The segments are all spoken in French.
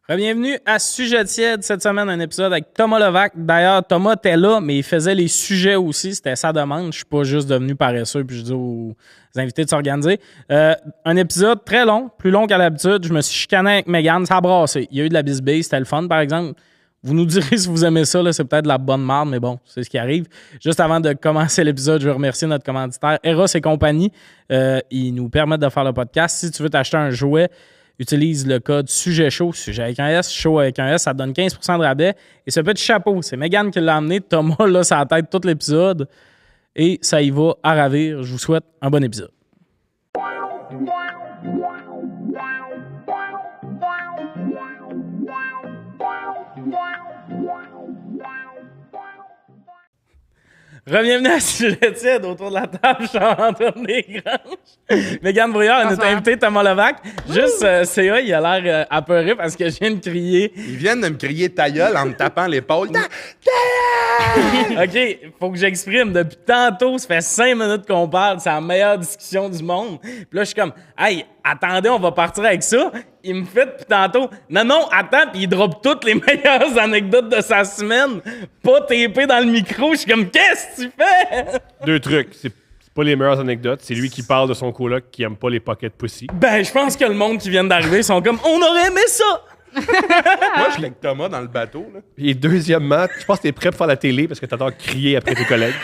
Bienvenue à Sujet tiède. Cette semaine, un épisode avec Thomas Levac. D'ailleurs, Thomas était là, mais il faisait les sujets aussi. C'était sa demande. Je suis pas juste devenu paresseux puis je dis aux invités de s'organiser. Un épisode très long, plus long qu'à l'habitude. Je me suis chicané avec Mégane. Ça a brassé. Il y a eu de la bisbille. C'était le fun, par exemple. Vous nous direz si vous aimez ça. Là, c'est peut-être de la bonne marde, mais bon, c'est ce qui arrive. Juste avant de commencer l'épisode, je veux remercier notre commanditaire, Eros et compagnie. Ils nous permettent de faire le podcast. Si tu veux t'acheter un jouet, utilise le code sujet chaud avec un S, chaud avec un S, ça te donne 15% de rabais. Et ce petit chapeau, c'est Mégane qui l'a amené. Thomas, là, ça a tête tout l'épisode. Et ça y va à ravir. Je vous souhaite un bon épisode. Bienvenue à Sujet tiède. Autour de la table, Charles-Antoine Desgranges. Mégane Brouillard, notre invité Thomas Levac. Juste, CA, il a l'air apeuré parce que je viens de crier. Ils viennent de me crier ta gueule en me tapant l'épaule. OK, faut que j'exprime. Depuis tantôt, ça fait 5 minutes qu'on parle. C'est la meilleure discussion du monde. Puis là, je suis comme, hey, attendez, on va partir avec ça. Il me fait depuis tantôt, non, attends, puis il drop toutes les meilleures anecdotes de sa semaine. Pas TP dans le micro. Je suis comme, qu'est-ce que tu fais? 2 trucs. C'est pas les meilleures anecdotes. C'est lui qui parle de son coloc qui aime pas les pocket pussy. Ben, je pense que le monde qui vient d'arriver sont comme, on aurait aimé ça. Moi, je suis avec Thomas dans le bateau. Là. Et deuxièmement, je pense que t'es prêt pour faire la télé parce que t'adores crier après tes collègues.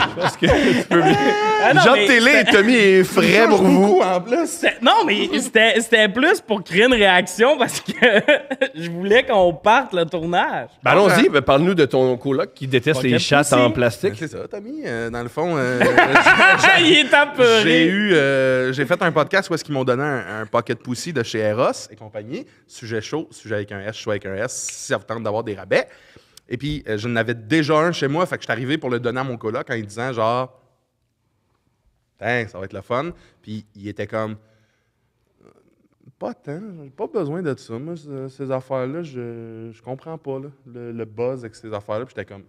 Je pense que tu peux bien. Genre de télé, Tommy est frais pour vous. En plus. Non, mais c'était plus pour créer une réaction parce que je voulais qu'on parte le tournage. Ben allons-y, parle-nous de ton coloc qui déteste les chattes en plastique. C'est ça, Tommy. Dans le fond, Il est apeuré. j'ai fait un podcast où est-ce qu'ils m'ont donné un pocket pussy de chez Eros et compagnie. Sujet chaud, sujet avec un S, chaud avec un S, si ça vous tente d'avoir des rabais. Et puis, je n'avais déjà un chez moi, fait que je suis arrivé pour le donner à mon coloc en lui disant genre, ça va être le fun. Puis, il était comme, pas tant, j'ai pas besoin de ça. Moi, ces affaires-là, je comprends pas là, le buzz avec ces affaires-là. Puis, j'étais comme,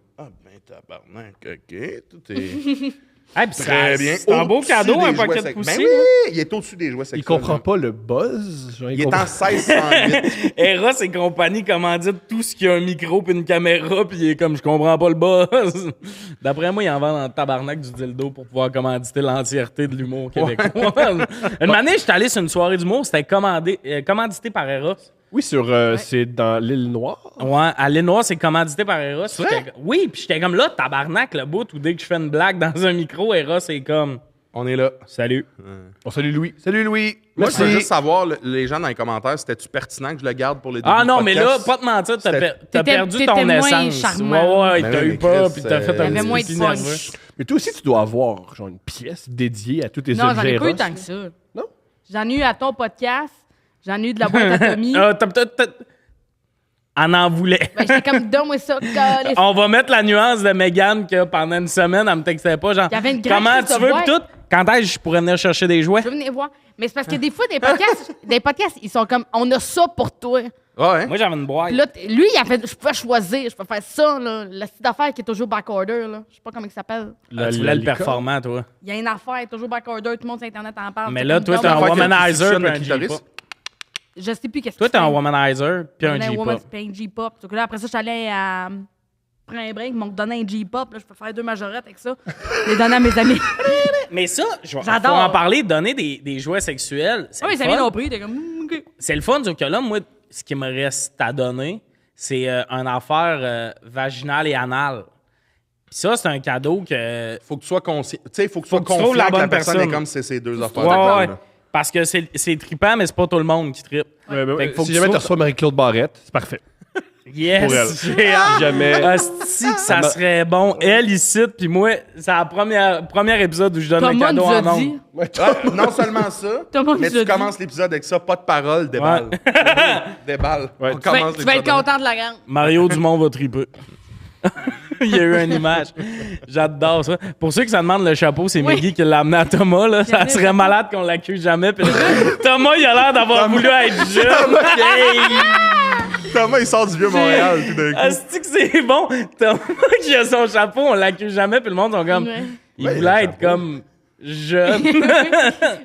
tabarnak, OK, tout est. Très bien. C'est un beau cadeau, un pocket pussy. Ben oui, il est au-dessus des jouets sexuels. Il comprend pas le buzz. Il est en 1608. Eros et compagnie commanditent tout ce qui a un micro puis une caméra, puis il est comme, je comprends pas le buzz. D'après moi, il en vend dans le tabarnak du dildo pour pouvoir commanditer l'entièreté de l'humour québécois. Une année, j'étais allé sur une soirée d'humour, c'était commandité par Eros. Oui, c'est dans l'île Noire. Ouais, à l'île Noire, c'est commandité par Eros. Oui, puis j'étais comme là, tabarnak, le bout où dès que je fais une blague dans un micro, Eros est comme... On est là. Salut. On salue Louis. Salut Louis. Moi, je veux juste savoir, les gens dans les commentaires, c'était-tu pertinent que je le garde pour les débuts Ah non, du mais podcast? là, pas te mentir, t'as perdu t'étais ton moins essence. charmant. Ouais, Ben t'as oui, eu mais peur, Chris, puis t'as fait un t'avais moins petit de peu punch. nerveux. Mais toi aussi, tu dois avoir genre une pièce dédiée à tous tes Non, j'en objets ai pas eu Eros. tant que ça. Non? J'en ai eu à ton podcast. J'en ai eu de la boîte à Tommy. On en voulait. Ben, j'étais comme, donne-moi ça. Caliste. On va mettre la nuance de Mégane que pendant une semaine, elle me textait pas, genre, Il y avait une grande comment liste tu de veux, boîtes. pis tout. Quand est-ce que je pourrais venir chercher des jouets? Je veux venir voir. Mais c'est parce que des fois, des podcasts, ils sont comme, on a ça pour toi. Ouais. Moi, j'avais une boîte. Puis là, lui, il a fait, je pouvais choisir. Je peux faire ça, là. Le site d'affaires qui est toujours backorder, là. Je sais pas comment il s'appelle. Tu voulais le performant, toi. Il y a une affaire, toujours backorder. Tout le monde sur Internet en parle. Mais C'est là, comme, toi, non, t'es un mais- womanizer puis un clitoris. J-pop. Je sais plus qu'est-ce que Toi, t'es tu un fais. womanizer puis un Un J-pop. woman, puis un J-pop. Donc là, après ça, je suis allée à prendre un break. Ils m'ont donné un J-pop. Là, je peux faire 2 majorettes avec ça. Les donner à mes amis. Mais ça, faut J'adore. en parler, donner des jouets sexuels. C'est Oui, le mes fun. amis l'ont pris. T'es comme, OK. C'est le fun, sauf que là, moi, ce qui me reste à donner, c'est une affaire vaginale et anale. Puis ça, c'est un cadeau que... Faut que tu sois conscient. Tu sais, faut que tu sois que tu trouves confiant la que la bonne personne personne. est comme c'est ces deux affaires. Ouais. là. Parce que c'est trippant, mais c'est pas tout le monde qui trippe. Fait que faut Si que jamais tu tu reçois Marie-Claude Barrette, c'est parfait. Yes! Pour elle. J'ai hâte. Jamais. Asti que ça serait bon. Elle, ici, puis moi, c'est la premier épisode où je donne un Thomas cadeau nous a en dit. nombre. Ouais, non seulement ça, Thomas mais nous a tu dit. commences l'épisode avec ça, pas de parole, déballe. Déballe. Ouais. On Tu vas commence être l'épisode. content de la grande. Mario Dumont va triper. Il y a eu une image. J'adore ça. Pour ceux qui se demandent le chapeau, c'est Oui. Miggy qui l'a amené à Thomas. Là. Ça Jamais serait le chapeau. malade qu'on l'accuse jamais. Puis Thomas, il a l'air d'avoir voulu être jeune. Thomas, il sort du Vieux-Montréal tout d'un coup. Asti que c'est bon. Thomas qui a son chapeau, on l'accuse jamais. Puis le monde sont comme... Ouais. Il Ouais, voulait le être comme jeune.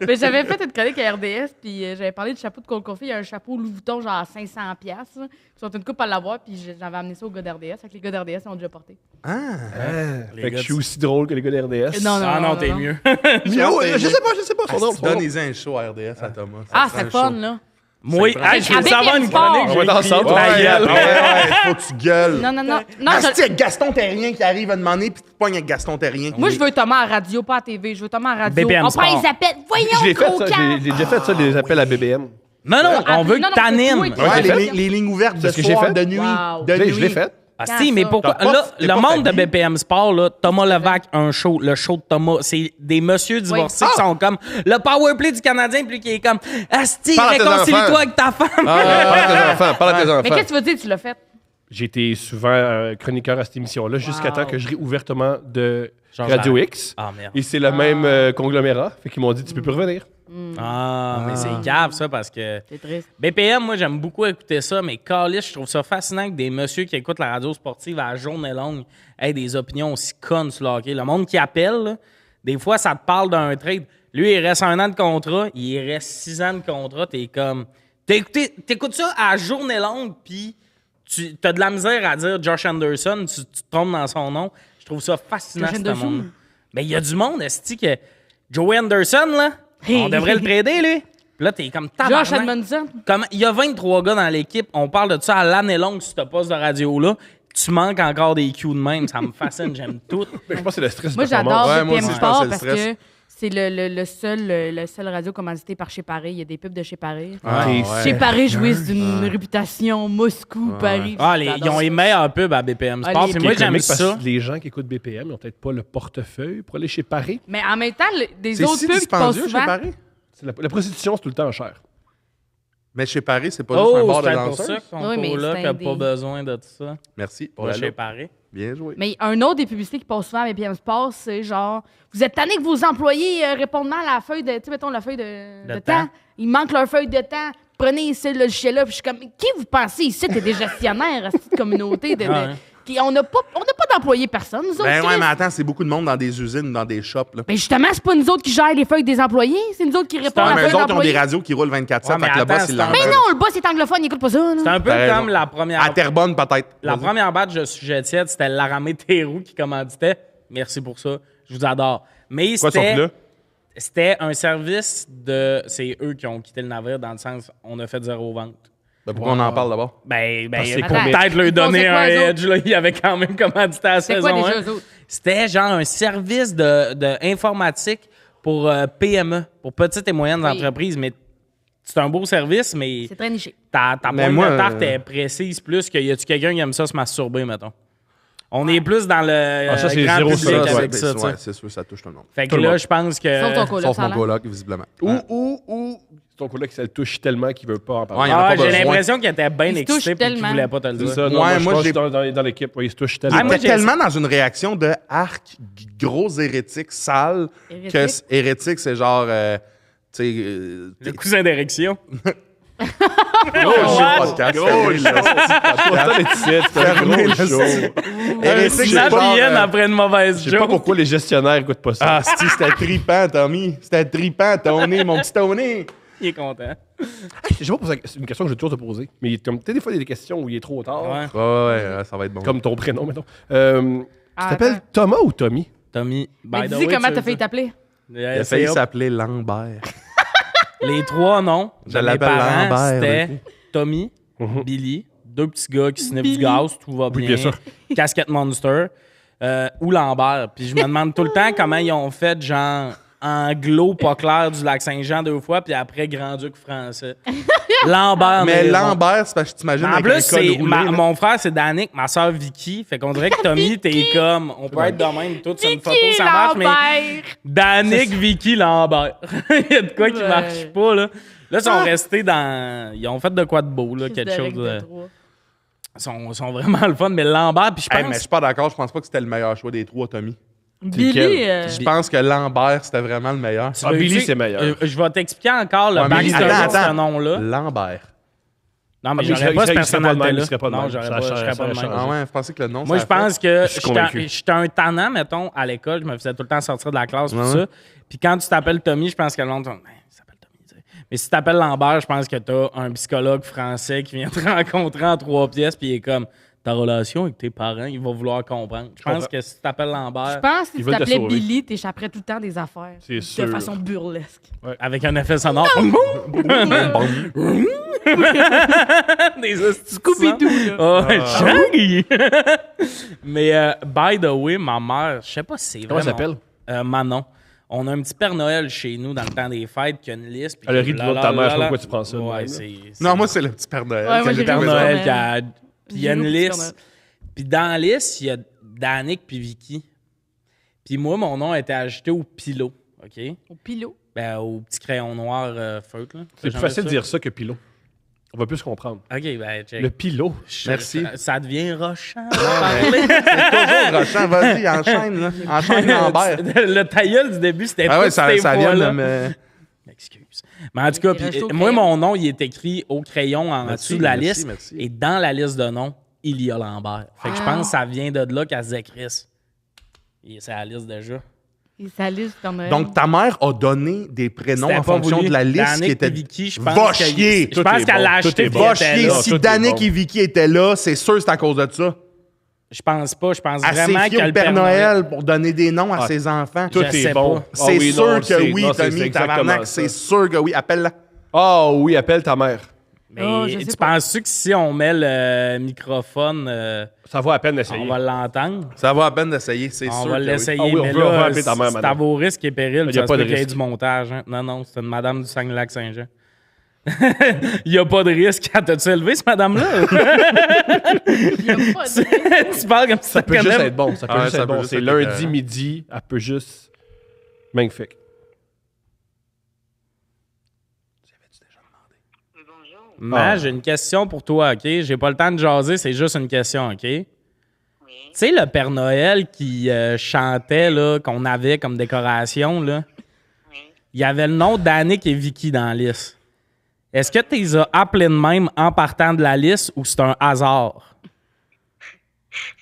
Mais j'avais fait une chronique à RDS, puis j'avais parlé du chapeau de Cole Caulfield. Il y a un chapeau Louis Vuitton, genre à 500$. Ils sont une couple à l'avoir, puis j'avais amené ça aux gars d'RDS. Fait que les gars d'RDS l'ont déjà porté. Fait que je suis aussi drôle que les gars de RDS. Non, t'es mieux. Je sais pas. Donnez-y un show à RDS à Thomas. Ah, serait c'est un fun, show. là. Moi, je veux savoir une Sport. chronique. On va être ensemble. Ta gueule. Ouais, faut que tu gueules. Non, Asti, avec Gaston Terrien qui arrive à demander, puis tu te pognes avec Gaston Terrien. Moi, je veux Thomas à radio, pas à TV. Je veux Thomas à radio. BPM On prend Sport. les appels. Je Voyons, l'ai fait, gros ça. camp. J'ai déjà fait ça, des appels à BBM. Non, on veut non, que non, t'animes. c'est toi, Ouais, j'ai les lignes ouvertes de C'est ce que j'ai soir, fait. de nuit. Wow. De Je nuit. l'ai fait. Ah, Quand si, mais ça? pourquoi? T'as pas- Là, t'es le pas monde de fatigué? BPM Sport, là, Thomas Levac, un show, le show de Thomas, c'est des messieurs divorcés qui sont comme le powerplay du Canadien, puis lui qui est comme Asti, Parle à tes réconcilie-toi enfants. avec ta femme. Parle à tes enfants. Parle à tes Mais enfants. qu'est-ce que tu veux dire, tu l'as fait? J'ai été souvent chroniqueur à cette émission-là jusqu'à temps que je ris ouvertement de Genre, Radio ça- X. Ah, merde. Et c'est le même conglomérat. Fait qu'ils m'ont dit, tu peux plus revenir. Ah, mais c'est grave, ça, parce que C'est triste. BPM, moi, j'aime beaucoup écouter ça, mais Carlis, je trouve ça fascinant que des messieurs qui écoutent la radio sportive à la journée longue aient des opinions aussi connes sur le hockey. Le monde qui appelle, là, des fois, ça te parle d'un trade. Lui, il reste 1 an de contrat, il reste 6 ans de contrat. T'es comme... T'écoutes ça à la journée longue, puis tu as de la misère à dire Josh Anderson, tu te trompes dans son nom. Je trouve ça fascinant, Josh ce Anderson? monde. Mais il y a du monde, esti, que Joey Anderson, là, on devrait le trader, lui. Puis là, t'es comme tabarnak. Josh Edmondson. Comme, il y a 23 gars dans l'équipe, on parle de ça à l'année longue sur ce poste de radio-là. Tu manques encore des cues de même, ça me fascine, j'aime tout. Mais je pense que c'est le stress Moi, de performance. j'adore Ouais, moi BPM aussi, je pense Sport que parce c'est le stress. que c'est le seul radio commandité par Chez Paris. Il y a des pubs de Chez Paris. T'es Chez Paris jouissent d'une réputation Moscou, Paris. Ah, ils ont les meilleurs pubs à BPM Sport. les- Puis moi, j'aime comique parce ça. que les gens qui écoutent BPM n'ont peut-être pas le portefeuille pour aller chez Paris. Mais en même temps, des C'est autres si pubs qui passent dispendieux chez souvent. Paris. C'est la prostitution, c'est tout le temps cher. Mais chez Paris, c'est pas juste un Oh, bar de c'est pour ça danseurs. qu'on Oui, mais là c'est qui un n'a pas des- besoin de ça. Merci pour Pour la chez loupe. Paris. Bien joué. Mais un autre des publicités qui passent souvent à BPM Sport, c'est genre, vous êtes tanné que vos employés répondent mal à la feuille de, tu sais, mettons la feuille de temps. Il manque leur feuille de temps. Prenez ce logiciel-là. Puis je suis comme, qui vous pensez ici? T'es des gestionnaires à cette communauté. Ouais. On n'a pas d'employés personne, nous autres. Ben ouais, Chris. mais attends, c'est beaucoup de monde dans des usines, dans des shops. Là. Ben justement, c'est pas nous autres qui gèrent les feuilles des employés. C'est nous autres qui répondent à Ouais, la mais eux feuille autres, ils ont des d'employés. radios qui roulent 24/7. Ouais, mais fait que le boss, attends, il c'est un- Mais l'entend. non, le boss est anglophone, il écoute pas ça. C'est là. un peu T'as comme raison. la première. À Terrebonne, peut-être. La Vas-y. première batch de Sujet tiède, c'était Laramé Théroux qui commanditait. Merci pour ça. Je vous adore. Mais Quoi, son plat? c'était un service de. C'est eux qui ont quitté le navire dans le sens on a fait 0 vente. Ben, pourquoi on en parle d'abord? Ben, Parce que c'est peut-être leur Ils donner faisaient un quoi, eux autres? edge. Là. Il y avait quand même commandité à la C'est saison quoi déjà, 1. eux autres? C'était genre un service de informatique pour PME, pour petites et moyennes Oui. entreprises. Mais c'est un beau service, mais C'est très niché. ta Mais pointe moi, de tarte est précise plus que y a-tu quelqu'un qui aime ça se masturber, mettons. On est plus dans le Ah, ça, c'est grand zéro public ça, avec ouais, ça, tu sais. ouais, c'est sûr, ça touche tout le monde. Fait que Tout le là, monde. je pense que... Sauf ton coloc, Sauf ça a mon l'air. coloc, visiblement. Ou ton collègue, ça le touche tellement qu'il veut pas en parler. Ouais, il y en a Ah, pas j'ai besoin. l'impression qu'il était bien Il se excité touche et qu'il tellement. voulait pas te le C'est dire. ça. Non, Ouais, moi, je moi, pense j'ai- dans l'équipe, ouais, il se touche tellement. Ah, moi, J'étais tellement dans une réaction de arc, gros hérétique, sale, Hérétique? que hérétique, c'est genre. Tu sais. Le cousin d'érection. Gros podcast. Gros show. Pourtant, les titres, c'est un Fermez gros le show. site. Un Hérétique, c'est genre, snapienne après une mauvaise Je sais pas joke. pourquoi les gestionnaires écoutent pas ça. Ah, c'était trippant, Tommy. C'était trippant, Tony, mon petit Tony. Il est content. Je sais pas, c'est une question que je vais toujours te poser. Mais comme, tu sais, des fois, il y a des questions où il est trop tard. Ouais. Ouais, ça va être bon. Comme ton prénom, mettons. Tu Ah, t'appelles attends. Thomas ou Tommy? Tommy, Mais by the dis way, comment tu t'as veux failli dire- t'appeler. Il a failli s'appeler Lambert. Les trois noms Je de mes l'appelle parents, Lambert, c'était oui. Tommy, Billy, deux petits gars qui sniffent du gaz, tout va bien. bien sûr. Casquette Monster, ou Lambert. Puis je me demande tout le temps comment ils ont fait, genre, anglo pas clair du Lac-Saint-Jean 2 fois, puis après Grand-Duc français. Lambert. Mais raison. Lambert, c'est parce que tu t'imagines En avec plus, un col c'est roulé. là. mon frère, c'est Danick, ma soeur Vicky. Fait qu'on dirait que Tommy, t'es comme. On peut être de même, tout sur une photo, Vicky ça marche, mais. Lambert! Danick, Vicky, Lambert. Il y a de quoi qui Ouais. marche pas, là. Là, ils sont restés dans. Ils ont fait de quoi de beau, là, Fils quelque de chose. règle de trois. Ils sont vraiment le fun, mais Lambert, puis je Hey, pense. mais je suis pas d'accord, je pense pas que c'était le meilleur choix des trois, Tommy. Billy, lequel? Je pense que Lambert, c'était vraiment le meilleur. veux Billy, dire- c'est meilleur. Je vais t'expliquer encore le Ouais, mais backstory de ce attends. nom-là. Lambert. Non, mais Ah, mais j'aurais pas cette il serait pas de même, personnalité-là. il serait pas de Non, même. j'aurais Ça pas, je serais pas de change. même. Ah ouais, je pensais que le nom, Moi, ça je pense que suis convaincu. j'étais un tannant, mettons, à l'école. Je me faisais tout le temps sortir de la classe, tout Ouais. ça. Puis quand tu t'appelles Tommy, je pense que le monde, il s'appelle Tommy. Tu sais. Mais si tu t'appelles Lambert, je pense que t'as un psychologue français qui vient te rencontrer en 3 pièces, puis il est comme, ta relation avec tes parents, il va vouloir comprendre. Je pense que si tu t'appelles Je Lambert, pense que si Ils tu veulent te t'appelais sauver. Billy, t'échapperais tout le temps des affaires. C'est De sûr. façon burlesque. avec un effet sonore. Des Scooby-Doo, là. Oh, Shaggy! Mais, by the way, ma mère, je sais pas si c'est Comment vrai. elle s'appelle? Manon. On a un petit Père Noël chez nous dans le temps des fêtes qui a une liste. puis Elle a qui- ri de ta mère, je sais pas pourquoi tu prends ça de Ouais, même, c'est. Non, moi, c'est le petit Père Noël. Ouais, moi, que j'ai j'ai Père vu trouvé ça. Noël ça. qui a. Puis il y a une J'ai vu le Père liste. Noël. Puis dans la liste, il y a Danick puis Vicky. Puis moi, mon nom a été ajouté au pilot. OK? Au pilot. Ben, au petit crayon noir feutre. Là. C'est plus facile de dire ça que pilot. On va plus comprendre. OK, ben, check. Le pilot. Merci. Ça devient rochant. Toujours rochant. Vas-y, enchaîne, là. Enchaîne Lambert. Le tailleul du début, c'était Ah pas ouais, ça ces vient fois-là. de me... M'excuse. Mais en tout cas, Il reste au moi, crayon. mon nom, il est écrit au crayon en Merci, dessous de la merci, liste. merci. Et dans la liste de noms, il y a Lambert. Fait que je pense que ça vient de là qu'elle se disait Chris. Et c'est la liste déjà. Et sa liste Père Noël. Donc, ta mère a donné des prénoms C'était en pas fonction voulu. de la liste Danick qui était... et Vicky, je pense Va que- chier! Je pense est qu'elle bon, l'a tout acheté est puis bon. elle Va était chier! là. Si tout est Danick bon. et Vicky étaient là, c'est sûr que c'est à cause de ça. Je pense pas. Je pense Elle s'est vraiment fiée que au le Père Noël pour donner des noms à Ah, ses enfants. Tout Je sais est bon. pas. Ah C'est oui, sûr non, que oui, non, c'est Tommy, exactement tabarnak, ça. c'est sûr que oui. Appelle-la. Ah oui, appelle ta mère. Mais Oh, je sais tu pas. penses-tu que si on met le microphone, Ça vaut à peine d'essayer. on va l'entendre? Ça va à peine d'essayer, c'est sûr. On va que l'essayer, Ah oui, on mais veut là, appeler ta mère, c'est à madame. vos risques et périls. Il y a Ça pas se peut de qu'il y ait risque. du montage. Hein? Non, non, c'est une madame du Saguenay-Lac-Saint-Jean. Il n'y a pas de risque. T'as-tu élevé, cette madame-là? Il y a pas de- Tu parles comme si Ça peut juste être bon. Ça peut Ah, juste ça être peut bon. juste C'est être lundi écœurant. midi. Elle peut juste... Magnifique. Mais j'ai une question pour toi, OK? J'ai pas le temps de jaser, c'est juste une question, OK? Tu sais, le Père Noël qui chantait, là, qu'on avait comme décoration, là, il y avait le nom d'Annick et Vicky dans la liste. Est-ce que tu les as appelés de même en partant de la liste ou c'est un hasard?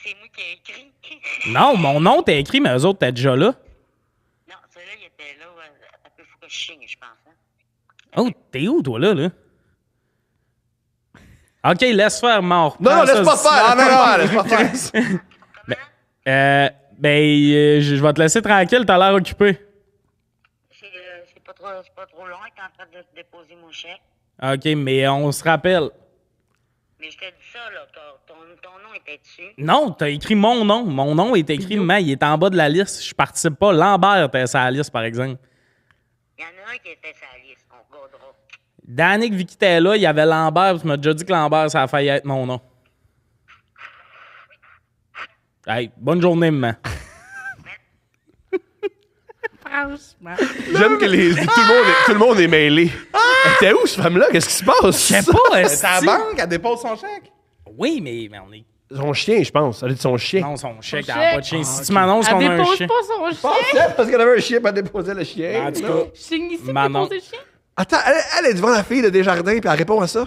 C'est moi qui ai écrit. Non, mon nom t'es écrit, mais eux autres, t'es déjà là. Non, celui-là, il était là. Il faut que je signe, je pense. Hein. Oh, t'es où, toi, là? OK, laisse faire, mort. Non, laisse pas faire! Laisse pas faire! Je vais te laisser tranquille, t'as l'air occupé. C'est pas trop long, il est en train de déposer mon chèque. OK, mais on se rappelle. Mais je te dis ça, là, ton nom était dessus. Non, t'as écrit mon nom. Mon nom est écrit, mais il est en bas de la liste. Je participe pas. Lambert était sur la liste, par exemple. Il y en a un qui était sur la liste, on regardera. Danick, Vicky était là, il y avait Lambert. Tu m'as déjà dit que Lambert, ça a failli être mon nom. Hey, bonne journée, maman. Franchement. J'aime que tout le monde est mêlé. T'es où, cette femme-là? Qu'est-ce qui se passe? Je sais pas, C'est à la banque, elle dépose son chèque. Oui, mais on est. Son chien, je pense. Elle a dit son chien. Non, son chèque, Son elle a pas de chèque. chien. Si tu m'annonces Elle qu'on a un dépose chien. pas son chien. Parce qu'elle avait un chien, puis elle déposait le chien. En tout cas, Je signe ici Manon. déposer le chien. Attends, elle est devant la fille de Desjardins, puis elle répond à ça.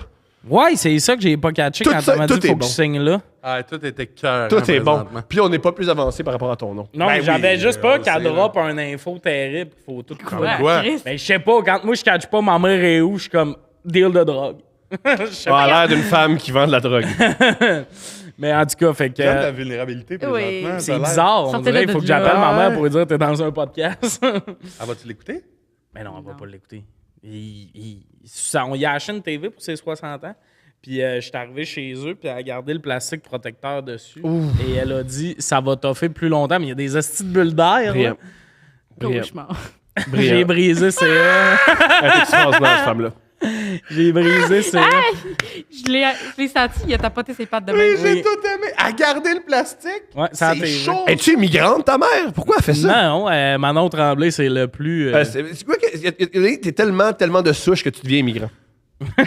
ouais, c'est ça que j'ai pas catché Tout quand ça- elle m'a dit tout qu'il faut est que bon. je signe là. Ah, tout était cœur. Tout est bon. Puis on n'est pas plus avancé par rapport à ton nom. Non, Ben mais oui, j'avais juste on pas le qu'elle sait, drop un info terrible. Faut tout Ouais, Quoi? Chris. Ben, je sais pas, quand moi je catch pas ma mère est où, je suis comme deal de drogue. Je sais Elle pas. a l'air d'une femme qui vend de la drogue. Mais en tout cas, fait que. J'aime la vulnérabilité présentement. C'est ça a l'air. bizarre, on Sortez-le dirait. Il faut de que j'appelle là. ma mère pour lui dire que t'es dans un podcast. Ah, vas-tu l'écouter? Mais non, elle va pas l'écouter. On y a acheté une TV pour ses 60 ans. Puis je suis arrivé chez eux, puis elle a gardé le plastique protecteur dessus. Et elle a dit, ça va toffer plus longtemps, mais il y a des hosties de bulles d'air. là. Brillant. Brillant. Cauchemar. J'ai brisé c'est Elle est extraordinaire, cette femme-là. J'ai brisé c'est Je l'ai senti, il a tapoté ses pattes de Oui, même. j'ai tout aimé. À garder le plastique. Ouais, ça a c'est été- chaud. Es-tu immigrante, ta mère? Pourquoi elle fait ça? Non, Manon Tremblay, c'est le plus. C'est quoi que. T'es tellement de souche que tu deviens immigrant. Il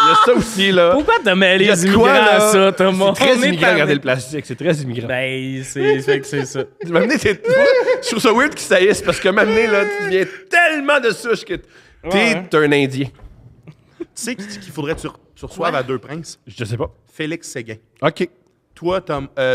y a ça aussi, là. Pourquoi t'as mêlé Il y a les de immigrants quoi, à là? ça, Thomas? C'est très On est immigrant, en- garder le plastique. C'est très immigrant. Ben, c'est ça. Tu m'as amené, je trouve ça weird qu'ils saillissent parce que m'amener, là, tu deviens tellement de souche que t'es un Indien. sais qu'il faudrait que tu reçoives à Deux Princes? Je sais pas. Félix Séguin. OK.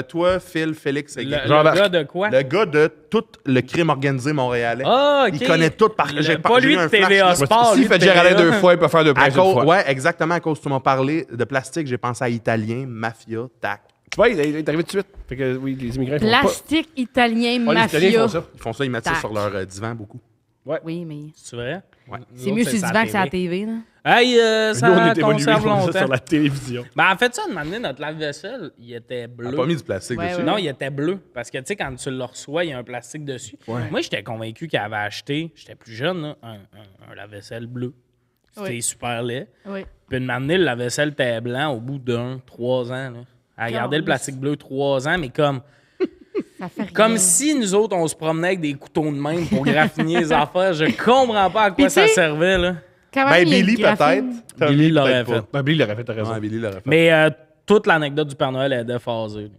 Toi, Phil, Félix Séguin. Le gars de quoi? Le gars de tout le crime organisé montréalais. Ah, OK. Il connaît tout par j'ai Pas lui eu de un flash, TVA là. Sport. S'il lui fait de Géraldin TVA. 2 fois, il peut faire 2 princes une fois. Ouais, exactement. À cause tu m'as parlé de plastique, j'ai pensé à italien, mafia, tac. Tu vois, il est arrivé tout de suite. Fait que oui, les immigrants font Plastique italien, pas... Ah, les Italiens mafia. font ça. Ils font ça, ils mettent ça Tac. sur leur divan beaucoup. Oui, mais C'est vrai? Ouais. c'est mieux sur le divan que sur la TV. Là. Hey, ça Nous, on est évolué conserve comme ça longtemps. sur la télévision. Ben, en fait, ça, de m'amener notre lave-vaisselle, il était On bleu. n'a pas mis du plastique Ouais, dessus. ouais. Non, il était bleu. Parce que, tu sais, quand tu le reçois, il y a un plastique dessus. Moi, j'étais convaincu qu'il avait acheté, j'étais plus jeune, là, un lave-vaisselle bleu. C'était Oui. super laid. Oui. Puis de m'amener le lave-vaisselle était blanc au bout d'un, 3 ans. Là. À garder le plastique bleu 3 ans, mais Ça fait rien. comme si nous autres, on se promenait avec des couteaux de main pour graffiner les affaires. Je comprends pas à quoi Puis ça tu sais- servait, là. Quand Ben, même, il y a Billy, le graphine. peut-être. Tommy, Billy l'aurait peut-être fait. pas. Ben, Billy l'aurait fait, t'as raison. Ouais, Billy l'aurait fait. Mais toute l'anecdote du Père Noël est déphasée.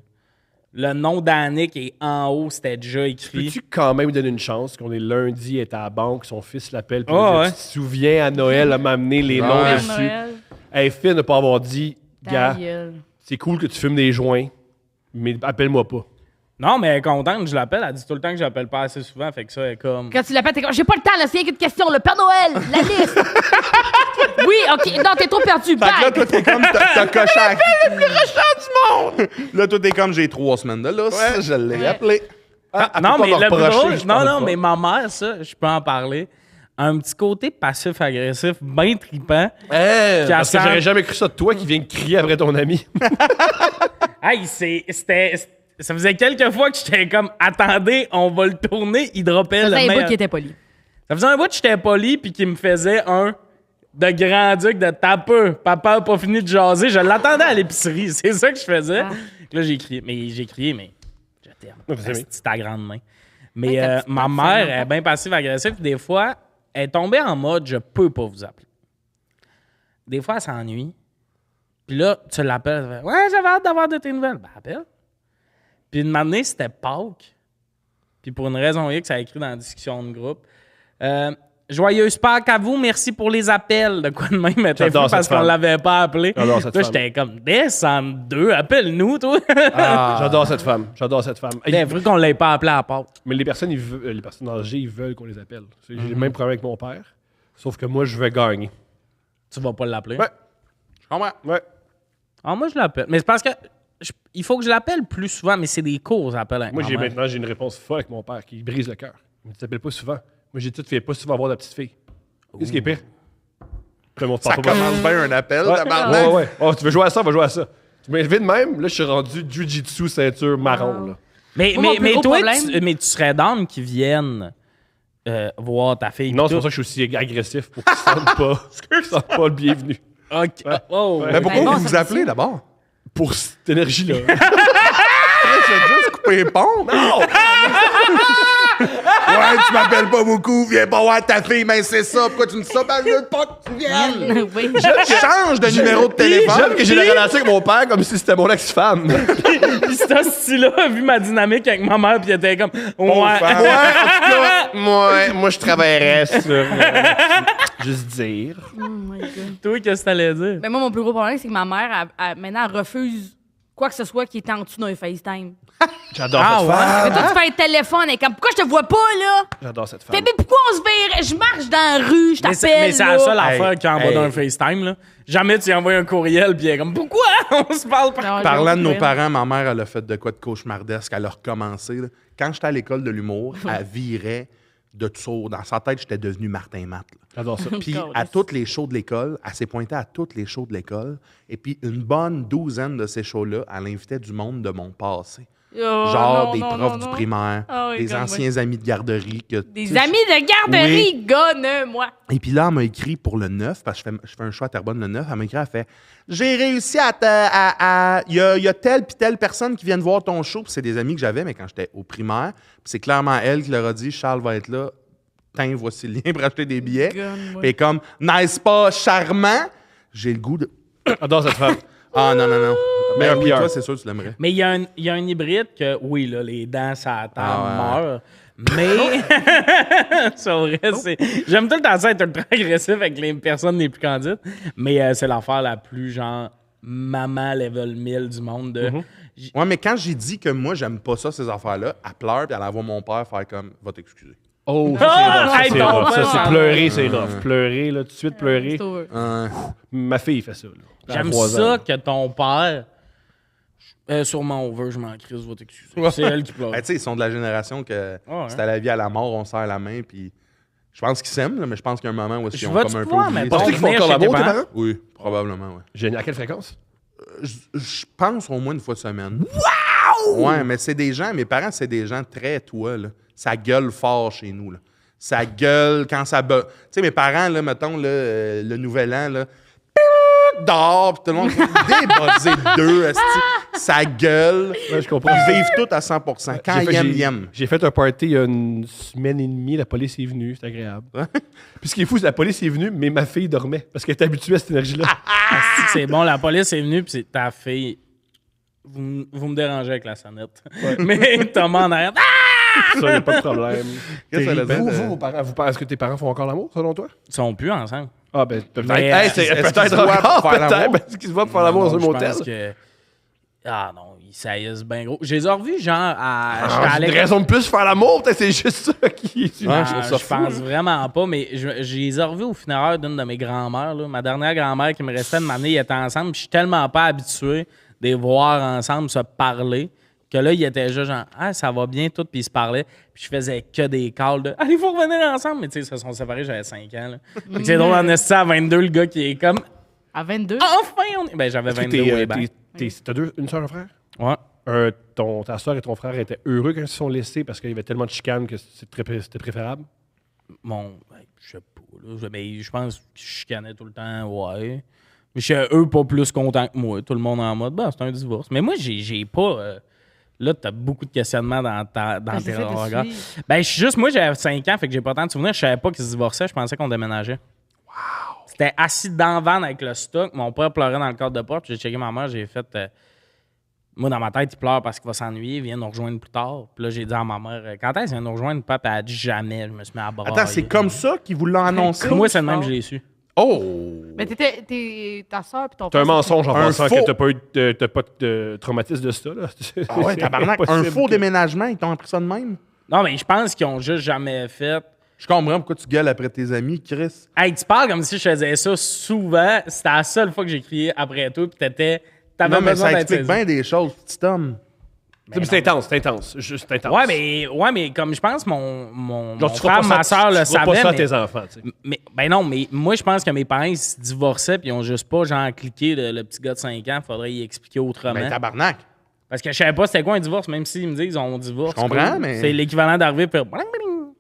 Le nom d'Annick est en haut, c'était déjà écrit. Peux-tu quand même donner une chance qu'on est lundi, est à la banque, son fils l'appelle, puis Ah, il dit, ouais. tu te souviens à Noël, elle m'a amené les noms Ouais. Père dessus. Noël, Elle est fine de ne pas avoir dit, ta gars, gueule. c'est cool que tu fumes des joints, mais appelle-moi pas. Non, mais elle est contente, je l'appelle. Elle dit tout le temps que je l'appelle pas assez souvent, fait que ça est comme. Quand tu l'appelles, t'es comme, j'ai pas le temps, là, c'est rien qu'une question. Le Père Noël, la liste. Oui, OK. Non, t'es trop perdu. Fait que là, Bye. toi, t'es comme, t'as coché à... le plus rushant du monde! Là, toi, t'es comme, j'ai 3 semaines de là, ça, je l'ai Ouais. appelé. Non, mais le plus drôle, je non, parle non, pas. mais ma mère, ça, je peux en parler. Un petit côté passif-agressif, bien trippant. Parce que sent- j'aurais jamais cru ça de toi qui vient crier après ton ami. Hey, ça faisait quelques fois que j'étais comme, attendez, on va le tourner, il dropait Ça le faisait un bout meilleur. qui était poli. Ça faisait un bout que j'étais poli puis qu'il me faisait un de grand-duc de tapeux. Papa a pas fini de jaser. Je l'attendais à l'épicerie. C'est ça que je faisais. Ah. Là, j'ai crié, mais je t'aime. Ouais, vous aimez. C'est ta grande main. Mais Ouais, ta petite ma main, mère ça est bien passive-agressive. Des fois, elle est tombée en mode je peux pas vous appeler. Des fois, elle s'ennuie. Puis là, tu l'appelles. Elle fait, ouais, j'avais hâte d'avoir de tes nouvelles. Ben, appelle. Puis une année, c'était Pâques. Puis pour une raison X, ça a écrit dans la discussion de groupe. Joyeuse Pâques à vous, merci pour les appels. De quoi de même, elle était fou J'adore parce cette qu'on femme. l'avait pas appelé. J'adore cette Là, femme. j'étais comme, descends deux, appelle-nous, toi. J'adore cette femme. J'adore cette femme. C'est vrai qu'on l'ait pas appelé à Pâques. Mais les personnes, les personnes âgées, ils veulent qu'on les appelle. J'ai le même problème avec mon père. Sauf que moi, je veux gagner. Tu vas pas l'appeler. Ouais. Je comprends. Ouais. Ah, moi, je l'appelle. Mais c'est parce que il faut que je l'appelle plus souvent, mais c'est des courts appels avec Moi, ma mère. maintenant, j'ai une réponse folle avec mon père qui brise le cœur. Il me dit, t'appelles pas souvent. Moi, j'ai tout fait pas souvent voir la petite fille. Qu'est-ce qui est pire? Après, mon Ça commence bien un appel, Ouais, tabarnak. ouais. Oh, tu veux jouer à ça, on va jouer à ça. Tu m'invites de même, là, je suis rendu jiu-jitsu ceinture marron, là. Mais, Moi, mon mais, plus mais gros toi, problème- tu serais d'âme qui viennent voir ta fille. Non, pis c'est pour ça tout. que je suis aussi agressif pour qu'ils sentent pas, qu'ils sentent pas le bienvenu. OK. Oh. Mais pourquoi Ben bon, vous vous ça appelez me d'abord? Pour cette énergie-là. Je vais juste couper les ponts. Non! Ouais, tu m'appelles pas beaucoup, viens pas voir ta fille, mais c'est ça. Pourquoi tu me dis ça? Ben, je veux pas que tu viennes. Oui. Change de numéro de téléphone. J'aime que j'ai la relation avec mon père comme si c'était mon ex-femme. Puis ce style-là a vu ma dynamique avec ma mère, puis elle était comme, Bon ouais. fan. moi, je travaillerais sur... juste dire. Oh my God. Toi, qu'est-ce que t'allais dire? Ben moi, mon plus gros problème, c'est que ma mère, maintenant, elle refuse quoi que ce soit qui est en dessous d'un FaceTime. J'adore Ah, cette ouais? femme. Mais toi, tu fais un téléphone, elle est comme, pourquoi je te vois pas, là? J'adore cette Fait, femme. mais pourquoi on se verrait? Je marche dans la rue, je Mais t'appelle, c'est là. la seule Hey, affaire qui envoie hey. d'un FaceTime, là. Jamais tu lui envoies un courriel, puis elle est comme, pourquoi on se parle pas? Non, Parlant de nos j'avoue que- parents, ma mère, elle a fait de quoi de cauchemardesque. Elle a recommencé. Là. Quand j'étais à l'école de l'humour, elle virait de tout ça. Dans sa tête, j'étais devenu Martin Matt. là. J'adore ça. Puis Calisse. à toutes les shows de l'école, elle s'est pointée à toutes les shows de l'école. Et puis une bonne douzaine de ces shows-là, elle invitait du monde de mon passé. Oh, Genre non, des non, profs non, du non. primaire, Ah oui, des comme anciens amis de garderie. Que, Des tu sais, amis de garderie, gonne-moi. Et puis là, elle m'a écrit pour le 9, parce que je fais un choix à Terrebonne le 9. Elle m'a écrit, elle fait « J'ai réussi il y a telle puis telle personne qui viennent voir ton show. » Puis c'est des amis que j'avais, mais quand j'étais au primaire. Puis c'est clairement elle qui leur a dit « Charles va être là. Tiens, voici le lien pour acheter des billets. » Gonne-moi. Puis comme « N'est-ce pas charmant? » J'ai le goût de... J'adore cette femme. Ah non, non, non. Mais Meilleur oui, PR. toi, c'est sûr que tu l'aimerais. Mais il y a un hybride que, oui, là, les dents, ça attend, Ah ouais. meurt. Mais, c'est vrai, j'aime tout le temps ça être ultra agressif avec les personnes les plus candides, mais c'est l'affaire la plus genre maman level 1000 du monde de... Ouais, mais quand j'ai dit que moi, j'aime pas ça, ces affaires-là, elle pleure, puis elle envoie mon père faire comme, va t'excuser. Oh, Ah, ça, c'est hey, rough. ton Ça, père, c'est pleurer, c'est rough. Pleurer, là, tout de suite, pleurer. C'est over. Ma fille fait ça, là. À J'aime 3 ça ans. que ton père... sûrement over, je m'en crise, va t'excuser. C'est elle qui pleure. Ben, tu sais, ils sont de la génération que Ouais. c'est à la vie, à la mort, on serre la main, puis je pense qu'ils s'aiment, là, mais je pense qu'il y a un moment où ils ont Vas-tu comme un peu pouvoir, oublié mais ça. Penses-tu qu'ils font encore l'amour, tes parents? Oui, probablement, ouais. Génial. À quelle fréquence? Je pense au moins une fois semaine. Wow! Ouais, mais c'est des gens, mes parents, c'est des gens très toi, là. Ça gueule fort chez nous, là. Ça gueule quand ça... Tu sais, mes parents, là, mettons, là, le nouvel an, là, dehors, pis tout le monde débosé deux, esti. Ça gueule. Ouais, je comprends. Ils vivent tout à 100%. Quand ils aiment, ils aiment. J'ai fait un party il y a une semaine et demie. La police est venue. C'est agréable. Puis ce qui est fou, c'est que la police est venue, mais ma fille dormait parce qu'elle était habituée à cette énergie-là. Asti que c'est bon, la police est venue, puis c'est ta fille. Vous me dérangez avec la sonnette. Mais Thomas en arrière. Ça, il n'y a pas de problème. Qu'est-ce que ça Terrible. veut dire? Vos parents, est-ce que tes parents font encore l'amour, selon toi? Ils sont plus ensemble. Ah, ben, peut-être. Mais, Hey, c'est est-ce qu'ils peut-être se voient encore, pour faire l'amour? peut-être. Est-ce qu'ils se voient pour faire l'amour dans un Je motel? pense que... Ah non, ils saillissent bien gros. Je les ai revus, genre, à... j'étais Ah, à j'ai une raison de plus faire l'amour, peut-être c'est juste ça qui est Ouais, Ah, je pense vraiment pas, mais je les ai revus au funéraire d'une de mes grand-mères. Là. Ma dernière grand-mère qui me restait de m'amener, ils étaient ensemble. Puis je suis tellement pas habitué de les voir ensemble se parler que là, ils étaient juste genre, ah, ça va bien tout, puis ils se parlaient. Puis je faisais que des calls de, allez-vous revenir ensemble? Mais tu sais, ils se sont séparés, j'avais 5 ans. Là. Fait que c'est drôle, en esti à 22, le gars qui est comme, À 22? enfin, on est. Ben, j'avais 22 way back. T'as une soeur, un frère? Ouais. Ta soeur et ton frère étaient heureux quand ils se sont laissés parce qu'il y avait tellement de chicanes que c'était préférable? Bon, ben, je sais pas. Là. Ben, je pense que je chicanais tout le temps, ouais. Mais je suis eux pas plus contents que moi. Tout le monde en mode, ben, c'est un divorce. Mais moi, j'ai pas. Là, t'as beaucoup de questionnements dans tes j'essaie de regards. suivre. Ben, je suis juste, moi, j'avais 5 ans, fait que j'ai pas tant de souvenirs. Je savais pas qu'ils se divorçaient, je pensais qu'on déménageait. Wow! C'était assis dans le van avec le stock. Mon père pleurait dans le cadre de porte. J'ai checké ma mère, j'ai fait. Moi, dans ma tête, il pleure parce qu'il va s'ennuyer, il vient nous rejoindre plus tard. Puis là, j'ai dit à ma mère, quand est-ce qu'il vient nous rejoindre, papa? Elle a dit jamais. Je me suis mis à brailler. Attends, c'est comme ça qu'ils vous l'ont annoncé? Moi, c'est le même que je l'ai su. Oh! Mais ta soeur puis ton T'as un frère, mensonge en Un pensant faux- que t'as pas de traumatisme de ça, là. Ah ouais, C'est tabarnak. Un impossible faux que- déménagement, ils t'ont appris ça de même? Non, mais je pense qu'ils ont juste jamais fait. Je comprends pourquoi tu gueules après tes amis, Chris. Hey, tu parles comme si je faisais ça souvent. C'était la seule fois que j'ai crié après toi, puis t'avais Non, mais besoin ça d'être explique saisi. bien des choses, petit homme. C'est intense, c'est intense. Juste intense. Ouais, mais comme je pense, mon Genre, tu feras frère, pas ma ça- soeur le tu feras pas savait. ça à Mais, tes enfants, tu sais. ben non, mais moi, je pense que mes parents, ils se divorçaient, puis ils ont juste pas, genre, cliqué le petit gars de 5 ans. Faudrait y expliquer autrement. Ben, tabarnak. Parce que je savais pas c'était quoi un divorce, même s'ils me disent on divorce. Je comprends, cool. mais- C'est l'équivalent d'arriver, puis. Ouais,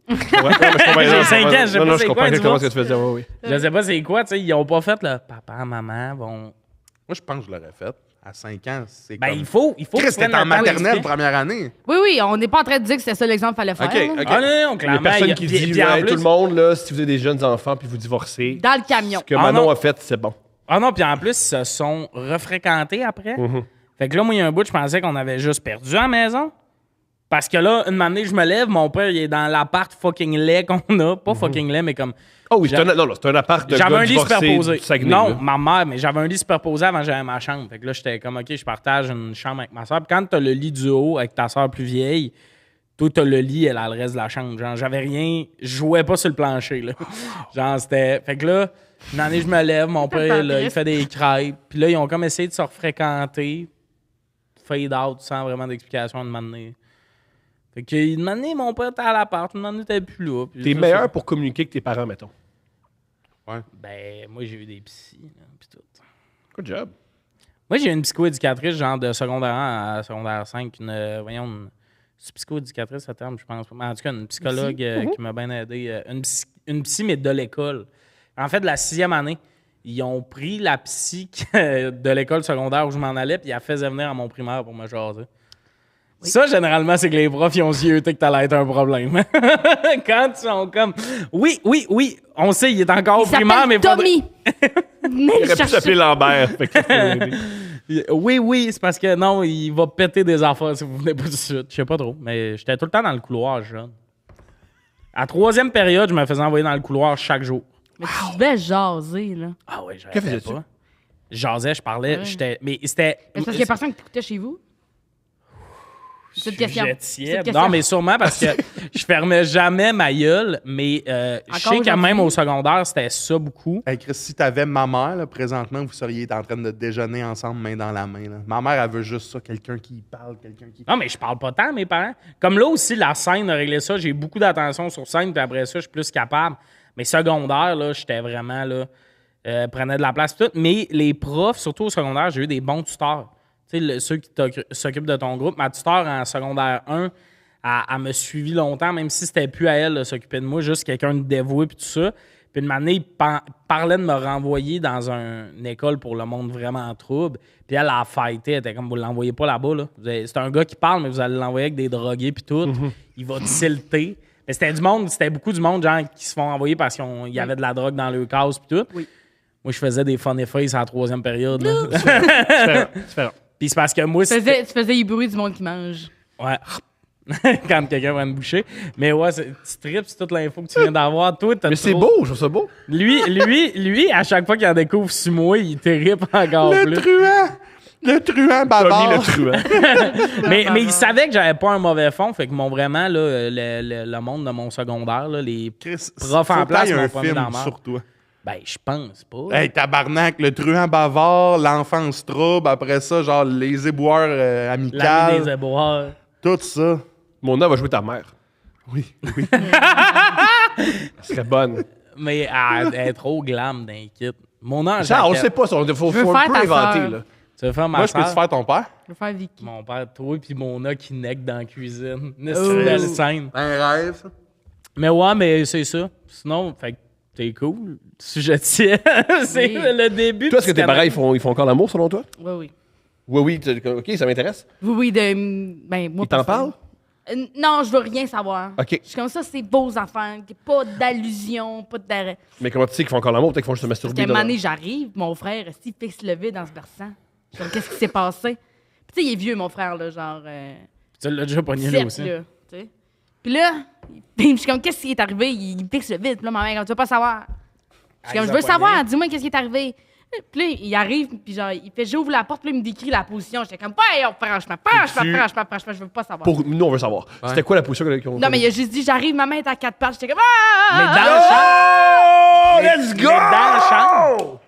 mais je comprends- J'ai 5 ans, je sais non, pas non, c'est je quoi comprends un exactement divorce. ce que tu veux dire, oui. Je sais pas c'est quoi, tu sais. Ils ont pas fait le papa, maman, bon. Moi, je pense que je l'aurais fait. À 5 ans, c'est Ben, comme... il faut. Chris, qu'ils t'es prennent en le temps maternelle d'expliquer. première année. Oui, on n'est pas en train de dire que c'était ça l'exemple qu'il fallait faire. OK, là. OK. Ah non, Il y clairement. a personne qui puis- dit, puis en hey, plus- tout le monde, là, si vous avez des jeunes enfants puis vous divorcez, Dans le camion. ce que Ah, Manon non. a fait, c'est bon. Ah non, puis en plus, ils se sont refréquentés après. Fait que là, moi, il y a un bout, je pensais qu'on avait juste perdu à la maison. Parce que là, une année, je me lève, mon père, il est dans l'appart fucking laid qu'on a. Pas fucking laid, mais comme. Oh oui, c'est un appart de J'avais gars un lit divorcés superposé. du Saguenay, Non, là. ma mère, mais j'avais un lit superposé avant que j'avais ma chambre. Fait que là, j'étais comme, OK, je partage une chambre avec ma soeur. Puis quand t'as le lit du haut avec ta soeur plus vieille, toi, t'as le lit, elle a le reste de la chambre. Genre, j'avais rien, je jouais pas sur le plancher, là. Genre, c'était. Fait que là, une année, je me lève, mon père, là, il fait des crêpes. Puis là, ils ont comme essayé de se refréquenter, fade out, sans vraiment d'explication, une année. Fait que, une année, mon père était à l'appart, une année, t'es plus là. Puis T'es ça, meilleur pour communiquer que tes parents, mettons. Ben, moi, j'ai eu des psys, là, pis tout. Good job. Moi, j'ai une psychoéducatrice, genre de secondaire 1 à secondaire 5. C'est psychoéducatrice, ce terme, je pense. Mais en tout cas, une psychologue qui m'a bien aidé. Une psy, mais de l'école. En fait, de la 6e année, ils ont pris la psy de l'école secondaire où je m'en allais, puis ils la faisaient venir à mon primaire pour me jaser. Ça, généralement, c'est que les profs, ils ont zioté que t'allais être un problème. Quand ils sont comme... Oui, on sait, il est encore au Il primaire, mais... s'appelle Tommy. Mais Il aurait pu s'appeler Lambert. Fait que ça peut aider. Oui, c'est parce que non, il va péter des affaires si vous venez pas tout de suite. Je sais pas trop, mais j'étais tout le temps dans le couloir, jeune. À 3e période, je me faisais envoyer dans le couloir chaque jour. Mais tu devais jaser, là. Ah ouais, Que j'arrêtais faisais-tu? pas. Je jasais, je parlais, Ouais. j'étais... Mais c'était... Mais c'est parce qu'il y a personne qui t'écoutait chez vous? C'est une question. Sujet C'est une tiède. question. Non, mais sûrement parce que je fermais jamais ma gueule, mais je sais quand aujourd'hui? même au secondaire, c'était ça beaucoup. Hey Chris, si t'avais ma mère, là, présentement, vous seriez en train de déjeuner ensemble, main dans la main. Là. Ma mère, elle veut juste ça, quelqu'un qui parle, quelqu'un qui... Non, mais je parle pas tant à mes parents. Comme là aussi, la scène a réglé ça. J'ai beaucoup d'attention sur scène, puis après ça, je suis plus capable. Mais secondaire, là, j'étais vraiment, là, prenais de la place pis tout. Mais les profs, surtout au secondaire, j'ai eu des bons tuteurs. Tu sais, ceux qui s'occupent de ton groupe. Ma tuteur en secondaire 1, elle me suivi longtemps, même si c'était plus à elle de s'occuper de moi, juste quelqu'un de dévoué puis tout ça. Puis une année, il parlait de me renvoyer dans une école pour le monde vraiment en trouble. Puis elle a fighté, elle était comme, vous l'envoyez pas là-bas. Là. C'est un gars qui parle, mais vous allez l'envoyer avec des drogués puis tout. Il va tilter. Mais c'était beaucoup du monde, genre, qui se font envoyer parce qu'il y avait de la drogue dans leur case puis tout. Oui. Moi, je faisais des funny faces à la 3e période. Là. Différent. Puis c'est parce que moi, Tu faisais les bruits du monde qui mange. Ouais. Quand quelqu'un va me boucher. Mais ouais, tu tripes, c'est toute l'info que tu viens d'avoir. Toi, t'as Mais c'est trop- beau, je trouve ça beau. Lui, à chaque fois qu'il en découvre sur moi, il terrible encore Le plus. truand! Le truand Tommy bavard! le truand. Mais il savait que j'avais pas un mauvais fond, fait que mon vraiment, là, le monde de mon secondaire, là, les Chris, profs en faut place qu'il y ait m'ont un pas mis film dans la merde. sur toi. Ben, je pense pas. Hey, tabarnak, le truand bavard, l'enfance trouble, après ça, genre les éboueurs L'année amicales, des éboueurs. tout ça. Mon nom va jouer ta mère. Oui, oui. Elle serait bonne. Mais elle est trop glam d'un kit. Mon ange. Ça, on sait pas. Faut veux un faire peu ta inventer, sœur. là. Tu veux faire ma Moi, je peux-tu sœur? faire ton père? Je vais faire Vicky. Mon père, toi, puis Mona qui neck dans la cuisine. Une Oh. belle scène. Un rêve, ça. Mais ouais, mais c'est ça. Sinon, fait que t'es cool. Sujet tiède. C'est Oui. le début. Toi, est-ce que du tes parents, canal. ils font encore l'amour, selon toi? Oui, oui. Oui, OK, ça m'intéresse. Oui, ben, moi, Ils t'en personne. parlent? Non, je veux rien savoir. OK. Je suis comme ça, c'est beaux affaires. Pas d'allusion, pas d'arrêt. Mais comment tu sais qu'ils font encore l'amour? Peut-être qu'ils font juste se Parce qu'à masturber. un moment donné, j'arrive, mon frère, s'il fixe le vide en se berçant. Je suis comme, qu'est-ce qui s'est passé? Puis tu sais, il est vieux, mon frère, là, genre... Tu l'as déjà pogné là 7, aussi. là, tu sais. Puis là, je suis comme, qu'est-ce qui est arrivé? Il fixe le vide. Puis là, ma mère, comme, tu veux pas savoir. Je suis comme, je veux savoir, dis-moi qu'est-ce qui est arrivé. Puis là, il arrive, puis genre, il fait, j'ouvre la porte, puis là, il me décrit la position. J'étais comme, ouais, franchement, je veux pas savoir. Pour nous, on veut savoir. C'était quoi la position qu'ils ont? Non, mais il a juste dit, j'arrive, ma main est à 4 pattes. J'étais comme, Mais ah! dans le champ. Oh, let's go! Mais dans le champ.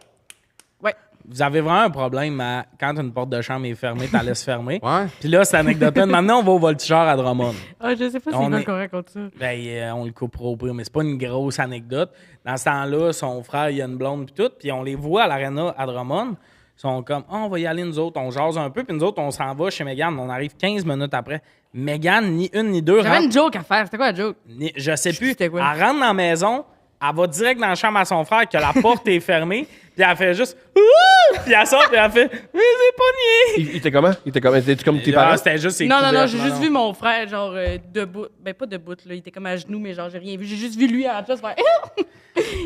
Ouais. Vous avez vraiment un problème quand une porte de chambre est fermée, t'as laisses fermer. Ouais. Puis là, c'est anecdote. Maintenant, on va au voltigeur à Drummond. Ah, je sais pas si On il est- veut qu'on raconte ça. Ben, on le coupera au pire, mais c'est pas une grosse anecdote. Dans ce temps-là, son frère, il a une blonde puis tout, puis on les voit à l'aréna à Drummond. Ils sont comme, on va y aller nous autres, on jase un peu, puis nous autres, on s'en va chez Mégane. On arrive 15 minutes après. Mégane, ni une ni deux, J'avais rentre, une joke à faire. C'était quoi la joke? je sais plus, C'était quoi? elle rentre dans la maison, elle va direct dans la chambre à son frère, que la porte est fermée, puis elle fait juste, ouh! Puis elle sort, puis elle fait, mais c'est pogné! Il était comment? Il était comment? Était-tu comme tes Ah, parents? c'était juste ses Non, couvertes, j'ai juste vu mon frère, genre, debout. Ben, pas debout, là. Il était comme à genoux, mais genre, j'ai rien vu. J'ai juste vu lui en place faire.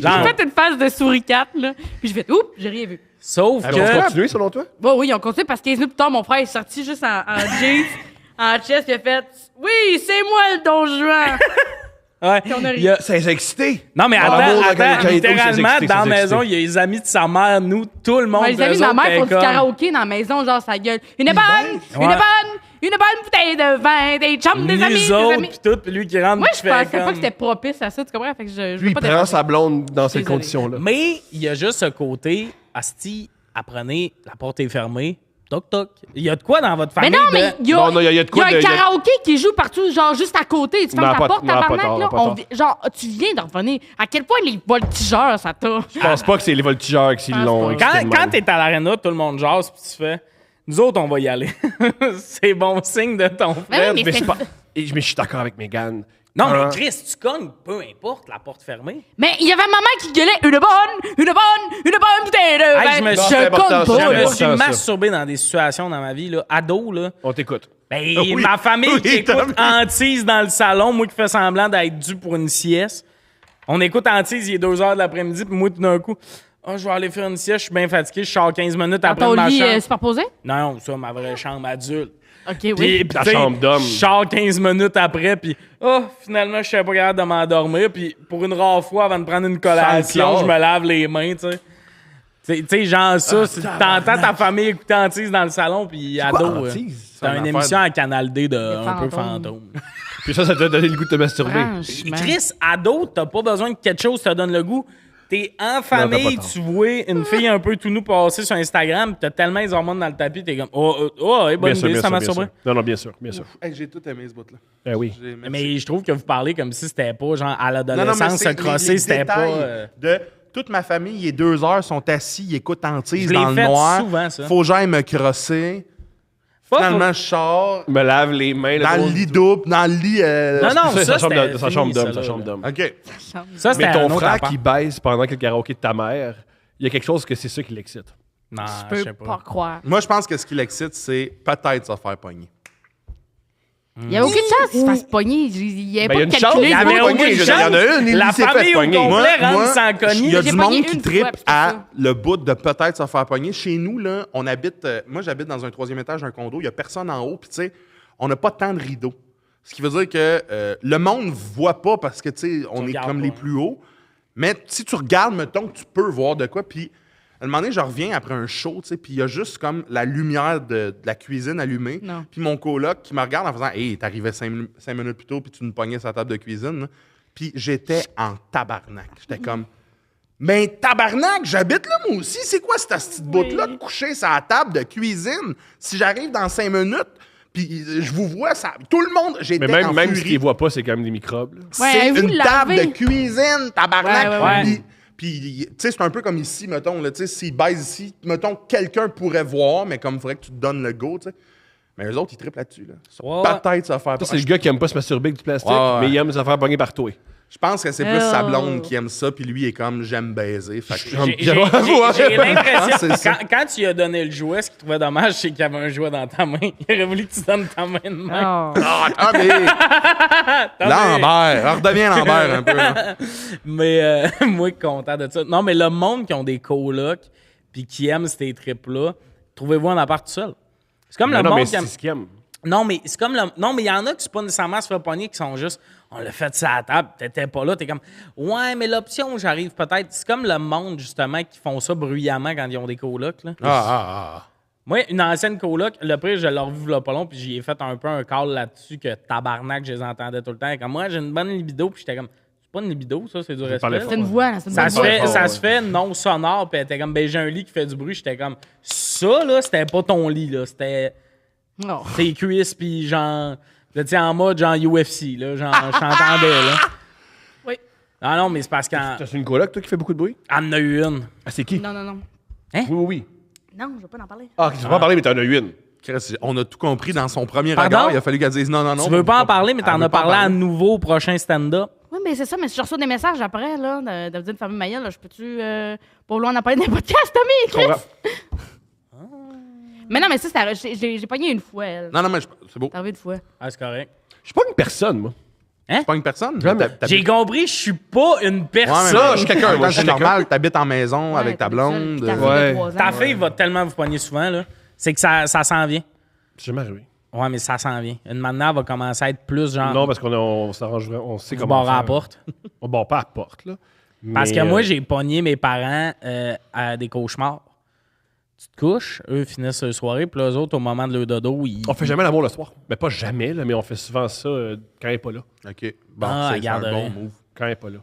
Genre, J'ai fait une phase de souricate, là. Puis j'ai fait, oups, j'ai rien vu. sauf Ils ont que... continué, selon toi? Bon, oui, ils ont continué parce que 15 minutes plus tard, mon frère est sorti juste en jeans, en chest, il a fait, oui, c'est moi le don Juan. Ouais, on a ri. il y a- Ça les a excités. Non, mais Ah, l'amour, attends, quand il était où, littéralement, c'est dans la excité, maison, c'est il y a les amis de sa mère, nous, tout le monde. Ouais, les amis de eux ma autres, mère font étaient du comme- karaoké dans la maison, genre, sa gueule. Une bonne Ouais. bouteille de vin, des chums, des amis, Nous des autres, amis. pis tout, puis lui qui rentre, Moi, puis je qui fait pensais pas comme- que c'était propice à ça, tu comprends? Fait que je Lui, veux il pas prend déranger. sa blonde dans ces Désolé. conditions-là. Mais il y a juste ce côté, asti, apprenez, la porte est fermée, toc toc. Il y a de quoi dans votre Mais famille? non, mais il y a, Non, il y a de quoi il y a un de- karaoké qui joue partout, genre juste à côté. Tu fermes Non, ta pas- porte, non, pas tabarnak, tard, là. pas tard. Genre, tu viens d'en revenir. À quel point les voltigeurs, ça t'a. Je pense pas que c'est les voltigeurs qui pense l'ont. pas. Quand t'es à l'aréna, tout le monde jase, puis tu fais, nous autres, on va y aller. C'est bon signe de ton frère. oui, Mais c'est- je suis d'accord avec Mégane. Non, Hein? mais Chris, tu cognes, peu importe, la porte fermée. Mais il y avait maman qui gueulait une bonne bouteille de Hey, vin. je me Non, suis- c'est important, cogne ça, pas, c'est Je me là. important, suis ça. masturbé dans des situations dans ma vie, là, ado, là. On t'écoute. Ben, Oui. ma famille Oui, qui écoute Tommy. Antise dans le salon, moi qui fais semblant d'être dû pour une sieste. On écoute Antise, il est 2h de l'après-midi, puis moi, tout d'un coup, Ah, je vais aller faire une sieste, je suis bien fatigué, je sors 15 minutes Dans après ton de ma lit chambre. superposé? Non, ça, ma vraie chambre adulte. OK, Puis, oui. Ta tu sais, chambre d'homme. Je sors 15 minutes après, puis finalement, je suis pas capable de m'endormir. Puis pour une rare fois, avant de prendre une collation, Sans le je me lave les mains, tu sais. Tu sais, genre ça, t'entends ta famille écouter Antise dans le salon, puis ado. Antise? C'est une émission à Canal D de un peu fantôme. Puis ça t'a donné le goût de te masturber. Franchement. Chris, ado, t'as pas besoin que quelque chose te donne le goût. T'es en famille, tort. tu vois une fille un peu tout nu passer sur Instagram, pis t'as tellement les hormones dans le tapis, t'es comme bonne idée, ça masturber. Non, bien sûr. Hey, j'ai tout aimé ce bout-là. Eh oui. Mais je trouve que vous parlez comme si c'était pas genre à Non, non, mais l'adolescence se c'est crosser, les c'était pas. détails de toute ma famille, il est 2 heures, sont assis, ils écoutent Antise Je l'ai dans le fait noir. souvent, ça. Faut que j'aille me crosser. Finalement, je sors Me lave les mains. dans le lit double, dans le lit. Non, C'est ça, sa c'était chambre fini, d'homme. ça, Sa chambre là. d'homme. OK. Ça, c'était Mais ton un autre frère appart. qui baise pendant que le karaoké de ta mère, il y a quelque chose que c'est ça qui l'excite. Non, Je je peux sais pas pas. croire. Moi, je pense que ce qui l'excite, c'est peut-être se faire pogner. Il y a aucune chance qu'il se fasse pogner. Il n'y avait Ben, pas il y a de une chance. calculé. Il y avait pas pogné, aucune je veux chance. dire, il y en a une, il La s'est fait famille au pogner. complet rentre Moi, sans il y cogner. a J'ai du pogné monde qui une fois, trippe puis c'est à ça. le bout de peut-être se faire pogner. Chez nous, là, on habite. Moi, j'habite dans un 3e étage d'un condo. Il n'y a personne en haut. Puis, tu sais, on n'a pas tant de rideaux. Ce qui veut dire que le monde ne voit pas parce que, tu sais, on est regardes comme pas, les hein. plus hauts. Mais si tu regardes, mettons que tu peux voir de quoi. Puis, à un moment donné, je reviens après un show, tu sais, puis il y a juste comme la lumière de la cuisine allumée. Non. Puis mon coloc qui me regarde en faisant « Hey, t'arrivais 5 minutes plus tôt, puis tu nous pognais sur la table de cuisine. » Puis j'étais en tabarnak. J'étais comme « Mais tabarnak, j'habite là, moi aussi. C'est quoi cette petite bout-là de coucher sur la table de cuisine? Si j'arrive dans 5 minutes, puis je vous vois, ça, tout le monde, j'étais Mais en même furie. si tu les vois pas, c'est quand même des microbes. Là. Ouais, C'est avez-vous une table lavé? de cuisine, tabarnak. Ouais, ouais, ouais. Puis, tu sais, c'est un peu comme ici, mettons, là, tu sais, s'ils baisent ici, mettons, quelqu'un pourrait voir, mais comme il faudrait que tu te donnes le go, tu sais. Mais eux autres, ils triplent là-dessus, là. Sur Ouais. peut-être ça faire Ça, c'est le gars qui aime pas se masturber avec du plastique, Ouais. mais il aime se faire pogner par toi. Je pense que c'est plus sa Oh. blonde qui aime ça, puis lui, il est comme, j'aime baiser. Fait que- J'ai l'impression, c'est ça. quand tu lui as donné le jouet, ce qu'il trouvait dommage, c'est qu'il y avait un jouet dans ta main. Il aurait voulu que tu donnes ta main de main. Oh. Ah, mais... Lambert, redeviens Lambert un peu. Là. Mais moi, content de ça. Non, mais le monde qui ont des colocs puis qui aiment ces trips-là, trouvez-vous un appart tout seul. C'est comme le Non, monde mais qui aime... c'est ce qu'il aime. Non, mais c'est comme le... Non, mais il y en a qui sont pas nécessairement se faire pogner, qui sont juste... On l'a fait sur la table, t'étais pas là, t'es comme... Ouais, mais l'option, j'arrive peut-être... C'est comme le monde, justement, qui font ça bruyamment quand ils ont des colocs, là. Moi, une ancienne coloc, le prix, je l'ai revu là pas long, puis j'y ai fait un peu un call là-dessus que tabarnak, je les entendais tout le temps. Comme moi, j'ai une bonne libido, puis j'étais comme... C'est pas une libido, ça, c'est du respect. parlais C'est une voix, là. C'est une Ça bonne se voix. fait, ouais, ça ouais. se fait non sonore, puis elle était comme, ben j'ai un lit qui fait du bruit. J'étais comme, ça, là, c'était pas ton lit, là. C'était Non. tes cuisses, puis genre, tu sais, en mode genre UFC, là. Genre, je t'entendais, là. Oui. Ah non, mais c'est parce qu'en T'as une coloc, toi, qui fait beaucoup de bruit? en a eu une. Ah, c'est qui? Non, non, non. Oui. Non, je veux pas en parler. Ah, tu vas pas parler, mais t'en as eu une. Chris, on a tout compris dans son premier Pardon? regard. Il a fallu qu'elle dise non. Tu veux pas en parler, mais Elle t'en veut as pas en parlé à parler. nouveau au prochain stand-up. Oui, mais c'est ça, mais si je reçois des messages après, là, de vous dire une famille Mayel, là, je peux-tu. Pour vouloir en parler dans les podcasts, Tommy, Chris? Mais non, mais ça, j'ai pogné une fois, elle. Non, mais c'est beau. T'as arrivé une fois. Ah, c'est correct. Je suis pas une personne, moi. C'est pas une personne. Jamais. J'ai compris, je suis pas une personne. Ça, je suis quelqu'un, moi, je suis C'est normal, t'habites en maison avec ta blonde. Ouais. Ta fille va tellement vous pogner souvent, là. C'est que ça s'en vient. C'est jamais arrivé. Ouais, mais ça s'en vient. Une maintenant, elle va commencer à être plus genre. Non, parce qu'on s'arrangerait, on sait du comment bord à la faire. porte. On barre pas à la porte, là. Parce Mais, que moi, j'ai pogné mes parents à des cauchemars. Tu te couches, eux finissent leur soirée, puis eux autres, au moment de leur dodo, ils. On fait jamais l'amour le soir. Mais pas jamais, là, mais on fait souvent ça quand elle est pas là. OK. Bon, Ah, c'est un regarde, bon move. Quand elle est pas là.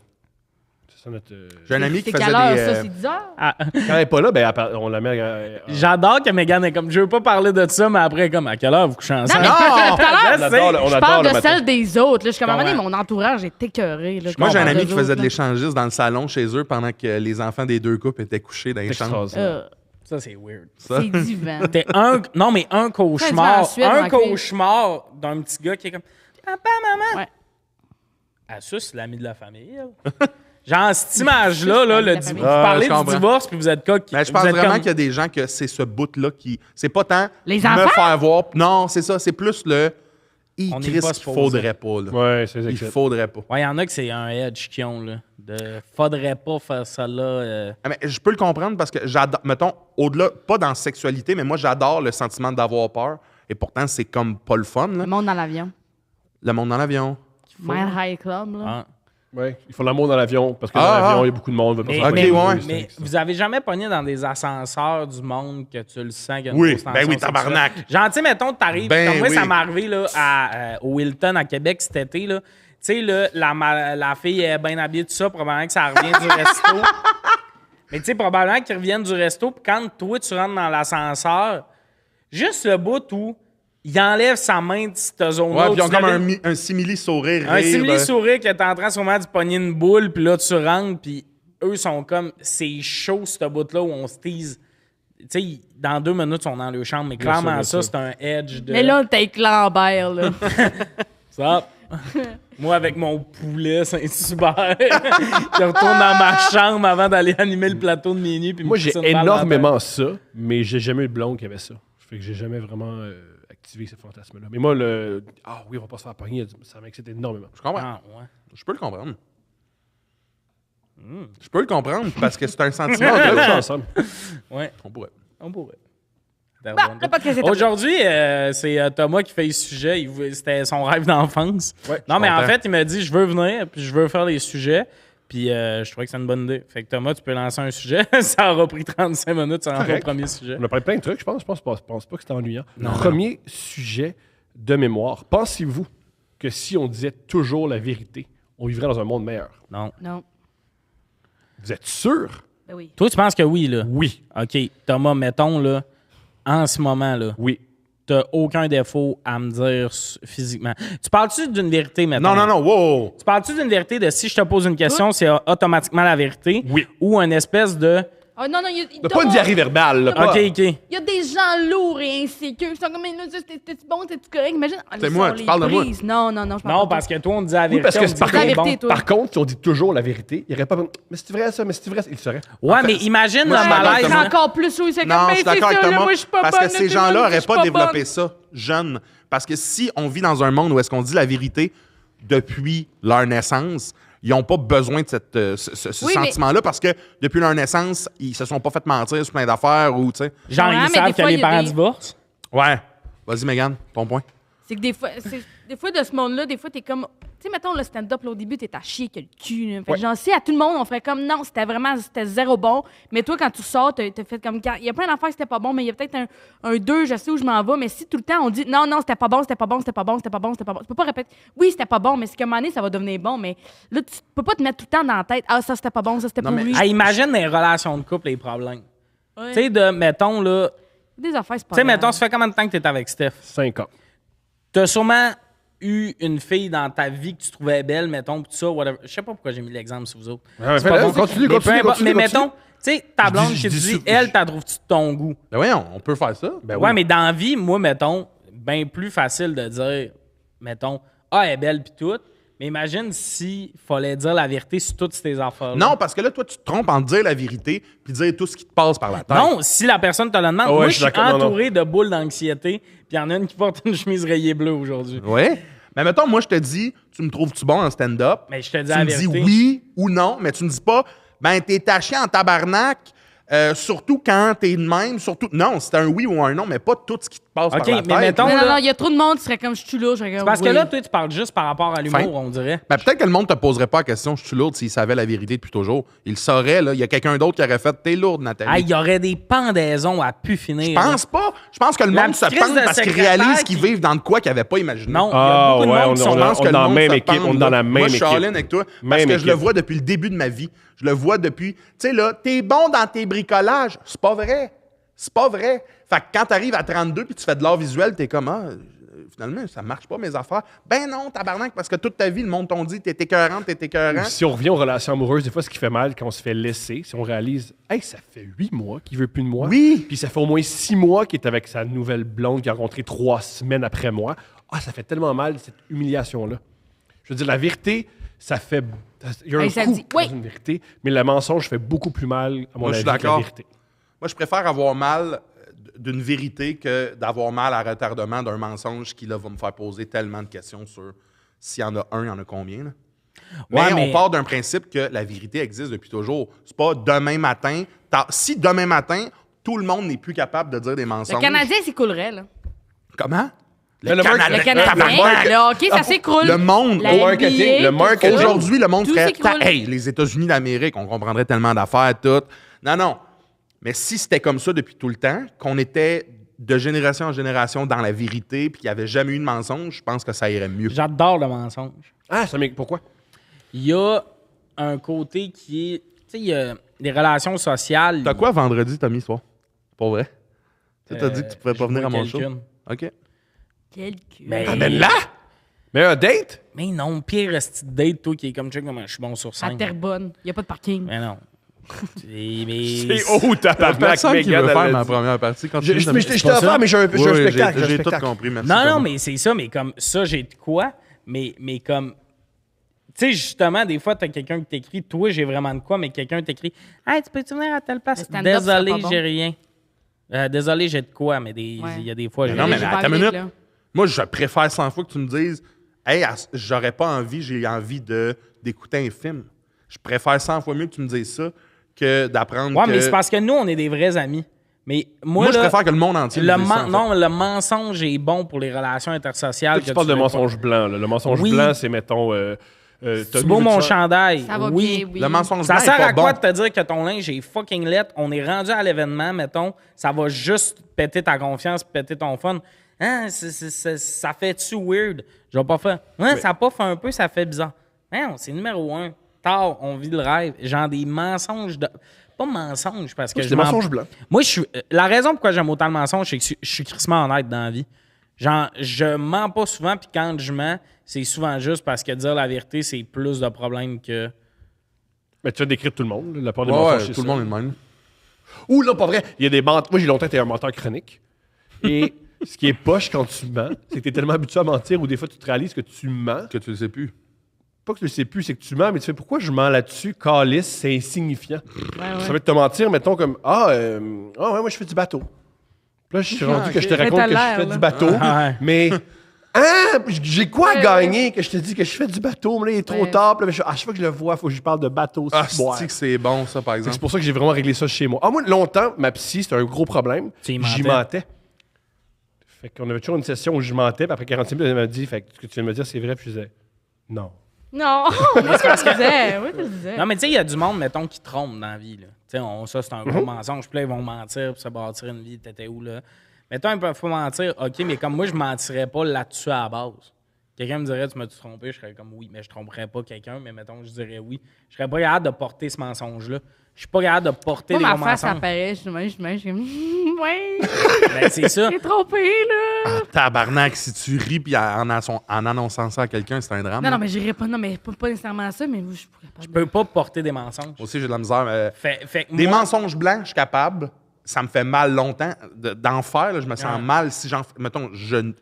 C'est ça notre... J'ai un ami qui C'est faisait quelle heure, des... ça? C'est 10 heures? Ah, Quand elle est pas là, ben, on la met... j'adore que Megan est comme. Je veux pas parler de ça, mais après, comme, à quelle heure vous couchez Non, ensemble? mais tout à Je l'heure, sais. on je adore parle le de matin. celle des autres. Là. Je suis comme, à un moment donné, Ouais. mon entourage est écœuré. Là, Moi, j'ai un qu'on ami parle qui d'eux faisait autres, de l'échangiste dans le salon chez eux pendant que les enfants des deux couples étaient couchés dans les chambres. Extraordinaire. Ça, c'est weird. Ça. C'est divin. T'es un. Non, mais un Ça, cauchemar. tu vas en Suède, Un dans la cuisse. cauchemar d'un petit gars qui est comme. Papa, maman. Ouais. Ah, ça, c'est l'ami de la famille, elle. Genre, cette image-là, là, l'ami de la vous famille. parlez je du comprends. divorce, puis vous êtes coq. Mais je pense vraiment qu'il y a des gens que c'est ce bout-là qui... C'est pas tant Les me enfants? faire voir... Non, c'est ça. C'est plus le... On n'est Chris, pas qu'il supposé. faudrait pas. Là. Ouais, c'est Il exact. faudrait pas. Ouais, il y en a que c'est un edge qu'ils ont, là. Faudrait pas faire ça là. Ah, mais je peux le comprendre parce que j'adore, mettons, au-delà, pas dans la sexualité, mais moi, j'adore le sentiment d'avoir peur. Et pourtant, c'est comme pas le fun. Là. Le monde dans l'avion. Le monde dans l'avion. Mile High Club, là. Ah. Ouais. Ils font l'amour dans l'avion parce que dans Ah, l'avion, ah. il y a beaucoup de monde. Mais, Ok, mais- ouais. mais vous avez jamais pogné dans des ascenseurs du monde que tu le sens qu'il y a une Oui, grosse ben tension oui, tabarnak. sexuelle? Genre, tu sais, mettons, t'arrives, Ben comme moi, oui. ça m'est arrivé là, au Hilton à Québec cet été, là. Tu sais, là, la fille est bien habillée, tout ça, probablement que ça revient du resto. Mais tu sais, probablement qu'ils reviennent du resto, puis quand toi, tu rentres dans l'ascenseur, juste le bout où il enlève sa main de cette zone-là. Ouais, puis ils ont où tu comme l'avais- un simili-sourire. un rire, simili-sourire que t'es en train sûrement de pogner une boule, puis là, tu rentres, puis eux sont comme... C'est chaud, ce bout-là, où on se tease. Tu sais, dans 2 minutes, ils sont dans leur chambre, mais Bien clairement, sûr, ça, bien c'est un edge de... Mais là, t'es avec Lambert, là. Ça. Moi, avec mon poulet Saint-Hubert, je retourne dans ma chambre avant d'aller animer le plateau de minuit. Puis me Moi, j'ai pisser une balle dans la énormément ça, mais j'ai jamais eu de blonde qui avait ça. Fait que j'ai jamais vraiment activé ce fantasme-là. Mais moi, ah oui, on va pas se faire pogner, ça m'excite énormément. Je comprends. tête. Ah, ouais. Je peux le comprendre. Je peux le comprendre parce que c'est un sentiment. On que- va ensemble. Ouais, On pourrait. on pourrait. Bah, le podcast est terminé. Aujourd'hui, c'est Thomas qui fait le sujet. C'était son rêve d'enfance. Ouais, Non, mais en content. fait, il m'a dit je veux venir, puis je veux faire les sujets. Puis je trouvais que c'est une bonne idée. Fait que Thomas, tu peux lancer un sujet. Ça aura pris 35 minutes, ça rendre le Correct. premier sujet. On a parlé de plein de trucs, je pense. Je pense pas que c'était ennuyant. Premier sujet de mémoire. Pensez-vous que si on disait toujours la vérité, on vivrait dans un monde meilleur? Non. Non. Vous êtes sûr? Ben oui. Toi, tu penses que oui, là? Oui. OK. Thomas, mettons, là, en ce moment, là, Oui. t'as aucun défaut à me dire physiquement. Tu parles-tu d'une vérité, mettons? Non, non, non, wow! Tu parles-tu d'une vérité de si je te pose une question, c'est automatiquement la vérité? Oui. Ou une espèce de... Oh, non, non, il y a Pas une diarrhée verbale. Là, pas- OK, OK. Il y a des gens lourds et insécures qui sont comme, mais là, t'es-tu bon, t'es-tu correct? Imagine. C'est moi, tu parles de moi. Non, non, non, je parle Non, pas de parce que toi, on te dit la Oui, vérité. parce que on te c'est dit par que t'es contre- bon. La vérité, toi. Par contre, si on dit toujours la vérité, il n'y aurait pas. Mais c'est vrai ça, mais c'est vrai, il le saurait. Ouais, mais imagine Moi, le je suis d'accord malaise. avec C'est hein. encore plus chaud. C'est Non, comme, je suis ben, d'accord c'est avec ça, là, Thomas. moi, je suis pas Parce bonne, que ces tout le gens-là monde dit n'auraient que je suis pas développé bonne. ça jeunes. Parce que si on vit dans un monde où est-ce qu'on dit la vérité depuis leur naissance, ils n'ont pas besoin de ce Oui, mais- sentiment-là parce que depuis leur naissance, ils se sont pas fait mentir sur plein d'affaires ou, tu sais. Genre, Ouais, ils mais savent des que fois, les il y a parents des- divorcent. Ouais. Vas-y, Mégane, ton point. C'est que des fois, de ce monde-là, des fois, t'es comme. Tu sais, mettons, le stand-up, là, au début, t'es à chier que le cul. Là. Fait que Ouais. genre, si à tout le monde, on ferait comme non, c'était zéro bon. Mais toi, quand tu sors, t'as fait comme. Il y a plein d'affaires qui c'était pas bon, mais il y a peut-être un 2, je sais où je m'en vais. Mais si tout le temps, on dit non, non, c'était pas bon, c'était pas bon, c'était pas bon, c'était pas bon, c'était pas bon. Tu peux pas répéter. Oui, c'était pas bon, mais c'est qu'à un moment donné, ça va devenir bon. Mais là, tu peux pas te mettre tout le temps dans la tête. Ah, ça, c'était pas bon, ça, c'était Non, pour mais- lui. Ah, imagine les relations de couple, les problèmes. Ouais. Tu sais, mettons, là. Des affaires, c'est pas Tu sais, grave. mettons, ça fait combien de temps que t'es avec Steph? 5 ans. T'as sûrement eu une fille dans ta vie que tu trouvais belle, mettons, pis tout ça, whatever. Je sais pas pourquoi j'ai mis l'exemple sur vous autres. Ouais, C'est pas bon. continue, Mais continue, peu importe. continue, Mais continue. mettons, tu sais, ta blonde je qui te dis dit, sou- elle, t'as trouves-tu de ton goût? Ben voyons, on peut faire ça. Ben Ouais, oui. mais dans la vie, moi, mettons, bien plus facile de dire, mettons, ah, elle est belle pis tout. Mais imagine s'il fallait dire la vérité sur toutes ces affaires. Non, parce que là, toi, tu te trompes en dire la vérité puis dire tout ce qui te passe par la tête. Non, si la personne te le demande, Ah ouais, moi, je je suis suis d'accord, non, non. entouré de boules d'anxiété, puis il y en a une qui porte une chemise rayée bleue aujourd'hui. Ouais. Mais mettons, moi, je te dis, tu me trouves-tu bon en stand-up? Mais je te dis Tu la me dis vérité. oui ou non, mais tu me dis pas, ben, t'es taché en tabarnak, surtout quand t'es de même, surtout. Non, c'est un oui ou un non, mais pas tout ce qui te passe Ok, par la mais tête. mettons- Non, non, là- non, il y a trop de monde, tu serais comme je suis là, je serais comme. Parce que oui. là, toi, tu parles juste par rapport à l'humour, Fin. on dirait. Ben, peut-être que le monde te poserait pas la question, je suis lourde, s'il savait la vérité depuis toujours. Il le saurait, là. Il y a quelqu'un d'autre qui aurait fait, t'es lourde, Nathalie. Ah, il y aurait des pendaisons à pu finir. Je pense pas. Je pense que le La monde se petite crise pend de parce qu'ils secrétaire réalisent qu'ils qui- vivent dans de quoi qu'ils n'avaient pas imaginé. Non, il y a Ah, beaucoup de ouais, monde on qui est- sont Je pense on que est dans le la monde même se équipe, pend, on est dans là. la même Moi, je suis équipe. all-in avec toi. Parce Même que je le équipe. vois depuis le début de ma vie. Je le vois depuis... Tu sais, là, t'es bon dans tes bricolages. C'est pas vrai. C'est pas vrai. Fait que quand t'arrives à 32 puis tu fais de l'art visuel, t'es comme, ah, finalement, ça marche pas, mes affaires. Ben non, tabarnak, parce que toute ta vie, le monde t'ont dit, t'es écœurant, t'es écœurant. Si on revient aux relations amoureuses, des fois, ce qui fait mal quand on se fait laisser, si on réalise, hey, ça fait 8 mois qu'il veut plus de moi. Oui. Puis ça fait au moins 6 mois qu'il est avec sa nouvelle blonde qu'il a rencontrée 3 semaines après moi. Ah, ça fait tellement mal, cette humiliation-là. Je veux dire, la vérité, ça fait. Il y a un Hey, ça coup dit- oui. dans une vérité, mais le mensonge fait beaucoup plus mal, à mon Moi, je avis, suis que la d'accord. vérité. Moi, je préfère avoir mal d'une vérité que d'avoir mal à retardement d'un mensonge qui là, va me faire poser tellement de questions sur s'il y en a un, il y en a combien. Là. Ouais, mais on part d'un principe que la vérité existe depuis toujours. C'est pas demain matin. Si demain matin, tout le monde n'est plus capable de dire des mensonges. Le Canadien s'écoulerait, là. Comment? Le Le Canadien, le hockey, ça s'écroule. Le monde, La NBA, le marketing. tout ça. aujourd'hui, le monde Tout ferait s'écroule. hey, les États-Unis d'Amérique, on comprendrait tellement d'affaires, tout. Non. Mais si c'était comme ça depuis tout le temps, qu'on était de génération en génération dans la vérité, puis qu'il n'y avait jamais eu de mensonge, je pense que ça irait mieux. J'adore le mensonge. Ah, ça pourquoi? Il y a un côté qui est... Tu sais, il y a des relations sociales. T'as quoi vendredi, Tommy, ce soir? Pour vrai? Tu t'as dit que tu pouvais pas venir à mon show? OK. Quel cul. Mais, Amène-la! Mais un date? mais non, pire esti de date, toi, qui est comme check comme je suis bon sur À 5. Terrebonne. Il n'y a pas de parking. Mais non. C'est haut, T'as tabarnak, personne qui veut Megan, faire elle a ma dit. première partie. Je Continue, t'ai Tommy. offert, mais j'ai un Oui, spectacle. j'ai tout compris, merci. Non, Tommy. mais c'est ça, mais comme ça, j'ai de quoi, mais comme. Tu sais, justement, des fois, t'as quelqu'un qui t'écrit, toi, j'ai vraiment de quoi, mais quelqu'un t'écrit, hey, tu peux-tu venir à telle place? Le stand-up, Désolé, c'est pas bon. j'ai rien. Désolé, j'ai de quoi, mais il Ouais. y a des fois, j'ai non, mais rien. J'ai pas attends une envie, minute. là. Moi, je préfère 100 fois que tu me dises hey, j'aurais pas envie, j'ai envie d'écouter un film. Je préfère 100 fois mieux que tu me dises ça que d'apprendre Ouais, que... mais c'est parce que nous, on est des vrais amis. Mais moi, Moi, je là, préfère que le monde entier me dise ça, en fait. non, le mensonge est bon pour les relations intersociales. Tu parles de fais pas. mensonge blanc. Là. Le mensonge Oui. blanc, c'est, mettons... C'est beau mon chandail. Ça va oui. bien, oui. Le mensonge Ça blanc sert est pas à quoi bon. de te dire que ton linge est fucking laid? On est rendu à l'événement, mettons. Ça va juste péter ta confiance, péter ton fun. Hein, ça fait-tu weird? Je vais pas faire. Hein, ça puffe un peu, ça fait bizarre. Hein, c'est numéro 1. Tard, on vit le rêve. Genre des mensonges de. Pas mensonges parce que C'est je des m'en- mensonges blancs. Moi, la raison pourquoi j'aime autant le mensonge, c'est que je suis crissement honnête dans la vie. Genre, je mens pas souvent, puis quand je mens, c'est souvent juste parce que dire la vérité, c'est plus de problèmes que. Mais tu vas décrire tout le monde. La part des Ouais, mensonges, ouais, c'est tout ça. le monde est le même. Ou là, pas vrai. Il y a des menteurs. Moi, j'ai longtemps été un menteur chronique. Et ce qui est poche quand tu mens, c'est que tu es tellement habitué à mentir ou des fois tu te réalises que tu mens. Que tu le sais plus. Pas que tu le sais plus, c'est que tu mens, mais tu fais pourquoi je mens là-dessus? Calice, c'est insignifiant. Ouais. Ça va te mentir, mettons comme ouais, moi je fais du bateau. Puis là, je suis rendu que je te ok. raconte Mais que t'as je l'air, fais là. du bateau, Ouais. mais. J'ai quoi à gagner que je te dis que je fais du bateau, mais là, il est trop Ouais. tard. Puis là, à chaque fois que je le vois, il faut que je parle de bateau. Ah, boire. c'est que c'est bon, ça, par C'est exemple. pour ça que j'ai vraiment réglé ça chez moi. Ah, moi, longtemps, ma psy, c'était un gros problème. Tu y J'y mentais. mentais. Fait qu'on avait toujours une session où je mentais, puis après 40 minutes, elle m'a dit, fait que ce que tu viens de me dire, c'est vrai, puis je disais, non. Non, moi, ce que je disais. Oui, je disais. Non, mais tu sais, il y a du monde, mettons, qui trompe dans la vie. Là. Tu sais, ça, c'est un gros mensonge. Puis là, ils vont mentir pour se bâtir une vie. T'étais où, là? Mettons, ils peuvent pas mentir. OK, mais comme moi, je mentirais pas là-dessus à la base. Quelqu'un me dirait, tu m'as-tu trompé? Je serais comme oui, mais je tromperais pas quelqu'un. Mais mettons, je dirais oui. Je serais pas capable de porter ce mensonge-là. Je suis pas capable de porter Moi, des ma gros face mensonges. apparaît. Je suis comme, ouais, Ben, c'est ça. j'ai trompé, là. Tabarnak, si tu ris puis en annonçant ça à quelqu'un, c'est un drame. Non, non, mais j'irais pas. Non, mais pas nécessairement ça, mais je pourrais pas. Je peux pas porter des mensonges. Moi aussi, j'ai de la misère. Fait que Des moi- mensonges blancs, je suis capable. Ça me fait mal longtemps d'en faire. Là, je me sens Ouais. mal si j'en fais. Mettons,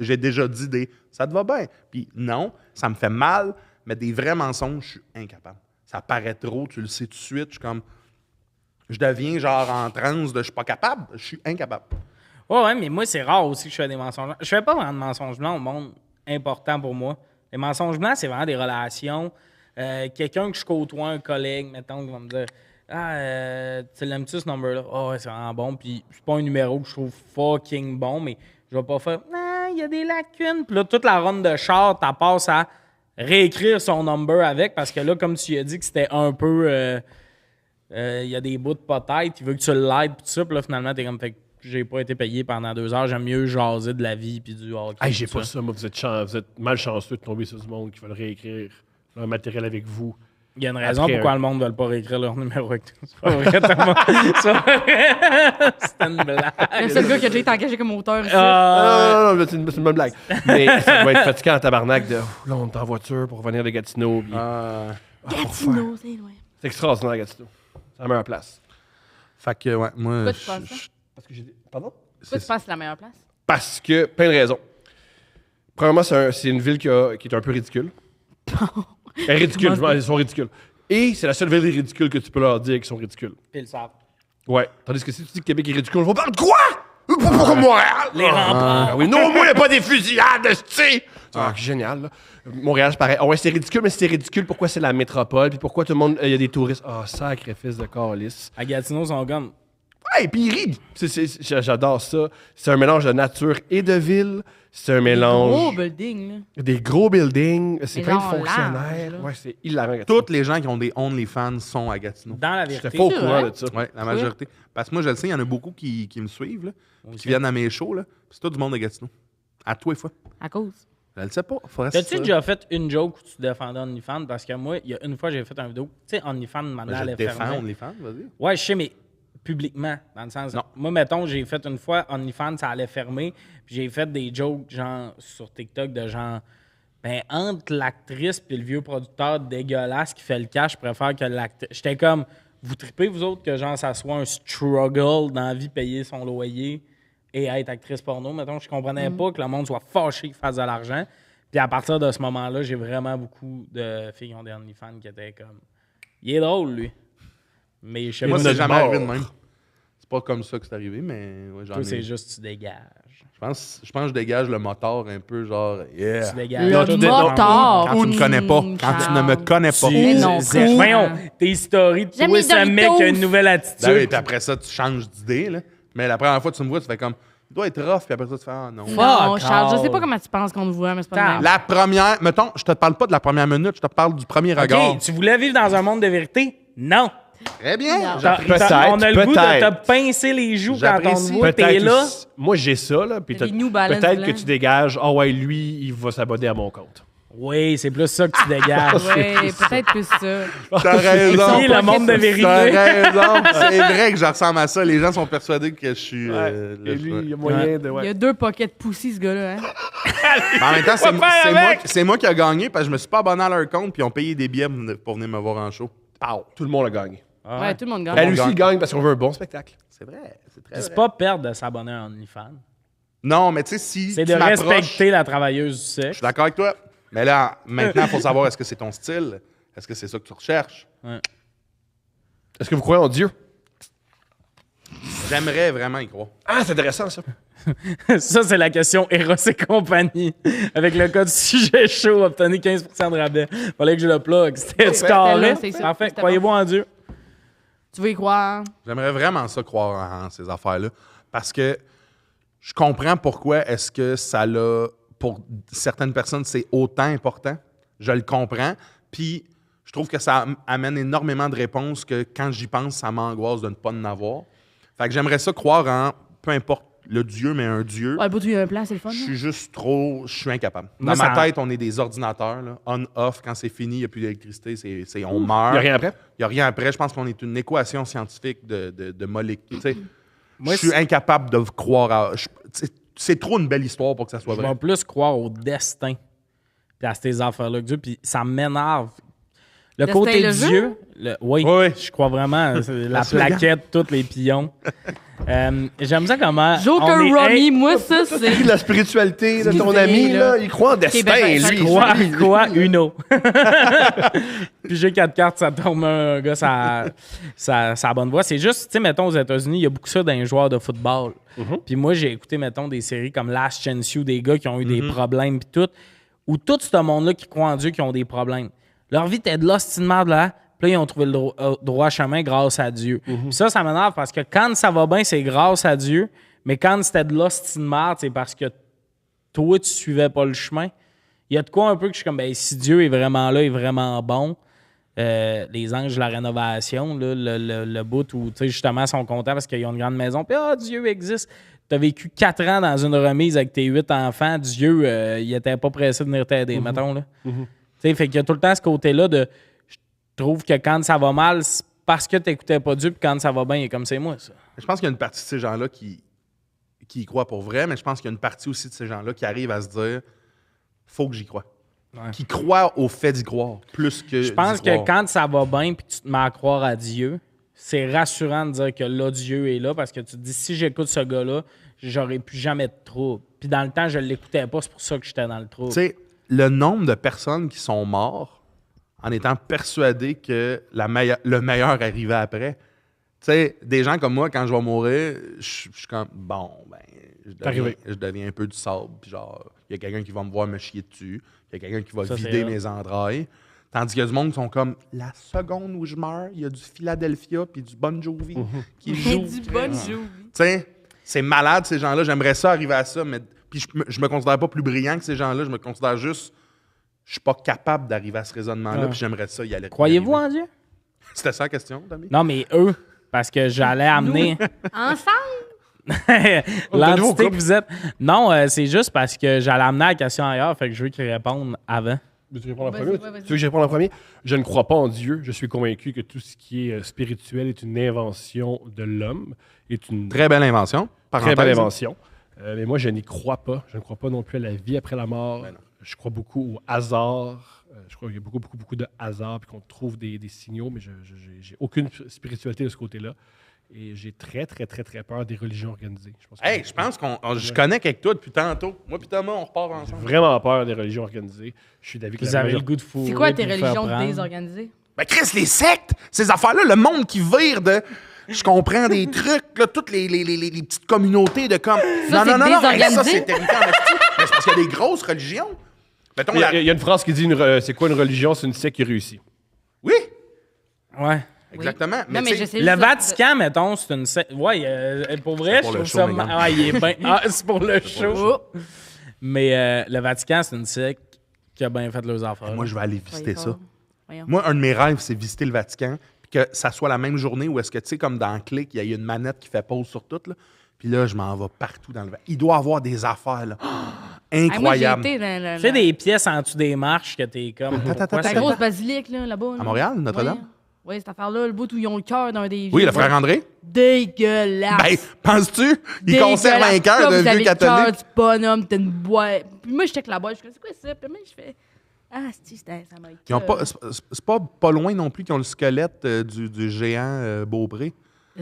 j'ai déjà dit des ça te va bien. Puis non, ça me fait mal, mais des vrais mensonges, je suis incapable. Ça paraît trop, tu le sais tout de suite. Je suis comme. Je deviens genre en transe de je suis pas capable, je suis incapable. Ouais, mais moi, c'est rare aussi que je fais des mensonges blancs. Je fais pas vraiment de mensonges blancs au monde important pour moi. Les mensonges blancs, c'est vraiment des relations. Quelqu'un que je côtoie, un collègue, mettons, qui va me dire tu l'aimes-tu ce number-là? Ah ouais, c'est vraiment bon. Puis c'est pas un numéro que je trouve fucking bon, mais je vais pas faire il y a des lacunes. Puis là, toute la run de char, t'as passe à réécrire son number avec parce que là, comme tu as dit que c'était un peu. Il y a des bouts de peut-être, il veut que tu l'aides, puis tout ça, puis là, finalement, t'es comme, fait que j'ai pas été payé pendant 2 heures, j'aime mieux jaser de la vie, puis du hockey. Hey, j'ai tout pas ça, moi, vous êtes malchanceux de tomber sur du monde qui veulent réécrire leur matériel avec vous. Il y a une raison Après, pourquoi le monde ne veut pas réécrire leur numéro avec toi. C'est pas vrai, Thomas. C'est pas vrai. C'était une blague. Le seul gars qui a déjà été engagé comme auteur ici. Non, c'est une bonne blague. Mais ça doit être fatigant en tabarnak de, là, on est en voiture pour revenir de Gatineau. Puis, Gatineau, c'est loin. c'est extraordinaire, Gatineau. C'est la meilleure place. Fait que, ouais, moi. Pourquoi tu penses ça? Parce que Pardon? Pourquoi tu penses que c'est la meilleure place? Parce que, plein de raisons. Premièrement, c'est une ville qui est un peu ridicule. Elle est ridicule, ils sont ridicules. Et c'est la seule ville ridicule que tu peux leur dire qu'ils sont ridicules. Puis le savent. Ouais. Tandis que si tu dis que Québec est ridicule, on va parler de quoi? Pourquoi Montréal? Les remparts. Oui, non, moi, il n'y a pas des fusillades, tu génial, là. Montréal, c'est pareil. Ouais, c'est ridicule, mais c'est ridicule. Pourquoi c'est la métropole? Puis pourquoi tout le monde. Il y a des touristes. Sacrifice de calice. À Gatineau, ils sont comme. Ouais, puis ils rient. J'adore ça. C'est un mélange de nature et de ville. C'est un mélange. Gros building, là. Des gros buildings. C'est Mais plein de genre fonctionnaires. large, là. Ouais, c'est hilarant. Gatineau. Tous les gens qui ont des OnlyFans sont à Gatineau. Dans la J'étais vérité. pas au C'est courant vrai? de ça. Oui, la majorité. Parce que moi, je le sais, il y en a beaucoup qui me suivent, là, qui viennent à mes shows. Là. C'est tout du monde de Gatineau. À toi et fois. À cause. Je le sais pas. Faudrait T'as-tu ça. déjà fait une joke où tu défendais OnlyFans? Parce que moi, il y a une fois, j'ai fait une vidéo. Tu sais, OnlyFans, maintenant, Ben, je elle défends fermée. OnlyFans, vas-y. Ouais, je sais, mais publiquement, dans le sens. Non. Moi, mettons, j'ai fait une fois OnlyFans, ça allait fermer. Puis j'ai fait des jokes, genre, sur TikTok, de genre. Ben, entre l'actrice puis le vieux producteur dégueulasse qui fait le cash, je préfère que l'actrice. J'étais comme. Vous tripez, vous autres, que genre, ça soit un struggle dans la vie, payer son loyer et être actrice porno. Mettons, je comprenais pas que le monde soit fâché qu'il fasse de l'argent. Puis à partir de ce moment-là, j'ai vraiment beaucoup de filles qui ont des OnlyFans qui étaient comme. Il est drôle, lui. Mais je sais Moi, pas c'est si jamais arrivé de même. C'est pas comme ça que c'est arrivé, mais ouais, j'en toi, ai. c'est juste tu dégages. Je pense que je dégage le moteur un peu, genre, yeah. Tu dégages. Le moteur. Quand tu me connais pas. Quand tu ne me connais pas. Mais non, Tu- Voyons, tes stories, J'aime toi, les ce mec Doritos. a une nouvelle attitude. Ben oui, puis après ça, tu changes d'idée, là. Mais la première fois que tu me vois, tu fais comme, il doit être rough, puis après ça, tu fais, ah non. Fuck Non, Charles, je sais all. pas comment tu penses qu'on te voit, mais c'est pas de même. La première, mettons, je te parle pas de la première minute, je te parle du premier regard. OK, tu voulais vivre dans un monde de vérité? Non. Très bien. Non. Peut-être, On a le goût de peut-être. te pincer les joues quand on te J'apprécie. voit, t'es là. aussi- Moi, j'ai ça, là. Puis Des New Balance peut-être que blancs. tu dégages. Ah ouais, lui, il va s'abonner à mon compte. Oui, c'est plus ça que tu dégages. Ouais, peut-être plus ça. T'as raison. Ici, le monde de T'as vérité. raison. C'est vrai que je ressemble à ça. Les gens sont persuadés que je suis. Et lui, il y a moyen de. Il y Ouais. a 2 pockets pussy, ce gars-là. Hein? Mais en même temps, Quoi faire avec? c'est moi qui ai gagné parce que je me suis pas abonné à leur compte puis ils ont payé des billets pour venir me voir en show. Pow, tout le monde a gagné. Ouais, tout le monde gagne. Elle aussi gagne parce qu'on veut un bon spectacle. C'est vrai. C'est très C'est vrai. pas perdre de s'abonner à OnlyFans. Non, mais tu sais, si. C'est tu de m'approches- respecter la travailleuse du Je sexe. suis d'accord avec toi. Mais là, maintenant, il faut savoir est-ce que c'est ton style? Est-ce que c'est ça que tu recherches? Est-ce que vous croyez en Dieu? J'aimerais vraiment y croire. Ah, c'est intéressant, ça. Ça, c'est la question Eros et compagnie. Avec le code sujet chaud, obtenez 15% de rabais. Fallait que je le plug. C'était du carré. là, c'est ça. Parfait. C'était Croyez-vous en Dieu? Tu veux y croire? J'aimerais vraiment ça croire en ces affaires-là. Parce que je comprends pourquoi est-ce que ça l'a... Pour certaines personnes, c'est autant important. Je le comprends. Puis, je trouve que ça amène énormément de réponses que quand j'y pense, ça m'angoisse de ne pas en avoir. Fait que j'aimerais ça croire en, peu importe le Dieu, mais un Dieu. Ouais, il y a un plan, c'est le fun. Je là. suis juste trop... Je suis incapable. Moi, Dans ma ça- tête, on est des ordinateurs. Là. On-off, quand c'est fini, il n'y a plus d'électricité, on Il meurt. n'y a rien après? Il n'y a rien après. Je pense qu'on est une équation scientifique de molécules. Tu sais, Moi, je suis incapable de croire à... c'est trop une belle histoire pour que ça soit Je vrai. vais plus croire au destin puis à ces affaires-là que Dieu, puis ça m'énerve. Le Destin, côté le de jeu? Dieu, oui, Oui. je crois vraiment. C'est la Merci, les gars. plaquette, tous les pions. J'aime ça comment. Joker on est- Romy, moi, ça, C'est c'est. de la spiritualité de ton L'idée, ami, là. là. Il croit en destin, ben, ça lui. Quoi, Uno. Puis j'ai 4 cartes, ça tombe un gars, ça bonne voix. C'est juste, tu sais, mettons, aux États-Unis, il y a beaucoup ça dans les joueurs de football. Puis moi, j'ai écouté, mettons, des séries comme Last Chance You, des gars qui ont eu des problèmes, puis tout, où tout ce monde-là qui croit en Dieu, qui ont des problèmes. Leur vie était de l'hostie de merde, là. Puis là, ils ont trouvé le droit chemin grâce à Dieu. Puis ça m'énerve parce que quand ça va bien, c'est grâce à Dieu. Mais quand c'était de l'hostie de merde, c'est parce que toi, tu suivais pas le chemin. Il y a de quoi un peu que je suis comme, ben, si Dieu est vraiment là, est vraiment bon, les anges de la rénovation, là, le bout où, tu sais, justement, ils sont contents parce qu'ils ont une grande maison. Puis, Dieu existe. Tu as vécu 4 ans dans une remise avec tes 8 enfants. Dieu, il était pas pressé de venir t'aider, mettons, là. Tu sais, fait qu'il y a tout le temps ce côté-là de... Je trouve que quand ça va mal, c'est parce que tu n'écoutais pas Dieu, puis quand ça va bien, il est comme c'est moi, ça. Je pense qu'il y a une partie de ces gens-là qui y croient pour vrai, mais je pense qu'il y a une partie aussi de ces gens-là qui arrivent à se dire faut que j'y croie. Ouais. Qui croient au fait d'y croire, plus que Je pense d'y croire. que quand ça va bien puis que tu te mets à croire à Dieu, c'est rassurant de dire que là, Dieu est là parce que tu te dis, si j'écoute ce gars-là, j'aurais plus jamais de trouble. Puis dans le temps, je ne l'écoutais pas, c'est pour ça que j'étais dans le trouble. Tu sais, le nombre de personnes qui sont mortes en étant persuadées que le meilleur arrivait après. sais, des gens comme moi, quand je vais mourir, je suis comme, bon, ben, je deviens un peu du sable. Puis genre, il y a quelqu'un qui va me voir me chier dessus. Il y a quelqu'un qui va vider mes entrailles. Tandis qu'il y a du monde qui sont comme, la seconde où je meurs, il y a du Philadelphia puis du Bon Jovi qui joue. Du Bon Jovi. Tu sais, c'est malade, ces gens-là. J'aimerais ça arriver à ça, mais puis je me considère pas plus brillant que ces gens-là. Je me considère juste, je suis pas capable d'arriver à ce raisonnement-là, puis j'aimerais ça y aller. Croyez-vous en Dieu? C'était ça la question, Tommy? Non, mais eux, parce que j'allais amener Ensemble? l'entité que vous êtes. Non, c'est juste parce que j'allais amener la question ailleurs, fait que je veux qu'ils répondent avant. Tu veux répondre en Vas-y, premier? vas-y. Tu veux que je réponde en premier? Je ne crois pas en Dieu. Je suis convaincu que tout ce qui est spirituel est une invention de l'homme. Est une Très belle invention. très belle invention. Mais moi, je n'y crois pas. Je ne crois pas non plus à la vie après la mort. Ben non. Je crois beaucoup au hasard. Je crois qu'il y a beaucoup de hasard puis qu'on trouve des signaux, mais je n'ai aucune spiritualité de ce côté-là. Et j'ai très peur des religions organisées. Je pense je connecte avec toi depuis tantôt. Moi puis Thomas, on repart J'ai ensemble. vraiment peur des religions organisées. Je suis d'avis que Vous avez le goût de fourrer. C'est quoi tes puis vous faire religions prendre. désorganisées? Ben Chris, les sectes, ces affaires-là, le monde qui vire de... Je comprends des trucs, là, toutes les petites communautés de comme... Ça, c'est non, désorganisé? ça, c'est terrifiant. Mais c'est parce qu'il y a des grosses religions. Mettons, Il y a une phrase qui dit c'est quoi une religion? C'est une secte qui réussit. Oui, Ouais. exactement. Non, mais tu sais, je sais Le juste- Vatican, mettons, c'est une... Ouais, pour vrai, pour je le trouve show, ça... Megan. Ah, il est bien... Ah, c'est pour le show. Oh. Mais le Vatican, c'est une secte qui a bien fait leurs affaires. moi, je vais aller visiter ça. Voyons. Moi, un de mes rêves, c'est visiter le Vatican, puis que ça soit la même journée où est-ce que, tu sais, comme dans Click, il y a une manette qui fait pause sur tout, là. Puis là, je m'en vais partout dans le Vatican. Il doit avoir des affaires, là. Incroyables. Moi, j'ai été dans Tu fais des pièces en dessous des marches que t'es comme... pourquoi la c'est- grosse basilique, là-bas. À Montréal, Notre-Dame? Oui, cette affaire-là, le bout où ils ont le cœur d'un des Oui, vieux. le frère André? Dégueulasse. Ben, penses-tu? Il conserve un cœur d'un vieux Le catholique. cœur du bonhomme, t'as une boîte. Puis moi, j'étais avec la boîte, je fais, c'est quoi ça? Puis moi, je fais, ah, ça m'a Ils ont pas, c'est pas loin non plus qu'ils ont le squelette du géant Beaupré.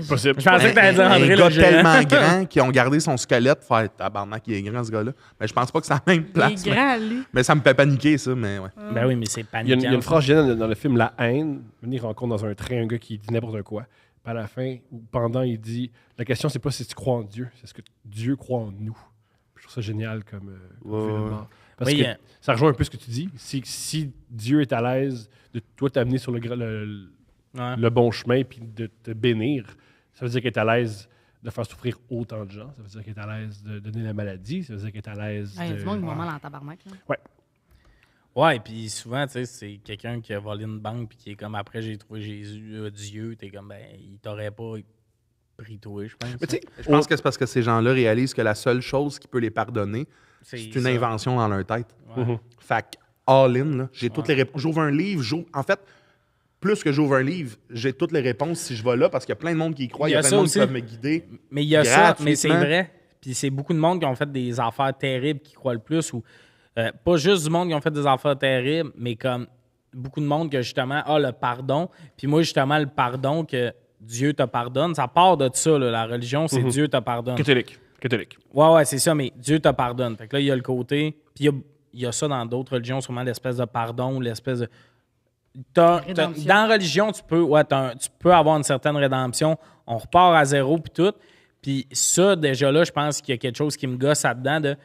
Possible. Je pensais que t'allais dire André un le gars géant. tellement grand qu'ils ont gardé son squelette. Faire tabarnak, il est grand ce gars-là. Mais je pense pas que c'est la même Il place. est grand, lui. Mais ça me fait paniquer, ça. Mais ouais. Ben oui, mais c'est Il y paniquant. a une phrase géniale dans le film La haine. Il rencontre dans un train un gars qui dit n'importe quoi. Puis à la fin, ou pendant, il dit la question, c'est pas si tu crois en Dieu, c'est ce que Dieu croit en nous. Je trouve ça génial comme phénomène. Parce Oui, que ça rejoint un peu ce que tu dis. Si Dieu est à l'aise de toi t'amener sur Ouais. le bon chemin puis de te bénir, ça veut dire qu'il est à l'aise de faire souffrir autant de gens. Ça veut dire qu'il est à l'aise de donner la maladie. Ça veut dire qu'il est à l'aise Il y a de... du monde qui va mal en tabarnak. Là. Ouais, puis souvent, tu sais, c'est quelqu'un qui a volé une banque puis qui est comme, après, j'ai trouvé Jésus, Dieu, t'es comme, ben, il t'aurait pas pris toi, je pense. Mais tu sais, Je pense que c'est parce que ces gens-là réalisent que la seule chose qui peut les pardonner, c'est une ça. invention dans leur tête. Ouais. Fait que, all in, là, j'ai toutes les réponses. J'ouvre un livre, en fait, plus que j'ouvre un livre, j'ai toutes les réponses si je vais là parce qu'il y a plein de monde qui y croit, il y a plein de monde qui peuvent me guider. Mais il y a ça, mais c'est gratuitement. vrai. Puis c'est beaucoup de monde qui ont fait des affaires terribles qui croient le plus. Ou pas juste du monde qui ont fait des affaires terribles, mais comme beaucoup de monde que justement a le pardon. Puis moi, justement, le pardon que Dieu te pardonne, ça part de ça, là, la religion, c'est Dieu te pardonne. catholique. Ouais, c'est ça, mais Dieu te pardonne. Fait que là, il y a le côté. Puis il y a ça dans d'autres religions, sûrement l'espèce de pardon ou l'espèce de. Rédemption. Dans la religion, tu peux avoir une certaine rédemption. On repart à zéro puis tout. Puis ça, déjà là, je pense qu'il y a quelque chose qui me gosse là-dedans de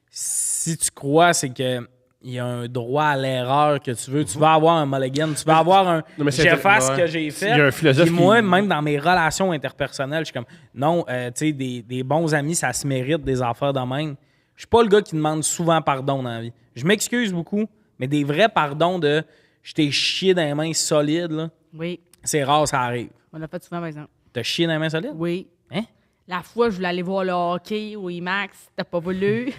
si tu crois, c'est que il y a un droit à l'erreur que tu veux. Tu vas avoir un mulligan, tu vas avoir un Non, mais c'est j'ai fait ce ouais. que j'ai fait. Il y a un philosophe Puis moi, qui- même dans mes relations interpersonnelles, je suis comme non, tu sais, des bons amis, ça se mérite des affaires de même. Je suis pas le gars qui demande souvent pardon dans la vie. Je m'excuse beaucoup, mais des vrais pardons de je t'ai chié dans les mains solides, là, Oui, c'est rare, ça arrive. on l'a fait souvent, par exemple. T'as chié dans les mains solides? Oui. Hein? La fois, je voulais aller voir le hockey au IMAX, t'as pas voulu.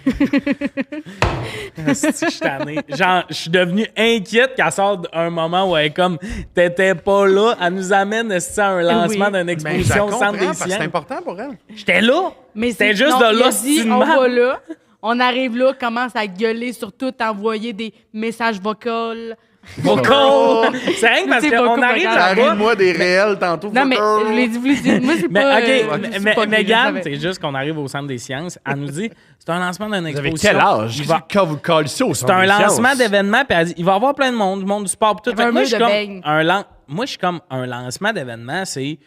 Asti que je suis tanné. Genre, je suis devenu inquiète qu'elle sorte d'un moment où elle est comme t'étais pas là, elle nous amène esti, à un lancement Oui. d'une Ben, je la exposition au comprends, centre des parce que c'est sciences. important pour elle. J'étais là. Mais C'était c'est- juste non, de il a là, dit, c'est on mal. va là, on arrive là, commence à gueuler sur tout, envoyer des messages vocaux. Vocal. C'est rien que parce C'est qu'on beaucoup arrive vocal. là-bas. Arrive-moi des réels tantôt. Non, mais je l'ai dit, vous l'avez dit. Moi, c'est Mais pas. OK, c'est pas que je Megan, savais. c'est juste qu'on arrive au centre des sciences. Elle nous dit c'est un lancement d'une Vous avez exposition. quel âge? Il va- Quand vous collez ça au C'est un lancement d'événements, puis elle dit il va y avoir plein de monde, du monde du sport, puis tout. Il y avait Fait que un moi, mur je suis de comme beignes. moi, je suis comme un lancement d'événements, c'est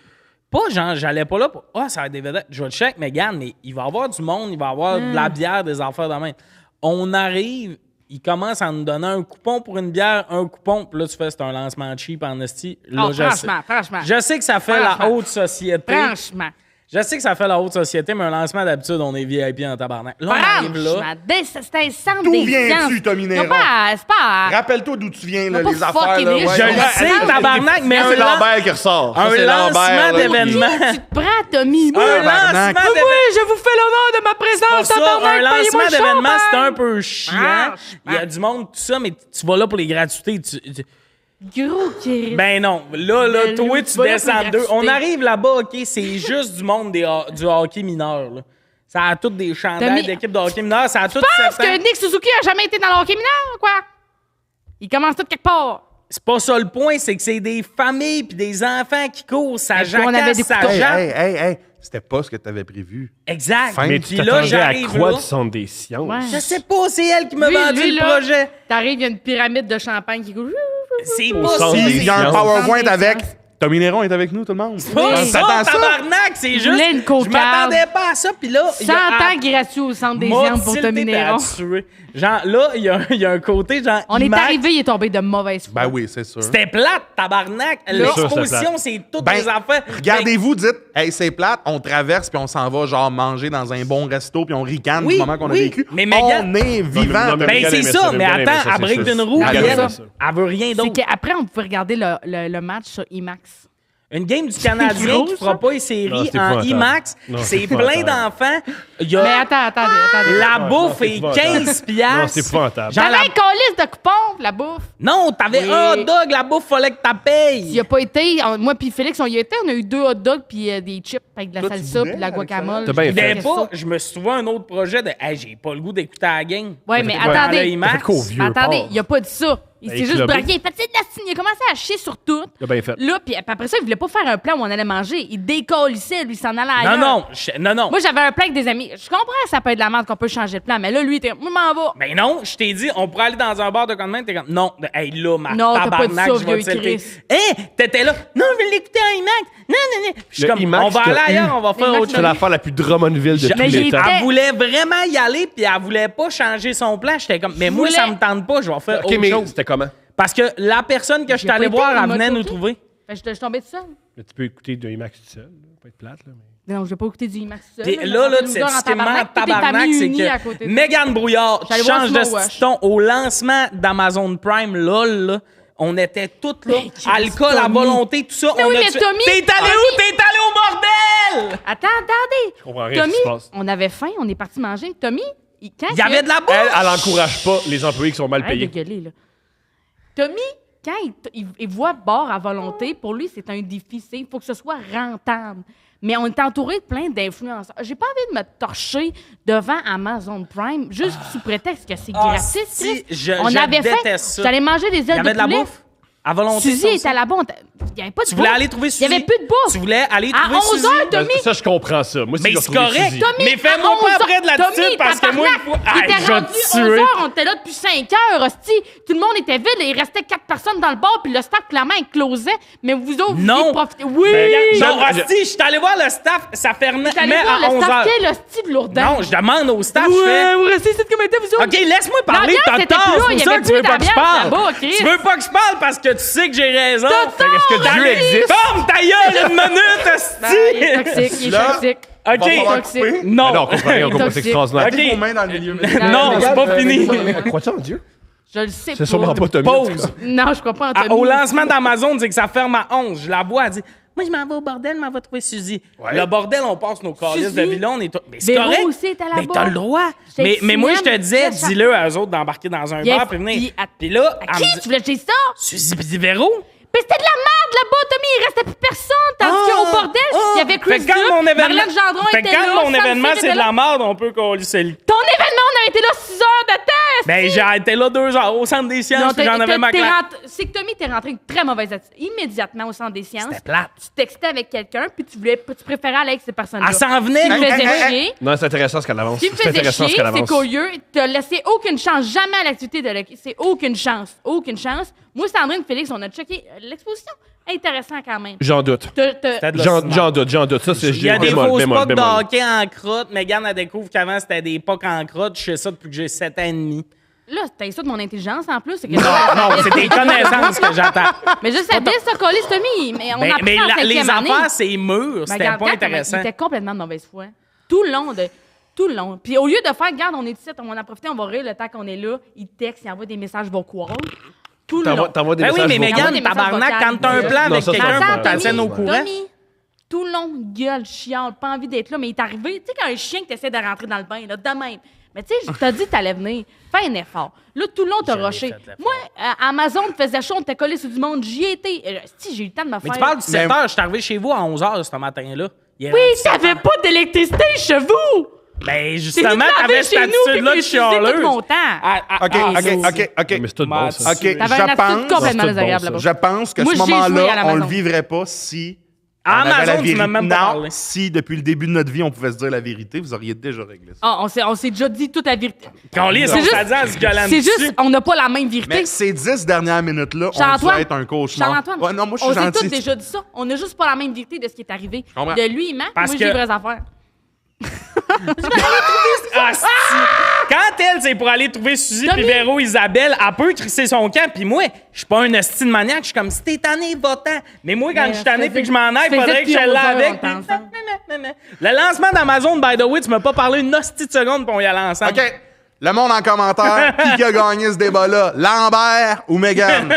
Pas genre, j'allais pas là pour ça va être des vedettes. Je vais le check, mais Gann, mais il va y avoir du monde, il va y avoir de la bière, des affaires de même. On arrive, il commence à nous donner un coupon pour une bière, un coupon, puis là, tu fais, c'est un lancement cheap en esti. Là, Franchement. Je sais que ça fait la haute société. Franchement. Je sais que ça fait la haute société, mais un lancement, d'habitude, on est VIP en tabarnak. Là, on arrive là. C'est un centre D'où des viens-tu, Tommy Néron? C'est pas... Rappelle-toi d'où tu viens, là, pas les affaires. fucking Là, riche. Je le sais, tabarnak, mais C'est Lambert qui ressort. Ça, un c'est Lambert, lancement là. d'événement. Tu te prends, Tommy. Un lancement d'événement. je vous fais l'honneur de ma présence, Pour ça, un lancement d'événement, c'est un peu peu chiant. Il y a du monde, tout ça, mais tu vas là pour les gratuités. gros Chris. Ben non. Là, Ben, toi, lui, tu va là descends pour deux. gratuité. On arrive là-bas, OK, c'est juste du monde du hockey mineur. Là. Ça a toutes des chandails Tommy, d'équipe de hockey mineur. Ça a tout Je pense que Nick Suzuki a jamais été dans le hockey mineur, quoi. Il commence tout quelque part. C'est pas ça le point, c'est que c'est des familles puis des enfants qui courent. Ça Mais on avait jacasse, des ça couteaux. jappe. Hey. C'était pas ce que t'avais prévu. Exact. Fin. Mais Puis tu là, t'attendais à j'arrive quoi là. du centre des sciences? Ouais. Je sais pas, c'est elle qui m'a Lui, vendu lui, le là, projet. T'arrives, il y a une pyramide de champagne qui coule. C'est Au pas ça. centre Puis des il y a un sciences. PowerPoint Centre des avec. sciences. Tommy Néron est avec nous, tout le monde. Pas Oui. ça, T'attends ça? tabarnak, c'est juste. voulais une Je cocarde. m'attendais pas à ça, puis là. 100 ans gratuit au centre des sciences pour Tommy Néron. Genre, là, il y a un côté, genre. On est IMAX. arrivé, il est tombé de mauvaise foi. Ben oui, c'est sûr. C'était plate, tabarnak. sûr, c'était L'exposition, plate. c'est toutes Ben, les affaires. regardez-vous, dites, hey, c'est plate, on traverse puis on s'en va genre manger dans un bon resto puis on ricane Oui, du moment qu'on a oui, vécu. mais Megan- on est vivant. Non, mais Ben, Megan c'est aimait ça, ça, mais Megan aimait attends, ça, elle c'est break sûr. d'une roue, Elle puis aimait elle, ça. elle veut rien C'est d'autre. qu'après, on pouvait regarder le match sur IMAX. Une game du Canadien gros, qui ça. fera pas une Non, série c'est en épouvantable. IMAX, Non, c'est c'est plein épouvantable. d'enfants. Il y a Mais attendez. la Ouais, bouffe non, c'est est épouvantable. 15 piastres. Non, c'est épouvantable. Genre, T'avais un calice de coupons pour la bouffe. Non, t'avais Oui. un hot dog, la bouffe, fallait que t'as payes. Il a pas été. Moi puis Félix, on y était. On a eu 2 hot dogs puis des chips avec de la Toi, tu salsa voulais puis de la avec guacamole. ça? T'as bien Je voulais fait. pas, je me suis trouvé un autre projet de hey, j'ai pas le goût d'écouter la game. Ouais, mais Ouais. À la attendez. IMAX. T'as fait qu'au vieux Attendez, port. il a pas dit ça. Il Ben, s'est juste clubé. braqué. Il fait, il a commencé à chier sur tout. Il a bien fait. Là, puis après ça, il voulait pas faire un plan où on allait manger. Il décollissait, lui, il s'en allait ailleurs. Non. Moi, j'avais un plan avec des amis. Je comprends que ça peut être de la merde qu'on peut changer de plan, mais là, lui, il était, moi, je m'en vais. Ben non, je t'ai dit, on pourrait aller dans un bar de condiment, t'es comme, non, hey là, ma Non, t'as pas dit tabarnak, ça, je vais vieux te tilter. Chris. Hein? T'étais là, non, je vais l'écouter en IMAX. Non. Puis je suis Le comme, IMAX on va que aller t'as ailleurs, eu. on va faire IMAX, autre C'est chose. l'affaire la plus Drummondville de tous Mais les j'ai temps. été- Elle voulait vraiment y aller, puis elle voulait pas changer son plan. J'étais comme, mais moi, voulais- ça me tente pas, je vais faire OK, autre mais chose. c'était comment? Parce que la personne que je suis J'ai allé pas voir, été, il elle m'a venait nous choqué. trouver. Fait que je suis tombée tout seul. Mais tu peux écouter de IMAX tout seul. Pas être plate, là. Mais... Non, je vais pas écouter du IMAX tout seul. Puis Je là, vais tu nous sais, dire en ce qui est marrant, tous tes tabarnak, amis c'est unis à côté que de Mégane Brouillard, tu J'allais voir changes de Snow Wash. ton au lancement d'Amazon Prime, LOL, là, on était toutes là, alcool à Tommy. volonté, tout ça. Mais on oui, a mais tué- Tommy- T'es allé où? T'es allé au bordel! Attendez. Je comprends rien à ce Tommy, qui se passe. on avait faim, on est parti manger. Tommy, quand Il y avait de la bouffe! Elle encourage pas les employés qui sont mal Arrête de payés. gueuler, là. Tommy, quand il voit bar à volonté, pour lui, c'est un défi. Il faut que ce soit rentable. Mais on est entouré de plein d'influenceurs. J'ai pas envie de me torcher devant Amazon Prime juste sous prétexte que c'est Ah, gratis. si, Chris. je avait faim. déteste ça. J'allais manger des ailes Il y avait de la poulet. bouffe? À volonté. Suzy ça aussi. était là-bas. Il n'y avait pas de Tu voulais bouffe. aller trouver Suzy? Il n'y avait plus de bouffe. Tu voulais aller À trouver 11 Suzy? heures, Tommy. Ça, je comprends ça. Moi, Mais je c'est vais retrouver correct, Suzy. Tommy. Mais fais-moi à pas 11 après de l'attitude Tommy, parce que moi, tabarnak, une fois. il Hey, était je vais rendu te 11 tuer. heures, on était là depuis 5 heures, hostie. Tout le monde était vide et il restait 4 personnes dans le bar, puis le staff, clairement, il closait. Mais vous autres, vous Non. y profitez. Oui! Non, Je- hostie, je suis allé voir le staff, ça fermait T'allais mais voir à le 11 staff heures. quel hostie de lourdin. Non, je demande au staff, je Ouais, fais. vous restez ici de combien de temps, vous autres? OK, laisse-moi parler, L'ambiance t'as était tort. plus là, C'est il y pour ça avait que tu veux plus pas que je d'ambiance parle. là-bas, Chris. Tu veux pas que je parle parce que tu sais que j'ai raison. T'as Est-ce que tort, Dieu David. existe? Ferme ta gueule une minute, Ben, il est hostie. toxique, il est Là, toxique. Va falloir OK. toxique. couper. Non. Ah non, on comprend rien, on comprend, c'est Toxique. extraordinaire. OK. Mettez vos mains dans le milieu. Non, c'est pas fini. Crois-tu en Dieu? Je le sais pas. C'est sûrement pas Tommy. Pause. Non, je crois pas en Ah, Tommy. au lancement d'Amazon, c'est que ça ferme à 11. Je la vois, elle dit moi, je m'en vais au bordel, je m'en vais trouver Suzy. Le bordel, on passe nos calices de Suzy. villa, on est Mais c'est Véro correct. aussi est à la Mais barre. t'as le droit. J'ai Mais moi, je te cinéma, disais, je cherche- dis-le à eux autres d'embarquer dans un Yes, bar puis venir. puis Puis là, À elle qui me dit tu voulais dire ça? Suzy puis Véro. Mais c'était de la merde là-bas, Tommy. Il restait plus personne. Tandis qu'au bordel, il y avait Chris Fait que quand Duke, mon événement, Marlène Gendron fait était que quand là, mon Sam événement, Smith c'est était de là. la merde, on peut coller le Ton événement, on a été là 6 heures de temps! Ben, j'ai été là 2 heures au centre des sciences, puis j'en avais ma classe. C'est que Tommy, t'es rentré une très mauvaise attitude. Immédiatement au centre des sciences. C'était plate. Tu textais avec quelqu'un, puis tu préférais aller avec ces personnes-là. Elle s'en venait. Ce qui me faisait chier. Non, c'est intéressant ce qu'elle avance. Ce qui me faisait chier, c'est qu'au lieu, t'as laissé aucune chance, jamais à l'activité de c'est aucune chance. Aucune chance. Moi, Sandrine, Félix, on a checké l'exposition. Intéressant quand même. J'en doute. C'était de la J'en doute. Ça, c'est Il y a des bémol, fausses bémol, pucks de bémol. hockey en crotte. Megan, elle découvre qu'avant, c'était des pucks en crotte. Je sais ça depuis que j'ai 7 ans et demi. Là, t'as ça de mon intelligence en plus. C'est que Non, c'est tes connaissances que j'attends. Mais je savais ça, Colis, Tommy. Mais on a appris en les cinquième année. affaires, c'est mûr. Ben, C'était regarde, pas quand intéressant. Il était complètement de mauvaise foi. Tout le long. Puis au lieu de faire, regarde, on est ici, on va en profiter, on va rire le temps qu'on est là. Il texte, il envoie des messages vocaux. Tout le long. T'envoies des Ben oui, messages mais vocaux. Megan, tabarnak, quand t'as un plan Non, avec ça, quelqu'un, ça, faut ça, que t'en tiennes au courant. Tommy, tout le long, gueule, chiale, pas envie d'être là, mais il est arrivé. Tu sais, quand un chien que t'essaies de rentrer dans le bain, là, de même. Mais tu sais, je t'ai dit que t'allais venir. Fais un effort. Là, tout le long, t'as J'avais rushé. fait l'effort. Moi, Amazon te faisait chaud, on t'était collé sur du monde. J'y étais. Si, j'ai eu le temps de me faire. Mais tu parles du 7 heures, je suis arrivé chez vous à 11 heures ce matin-là. Oui, t'avais pas d'électricité chez vous! Ben, C'est justement, venu t'avais laver cette chez nous, puis attitude-là de j'ai utilisé tout chialeuse. mon temps. OK. Mais c'est tout bon, ça. OK, T'avais une attitude complètement c'est désagréable bon, là-bas. je pense que Moi, ce j'ai joué à moment-là, on l'Amazon. le vivrait pas si... À on avait Amazon, la tu m'as vérité. même pas Non, parlé. si depuis le début de notre vie, on pouvait se dire la vérité, vous auriez déjà réglé ça. Ah, on s'est déjà dit toute la vérité. Quand on lit, C'est on juste- s'est dit en se gueulant C'est dessus. juste, on n'a pas la même Mais vérité. ces 10 dernières minutes-là, on Charles-Antoine, doit être un cauchemar. Charles-Antoine, Ouais, non, moi, je suis on s'est gentil. tous déjà dit ça. On n'a juste pas la même vérité de ce qui est arrivé. comprends. De lui, il ment. Parce Moi, j'ai que- les vraies affaires. Ah, si. Quand elle, c'est pour aller trouver Suzy Tommy. puis Véro Isabelle, elle peut crisser son camp. Puis moi, je suis pas un hostie de maniaque. Je suis comme, si t'es tanné, va-t'en. Mais moi, quand Mais je suis tanné ça puis que je m'en aille, faisait faudrait que depuis je 11 l'aie heures, avec. on était ensemble. Le lancement d'Amazon, by the way, tu m'as pas parlé une hostie de seconde puis on y allait ensemble. OK. Le monde en commentaire, qui a gagné ce débat-là? Lambert ou Mégane?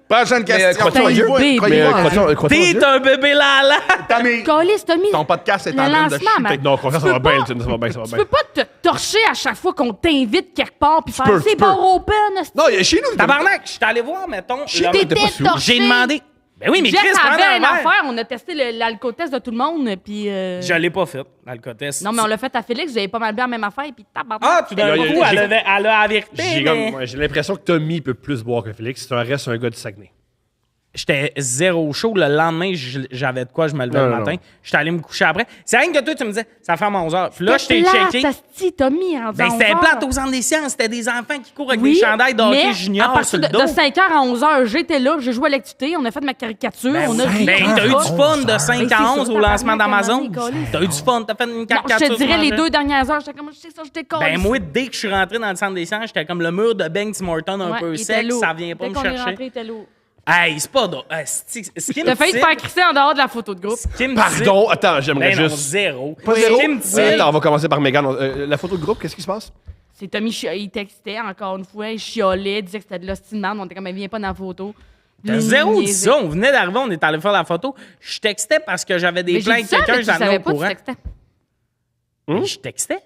Prochaine question. crois-tu en Croyez-vous- Dieu? croyez-vous en Dieu? crois-tu en Dieu? T'es un bébé lala. Tommy, Colis, Tommy. ton podcast est Le en train de lancement, chuter. man. Non, confiance, Tu ça va peux bien, pas- ça va bien, ça va Tu bien. peux pas te torcher à chaque fois qu'on t'invite quelque part puis faire peux, c'est tu peux. bar open. hostie. Non, il est chez nous. Tabarnak, je suis allé voir, mettons. Shit, le- T'étais pas sous. torché. J'ai demandé. Ben oui, mais Jeff Chris, prends avait un une verre. affaire. On a testé l'alcotest de tout le monde, puis... Je l'ai pas fait, l'alcotest. Non, mais on l'a fait à Félix. Vous avez pas mal bien la même affaire, puis tabarnak. Ah, tout d'un Il y a- coup, j'ai- elle a la vérité, mais... J'ai l'impression que Tommy peut plus boire que Félix. C'est un reste un gars du Saguenay. J'étais zéro chaud. Le lendemain, j'avais de quoi, je me levais Non, le non, matin. non. J'étais allé me coucher après. C'est rien que toi, tu me disais, ça ferme à 11h. Puis là, je t'ai checké. Tommy, en Ben, disant c'était 11 plate heures. aux centres des sciences. C'était des enfants qui courent avec Oui, des chandails de hockey mais junior à sur partir le dos. de 5h à 11h, j'étais là, j'ai joué à l'activité, on a fait ma caricature, Ben, on a oui. ri. Ben, t'as eu du fun de 5 Ben, à c'est 11 ça, au lancement tabarnak, d'Amazon. à un moment donné, T'as eu du fun, t'as fait une Non, je caricature. te dirais sur les un 2 jeu. dernières heures, j'étais comme, je sais ça, j'étais con. Ben, moi, dès que je suis rentré dans le centre des sciences, j'étais comme le mur de Ben Tim Horton un peu sec, ça vient pas me chercher. Hey, c'est pas drôle. Ce qui me T'as failli te tire- faire crisser en dehors de la photo de groupe. ce qui me Pardon, attends, j'aimerais Ben non, juste. zéro. Pas Ce zéro? qui me tire- Attends, on va commencer par Mégane. La photo de groupe, qu'est-ce qui se passe? C'est Tommy, il textait encore une fois, il chiolait, il disait que c'était de l'ostinement, on était comme, viens pas dans la photo. T'as zéro dit ça. On venait d'arriver, on est allé faire la photo. Je textais parce que j'avais des Mais plans j'ai dit avec ça, quelqu'un, mais tu j'en ai savais au pas, tu courant. textais. Mais je textais.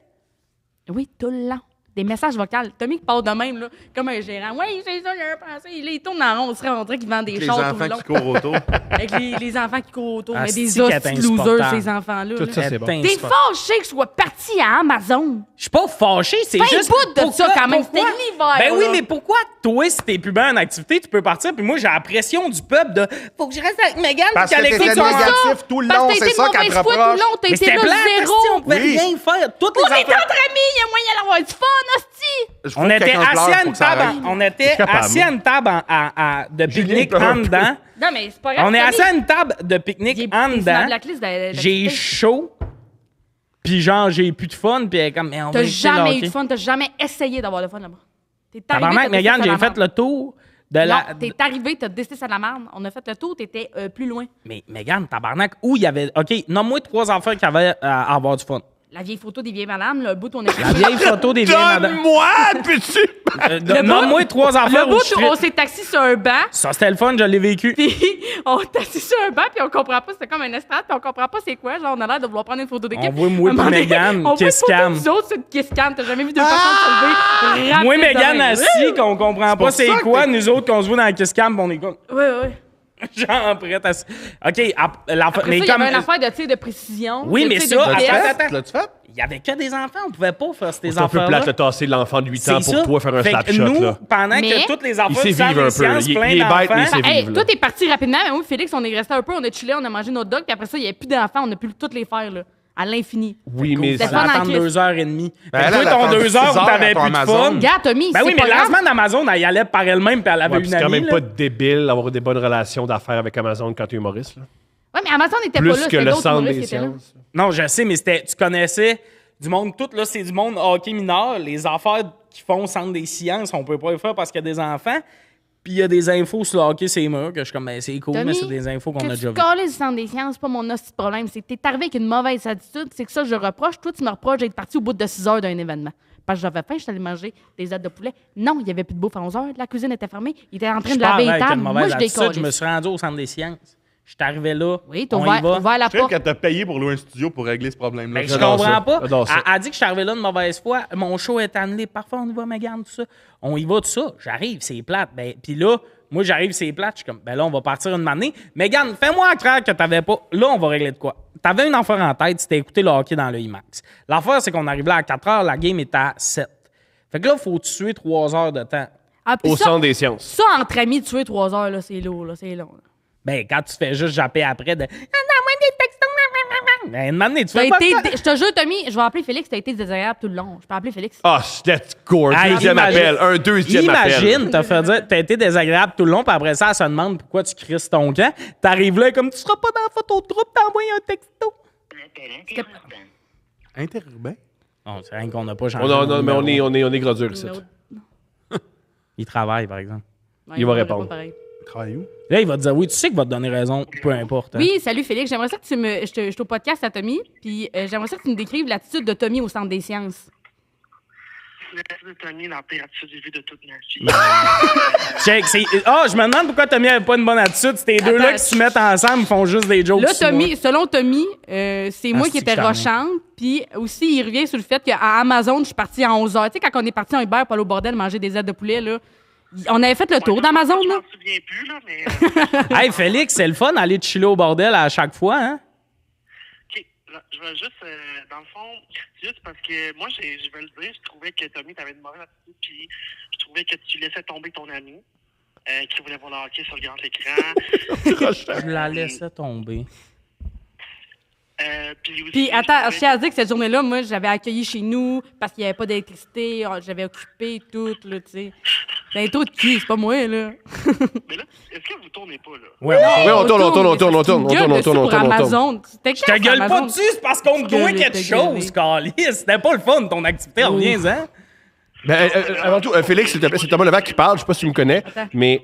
Oui, tout le long. Des messages vocaux. Tommy qui parle de même, là, comme un gérant. Oui, c'est ça, j'avais pensé. Là, il tourne dans le rond, on dirait qu'il vend des Les chars tout enfants le long. qui courent autour. Avec les enfants qui courent autour. Ah, mais des c'est-tu qu'elle est hosties de losers, insupportable. ces enfants-là. Tout là. ça, c'est bon. T'es T'es fâché que je sois parti à Amazon. Je suis pas fâché, c'est Fais un juste. bout de pourquoi- ça quand même, pourquoi- c'était l'hiver, Ben oui, là. mais pourquoi toi, si t'es plus bien en activité, tu peux partir, puis moi, j'ai la pression du peuple de faut que je reste avec Mégane, Parce puis qu'elle que écoute t'étais son négatif tout le Parce long, que t'as c'est été ça de qu'elle te mauvaise foi tout reproche. le long, t'as Mais été c'était là plat, zéro. on pouvait Oui. rien faire. Toutes On les est affaires. entre amis, il y a moyen d'avoir du fun, hostie. Je On trouve que était quelqu'un pleure, assis à faut une que ça table, arrête. on était capable, assis à une table de pique-nique pleure un en peu. dedans. Non, mais c'est pas grave. On est Tommy. assis à une table de Il est- pique-nique il est en sur la dedans. blacklist d'activité. J'ai chaud. Puis genre, j'ai plus de fun. Puis elle est comme, mais on va T'as écouter le jamais eu hockey. de fun, t'as jamais essayé d'avoir le fun là-bas. T'es arrivé, Tabarnak, t'as Mégane, décidé j'ai ça fait de la le tour de merde. la... Non, t'es arrivé, t'as décidé ça de la merde. On a fait le tour, t'étais plus loin. Mais Mégane, tabarnak, où il y avait... OK, nomme-moi 3 enfants qui avaient à avoir du fun. La vieille photo des vieilles madames, le bout où on est La vieille photo des vieilles madames. Donne-moi, peux-tu? Nomme-moi 3 enfants Le où bout je où on s'est assis sur un banc, Ça, c'était le fun, je l'ai vécu. puis on est assis sur un banc, puis on comprend pas, c'était comme un estrade, puis on comprend pas c'est quoi. Genre, on a l'air de vouloir prendre une photo d'équipe. On voit moi À un moment puis donné, Mégane, On voit une kiss photo cam. de nous autres, c'est une kiss cam. T'as jamais vu deux personnes se lever. Moi, rapide de Mégane même. assis, qu'on comprend pas c'est ça que quoi, nous autres, qu'on se voit dans la kiss cam, on est comme... Ouais, ouais. Genre, prête à... OK, Après mais ça, il y comme... avait une affaire de tir de précision. Oui, de mais tir ça, de vitesse. attends. L'as-tu fait? Il y avait que des enfants, on pouvait pas faire ces C'est un peu affaires-là. plate de tasser l'enfant de 8 ans C'est pour ça. toi faire un Fait que slap shot. nous, Là. pendant Mais- que toutes les enfants Il sait du centre vivre un des peu, là. sciences, Il plein est bête, mais il d'enfants... sait Hey, vivre, toi, là. t'es parti rapidement, mais moi, Félix, on est resté un peu, on a chillé, on a mangé notre dog, puis après ça, il n'y avait plus d'enfants, on a pu toutes les faire, là, à l'infini. Oui, mais C'était Ça pas va dans attendre Chris. 2h30. Ben, Fait que elle, toi, ton attend 2 heures 6 où heures t'avais à ton plus de Amazon. fun... Regarde, Tommy, Ben c'est oui, mais pas le grave. lancement d'Amazon, elle y allait par elle-même, puis elle avait Ouais, puis une c'est quand amie. même là. pas débile d'avoir des bonnes relations d'affaires avec Amazon quand tu es humoriste. Là. Ouais, mais Amazon n'était pas Plus là, que c'était le d'autres centre humoristes des qui étaient là. sciences. Non, je sais, mais tu connaissais du monde, tout là, c'est du monde hockey mineur. Les affaires qui font centre des sciences, on peut pas les faire parce qu'il y a des enfants. Puis il y a des infos sur le hockey, c'est murs, que je suis comme, ben, c'est cool, mais c'est des infos qu'on a déjà vues. Que tu du centre des sciences, c'est pas mon hostie de problème. C'est que t'es arrivé avec une mauvaise attitude, c'est que ça, je reproche. Toi, tu me reproches d'être parti au bout de 6 heures d'un événement. Parce que j'avais faim, je suis allé manger des ailes de poulet. Non, il n'y avait plus de bouffe à 11 heures. La cuisine était fermée. Il était en train Je de laver parlais les avec tables. une Moi, mauvaise je attitude, décolle. je me suis rendu au centre des sciences. Je suis arrivé là. Oui, t'as on y va. ouvert la Je sais porte. qu'elle t'a payé pour louer un studio pour régler ce problème-là. Ben, je J'adore comprends ça. pas. J'adore ça. Elle a dit que je suis arrivé là de mauvaise foi. Mon show est annulé. Parfois, on y va, Mégane, tout ça. On y va, tout ça. J'arrive, c'est plate. Ben, puis là, moi, j'arrive, c'est plate. Je suis comme, ben là, on va partir une manée. Mégane, fais-moi croire que t'avais pas. Là, on va régler de quoi? T'avais une affaire en tête, c'était écouter le hockey dans le IMAX. L'affaire, c'est qu'on arrive là à 4 heures, la game est à 7. Fait que là, il faut tuer 3 heures de temps. Ah, puis Au ça, centre des sciences. ça, entre amis, tuer 3 heures, là, c'est lourd, là, c'est long. Là. Ben, quand tu fais juste japper après de. Ah, non, moi, des textos. Ben, une manée, tu T'as fais pas. été, je te jure, Tommy, je vais appeler Félix, t'as été désagréable tout le long. Je peux appeler Félix. Ah, let's go. Un Hey, deuxième imagine- appel. Un deuxième appel. Imagine, t'as fait dire, t'as été désagréable tout le long, puis après ça, elle se demande pourquoi tu crisses ton camp. T'arrives là, comme tu seras pas dans la photo de groupe, t'envoies un texto. Interurbain? Non, c'est rien qu'on n'a pas changé. Oh, non, le non, mais numéro. on est gros dur ici. Il travaille, par exemple. Ouais, Il va va répondre. pareil. Travaille où? Là, il va te dire oui, tu sais qu'il va te donner raison, peu importe. hein. Oui, salut Félix. J'aimerais ça que tu me. Je suis au podcast à Tommy, puis j'aimerais ça que tu me décrives l'attitude de Tommy au centre des sciences. L'attitude de Tommy, la pire attitude que j'ai vue de toute ma vie. Check, je me demande pourquoi Tommy avait pas une bonne attitude. Ces deux-là qui se mettent ensemble, ils font juste des jokes. Là, sur Tommy, moi. selon Tommy, c'est moi qui c'est que étais je rochante, puis aussi, il revient sur le fait qu'à Amazon, je suis partie à 11 h. Tu sais, quand on est parti en Uber pour aller au bordel manger des ailes de poulet, là, on avait fait le tour d'Amazon, Je là. m'en souviens plus, là, mais. Hey, Félix, c'est le fun d'aller chiller au bordel à chaque fois, hein? OK, là, je vais juste, dans le fond, juste parce que moi, je vais le dire, je trouvais que Tommy, t'avais une mauvaise attitude, puis je trouvais que tu laissais tomber ton ami, qui voulait voir le hockey sur le grand écran. Je la laissais tomber. Puis aussi, Puis attends, je trouvais- tiens à dire que cette journée-là, moi, j'avais accueilli chez nous parce qu'il n'y avait pas d'électricité, j'avais occupé tout, là, tu sais. L'intro de qui? C'est pas moi, là. Mais là, est-ce que vous tournez pas, là? Ouais, Oui, on tourne. Amazon. Je te gueule pas dessus, c'est parce qu'on te doit quelque chose, Carlis. C'était pas le fun, ton activité, reviens-en. Ben, avant tout, Félix, s'il te plaît, c'est Thomas Levac qui parle. Je sais pas si tu me connais, Attends. mais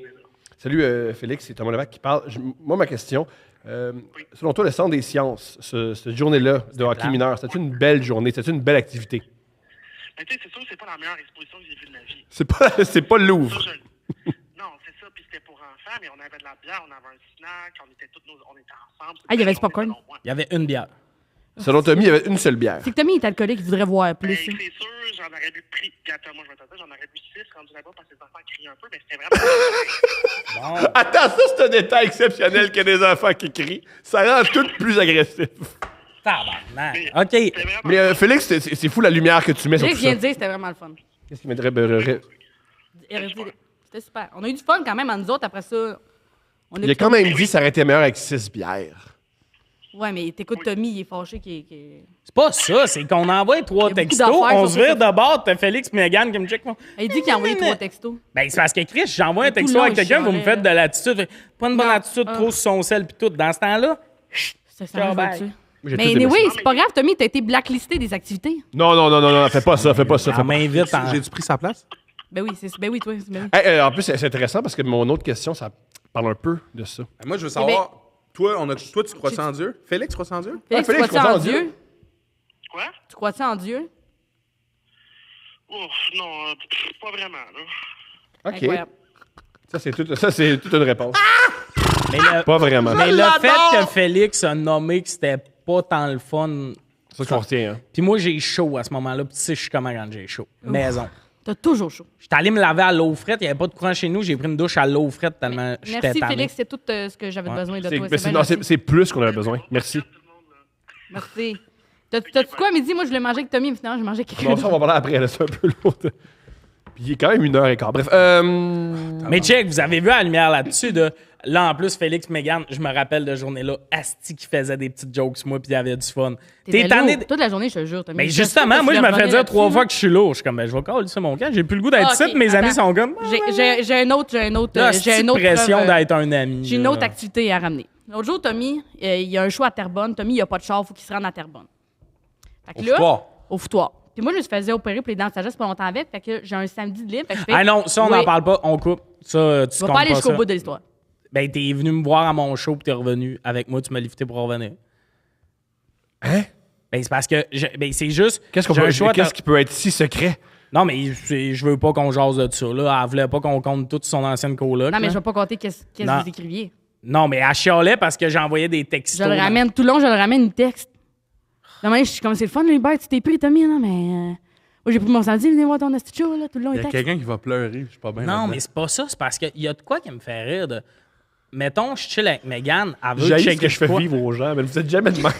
salut Félix, c'est Thomas Levac qui parle. Moi, ma question, selon toi, le centre des sciences, cette journée-là de hockey plate. mineur, c'était une belle journée, c'était une belle activité. Mais tu sais, c'est sûr que c'est pas la meilleure exposition que j'ai vue de ma vie. C'est pas le Louvre. Ça, non, c'est ça, puis c'était pour enfants, mais on avait de la bière, on avait un snack, on était ensemble. Ah, il y avait du popcorn? Selon moi. Il y avait une bière. Selon Tommy, il y avait une seule bière. C'est que Tommy est alcoolique, il voudrait voir Ben, plus. c'est sûr, j'en aurais bu pris. Regarde, moi, je vais te dire, j'en aurais bu 6 rendu là-bas parce que les enfants criaient un peu, mais c'était vraiment. Attends, ça, c'est un détail exceptionnel que des enfants qui crient. Ça rend tout plus agressif. Tabarnak. OK. C'était vraiment. Mais Félix, c'est fou la lumière que tu mets sur Félix tout ça. vient de dire que c'était vraiment le fun. Qu'est-ce qui m'aiderait C'était super. On a eu du fun quand même à nous autres après ça. Il a quand même dit que ça aurait été meilleur avec 6 bières. Ouais, mais t'écoutes Tommy, il est fâché qu'il. C'est pas ça, c'est qu'on envoie 3 Il y a beaucoup textos, d'affaires on sur se vire ça. de bord, t'as Félix et Mégane qui me check. Il dit qu'il a envoyé 3 textos. Ben, c'est parce que Chris, j'envoie un Tout texto le long, avec quelqu'un, il vous me chialait. faites de l'attitude. Pas une bonne Non. attitude, trop sur son sel pis tout. Dans ce temps-là, C'est Ciao, ça, bye. je vais le tuer. J'ai Mais tout aimé oui, ça. c'est pas grave, Tommy, t'as été blacklisté des activités. Non, fais pas ça. on m'invite en... J'ai-tu pris sa place? Ben oui, toi. Ben oui. Hey, en plus, c'est intéressant parce que mon autre question, ça parle un peu de ça. Moi, je veux savoir, toi, tu crois en Dieu? Félix, crois en Dieu? Félix, Félix, tu crois-tu crois-tu en en Dieu? Dieu? Quoi? Tu crois-tu en Dieu? Ouf, non, pas vraiment, là. OK. Incroyable. Ça, c'est toute une réponse. Mais le, Pas vraiment. mais le fait que Félix a nommé que c'était pas tant le fun... C'est ça qu'on retient. Hein. Puis moi, j'ai chaud à ce moment-là. Puis tu sais, je suis comment quand j'ai chaud. Maison. T'as toujours chaud. J'étais allé me laver à l'eau frette. Il n'y avait pas de courant chez nous. J'ai pris une douche à l'eau frette tellement j'étais Merci, tanné. Félix. C'est tout ce que j'avais besoin de toi. C'est plus qu'on avait besoin. Merci. Merci. T'as-tu quoi à midi? Moi, je voulais manger avec Tommy, mais finalement, j'ai mangé avec quelqu'un Bon, ça, on va parler après. Là, c'est un peu lourd. Puis il est quand même 1h15. Bref. Mais check, vous avez vu la lumière là-dessus de... Là, en plus, Félix Mégane, je me rappelle de journée-là, Asti qui faisait des petites jokes sur moi, puis il y avait du fun. T'es tanné... Toute la journée, je te jure. Mais justement, moi, je me fais dire 3 fois que je suis lourd. Je suis comme, ben, je vais coller ça mon camp. J'ai plus le goût d'être ici, mes amis sont comme... J'ai un autre. Là, J'ai une autre pression preuve, d'être un ami. J'ai une autre activité à ramener. L'autre jour, Tommy, il y a un show à Terrebonne. Tommy, il n'y a pas de char, il faut qu'il se rende à Terrebonne. Fait que là, au foutoir. Puis moi, je me faisais opérer pour les dents de sagesse pas longtemps avec. Fait que j'ai un samedi de libre. Fait que je fais, Ah non, ça, on n'en parle pas. On coupe. Ça, tu vas comptes pas aller jusqu'au ça. bout de l'histoire. Ben, t'es venu me voir à mon show puis t'es revenu avec moi. Tu m'as lifté pour revenir. Hein? Ben, c'est parce que... c'est juste... Qu'est-ce qui peut être si secret? Non, mais je veux pas qu'on jase de ça. Là. Elle voulait pas qu'on compte toute son ancienne coloc. Non, mais là. je vais pas compter qu'est-ce que vous écriviez. Non, mais elle chialait parce que j'envoyais des textos. Je le ramène. Tout le long, je le ramène une texte. Demain, je suis comme, c'est le fun, Hubert, tu t'es pris, Tommy, non, mais... Moi, j'ai pris mon samedi, venez voir ton esti show, là, tout le long, Il y a texte. quelqu'un qui va pleurer, je suis pas bien. Non, là-dedans. mais c'est pas ça. C'est parce qu'il y a de quoi qui me fait rire. Mettons, je chill avec Mégane. Elle veut J'ai ce checker que je fais quoi. vivre aux gens, mais vous êtes jamais de même.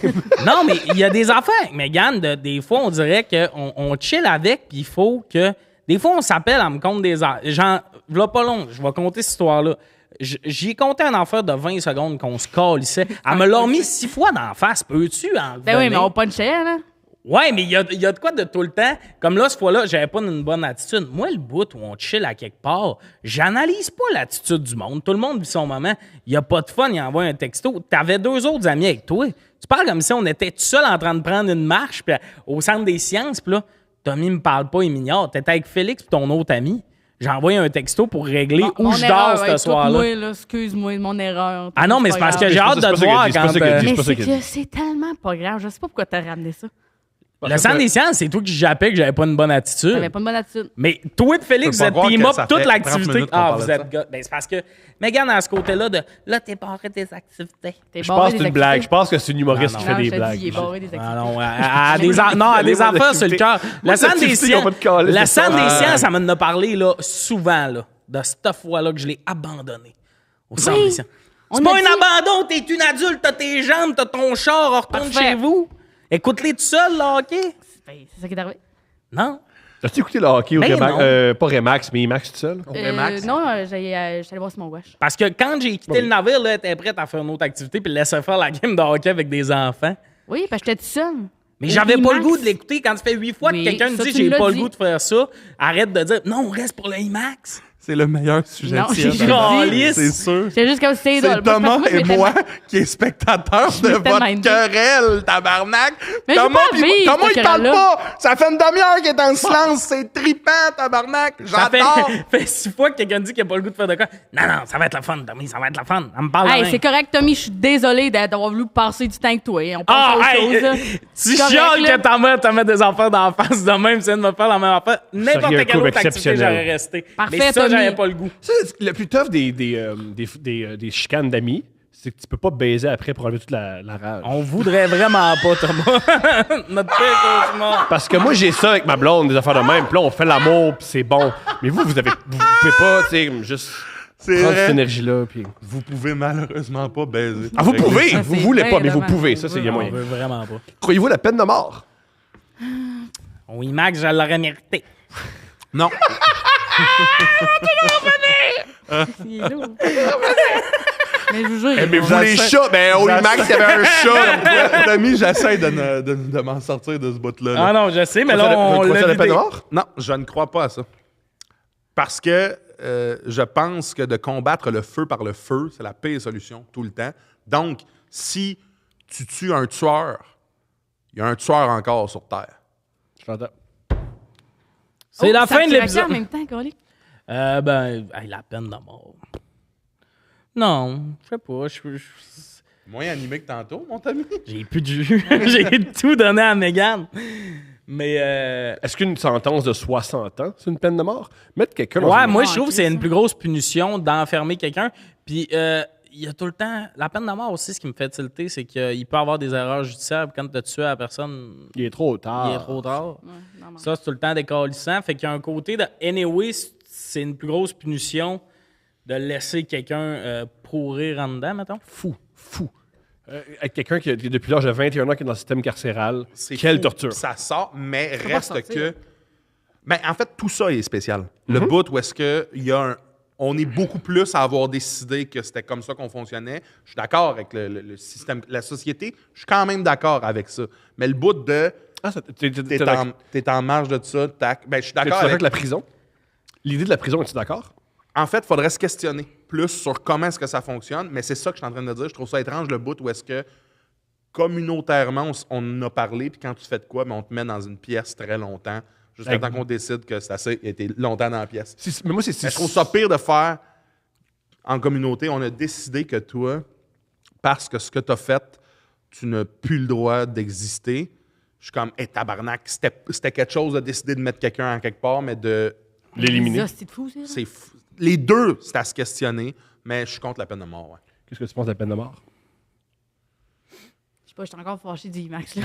Non, mais il y a des affaires avec Mégane. Des fois, on dirait qu'on chill avec, puis il faut que... Des fois, on s'appelle, elle me compte des... Genre, v'là pas long, je vais compter cette histoire-là. J'y ai compté un affaire de 20 secondes qu'on se calissait. Elle me l'a remis 6 fois dans la face. Peux-tu en Ben oui, mais on punchait, là. Ouais, mais il y a de quoi de tout le temps. Comme là, cette fois-là, j'avais pas une bonne attitude. Moi, le bout où on chill à quelque part, j'analyse pas l'attitude du monde. Tout le monde vit son moment. Il y a pas de fun, il envoie un texto. T'avais 2 autres amis avec toi. Tu parles comme si on était tout seul en train de prendre une marche puis au centre des sciences. Puis là, Tommy me parle pas, il m'ignore. T'étais avec Félix et ton autre ami. J'ai envoyé un texto pour régler où je dors ce soir-là. Excuse-moi, mon erreur. Ah non, mais c'est parce que j'ai hâte de te voir quand... Mais c'est tellement pas grave. Je sais pas pourquoi t'as ramené ça. Le centre des sciences, c'est toi qui jappais que j'avais pas une bonne attitude. T'avais pas une bonne attitude. Mais toi et Félix, vous êtes team up toute l'activité. Ah, vous êtes... gars. Ben, c'est parce que Mégane a ce côté-là de... Là, t'es barré des activités. Je pense que c'est une blague. Je pense que c'est une humoriste qui fait des blagues. Il est barré des activités. Ah non, elle a des affaires sur le cœur. Le centre des sciences, ça m'en a parlé là, souvent, là, de cette fois-là que je l'ai abandonné au centre des sciences. C'est pas un abandon, t'es une adulte, t'as tes jambes, t'as ton char, retourne chez vous. Écoute-les tout seul, le hockey. C'est ça qui est arrivé. Non. As-tu écouté le hockey au Remax? Pas Remax, mais Max tout seul? Non, j'allais aller voir Simon Wesh. Parce que quand j'ai quitté le navire, là, t'es prête à faire une autre activité puis laisser faire la game de hockey avec des enfants. Oui, parce que j'étais tout seul. Mais j'avais pas le goût de l'écouter. Quand ça fait 8 fois que quelqu'un me dit j'ai pas le goût de faire ça, arrête de dire non, on reste pour le IMAX. C'est le meilleur sujet Non, de j'ai tiers. dit- C'est sûr. C'est juste comme c'est C'est Thomas et moi qui est spectateur de m'étais votre mindé. querelle, tabarnak. Mais j'ai Thomas, pas envie, Thomas, cette il parle querelle-là. pas. Ça fait une demi-heure qu'il est en silence. C'est trippant, tabarnak. Ça J'adore. fait 6 fois que quelqu'un dit qu'il a pas le goût de faire de quoi. Non, ça va être la fun, Tommy, ça va être la fun. Elle me parle de Hey, même. c'est correct, Tommy, je suis désolée d'avoir voulu passer du temps avec toi. On passe Ah, à autre hey, chose. là. tu C'est correct, chiales là. que ta mère te des enfants dans la face de même, c'est de me faire la même affaire. N'importe Serait un quelle coup autre activité, exceptionnel. j'aurais resté. Parfait, Mais ça, Tommy. j'avais pas le goût. Ça, le plus tough des chicanes d'amis, c'est que tu peux pas baiser après pour enlever toute la rage. On voudrait vraiment pas, Thomas. Notre pire cauchemar. Parce que moi, j'ai ça avec ma blonde, des affaires de même. Puis là, on fait l'amour, puis c'est bon. Mais vous pouvez pas, tu sais, juste C'est prendre vrai. cette énergie-là. Puis... Vous pouvez malheureusement pas baiser. Ah, vous Avec pouvez! Ça, Vous c'est voulez bien pas, mais vous dommage. pouvez. Ça, c'est il y a On moyen. veut vraiment pas. Croyez-vous la peine de mort? Oui, Max, je l'aurais mérité. Non. Il est lourd. Mais je vous jure, Mais vous, les J'essaie- chats, ben au IMAX, il y avait un chat. Tommy, j'essaie de m'en sortir de ce bout-là. Ah non, je sais, mais là, on Vous croyez l'a la peine de vidé. mort? Non, je ne crois pas à ça. Parce que je pense que de combattre le feu par le feu, c'est la pire solution tout le temps. Donc, si tu tues un tueur, il y a un tueur encore sur Terre. Je l'entends. C'est la ça fin de tire à l'épisode. cœur en même temps, Colique. La peine de mort. Non, je sais pas. Moins animé que tantôt, mon ami. J'ai plus de jus. J'ai tout donné à Mégane. Mais Est-ce qu'une sentence de 60 ans, c'est une peine de mort? Mettre quelqu'un dans ouais, une... moi, je trouve que c'est une plus grosse punition d'enfermer quelqu'un. Puis y a tout le temps. La peine de mort aussi, ce qui me fait tilter, c'est qu'il peut y avoir des erreurs judiciaires. Quand tu as tué la personne, Il est trop tard. il est trop tard. Ouais, normal. Ça, c'est tout le temps décalissant. Fait qu'il y a un côté de. Anyway, c'est une plus grosse punition de laisser quelqu'un pourrir en dedans, mettons. Fou. Avec quelqu'un qui, depuis l'âge de 21 ans, qui est dans le système carcéral, C'est quelle fou. torture. Ça sort, mais peut pas reste sortir. que. Ben, en fait, tout ça est spécial. Le bout où est-ce que il y a un. On est beaucoup plus à avoir décidé que c'était comme ça qu'on fonctionnait. Je suis d'accord avec le système, la société. Je suis quand même d'accord avec ça. Mais le bout de. Ah, T'es en marge de ça, tac. Ben, je suis d'accord d'accord avec. la prison? L'idée de la prison, es-tu d'accord? En fait, il faudrait se questionner plus sur comment est-ce que ça fonctionne, mais c'est ça que je suis en train de dire. Je trouve ça étrange, le bout où est-ce que, communautairement, on en a parlé, puis quand tu fais de quoi, ben, on te met dans une pièce très longtemps, jusqu'à temps qu'on décide que c'est assez, et t'es longtemps dans la pièce. Mais moi, Mais je trouve ça pire de faire, en communauté, on a décidé que toi, parce que ce que tu as fait, tu n'as plus le droit d'exister. Je suis comme, hé, tabarnak, c'était quelque chose de décider de mettre quelqu'un en quelque part, mais de... l'éliminer. C'est fou, ça. C'est fou. Les deux, c'est à se questionner, mais je suis contre la peine de mort. Ouais. Qu'est-ce que tu penses de la peine de mort? Je sais pas, je suis encore fâché d'IMAX, là.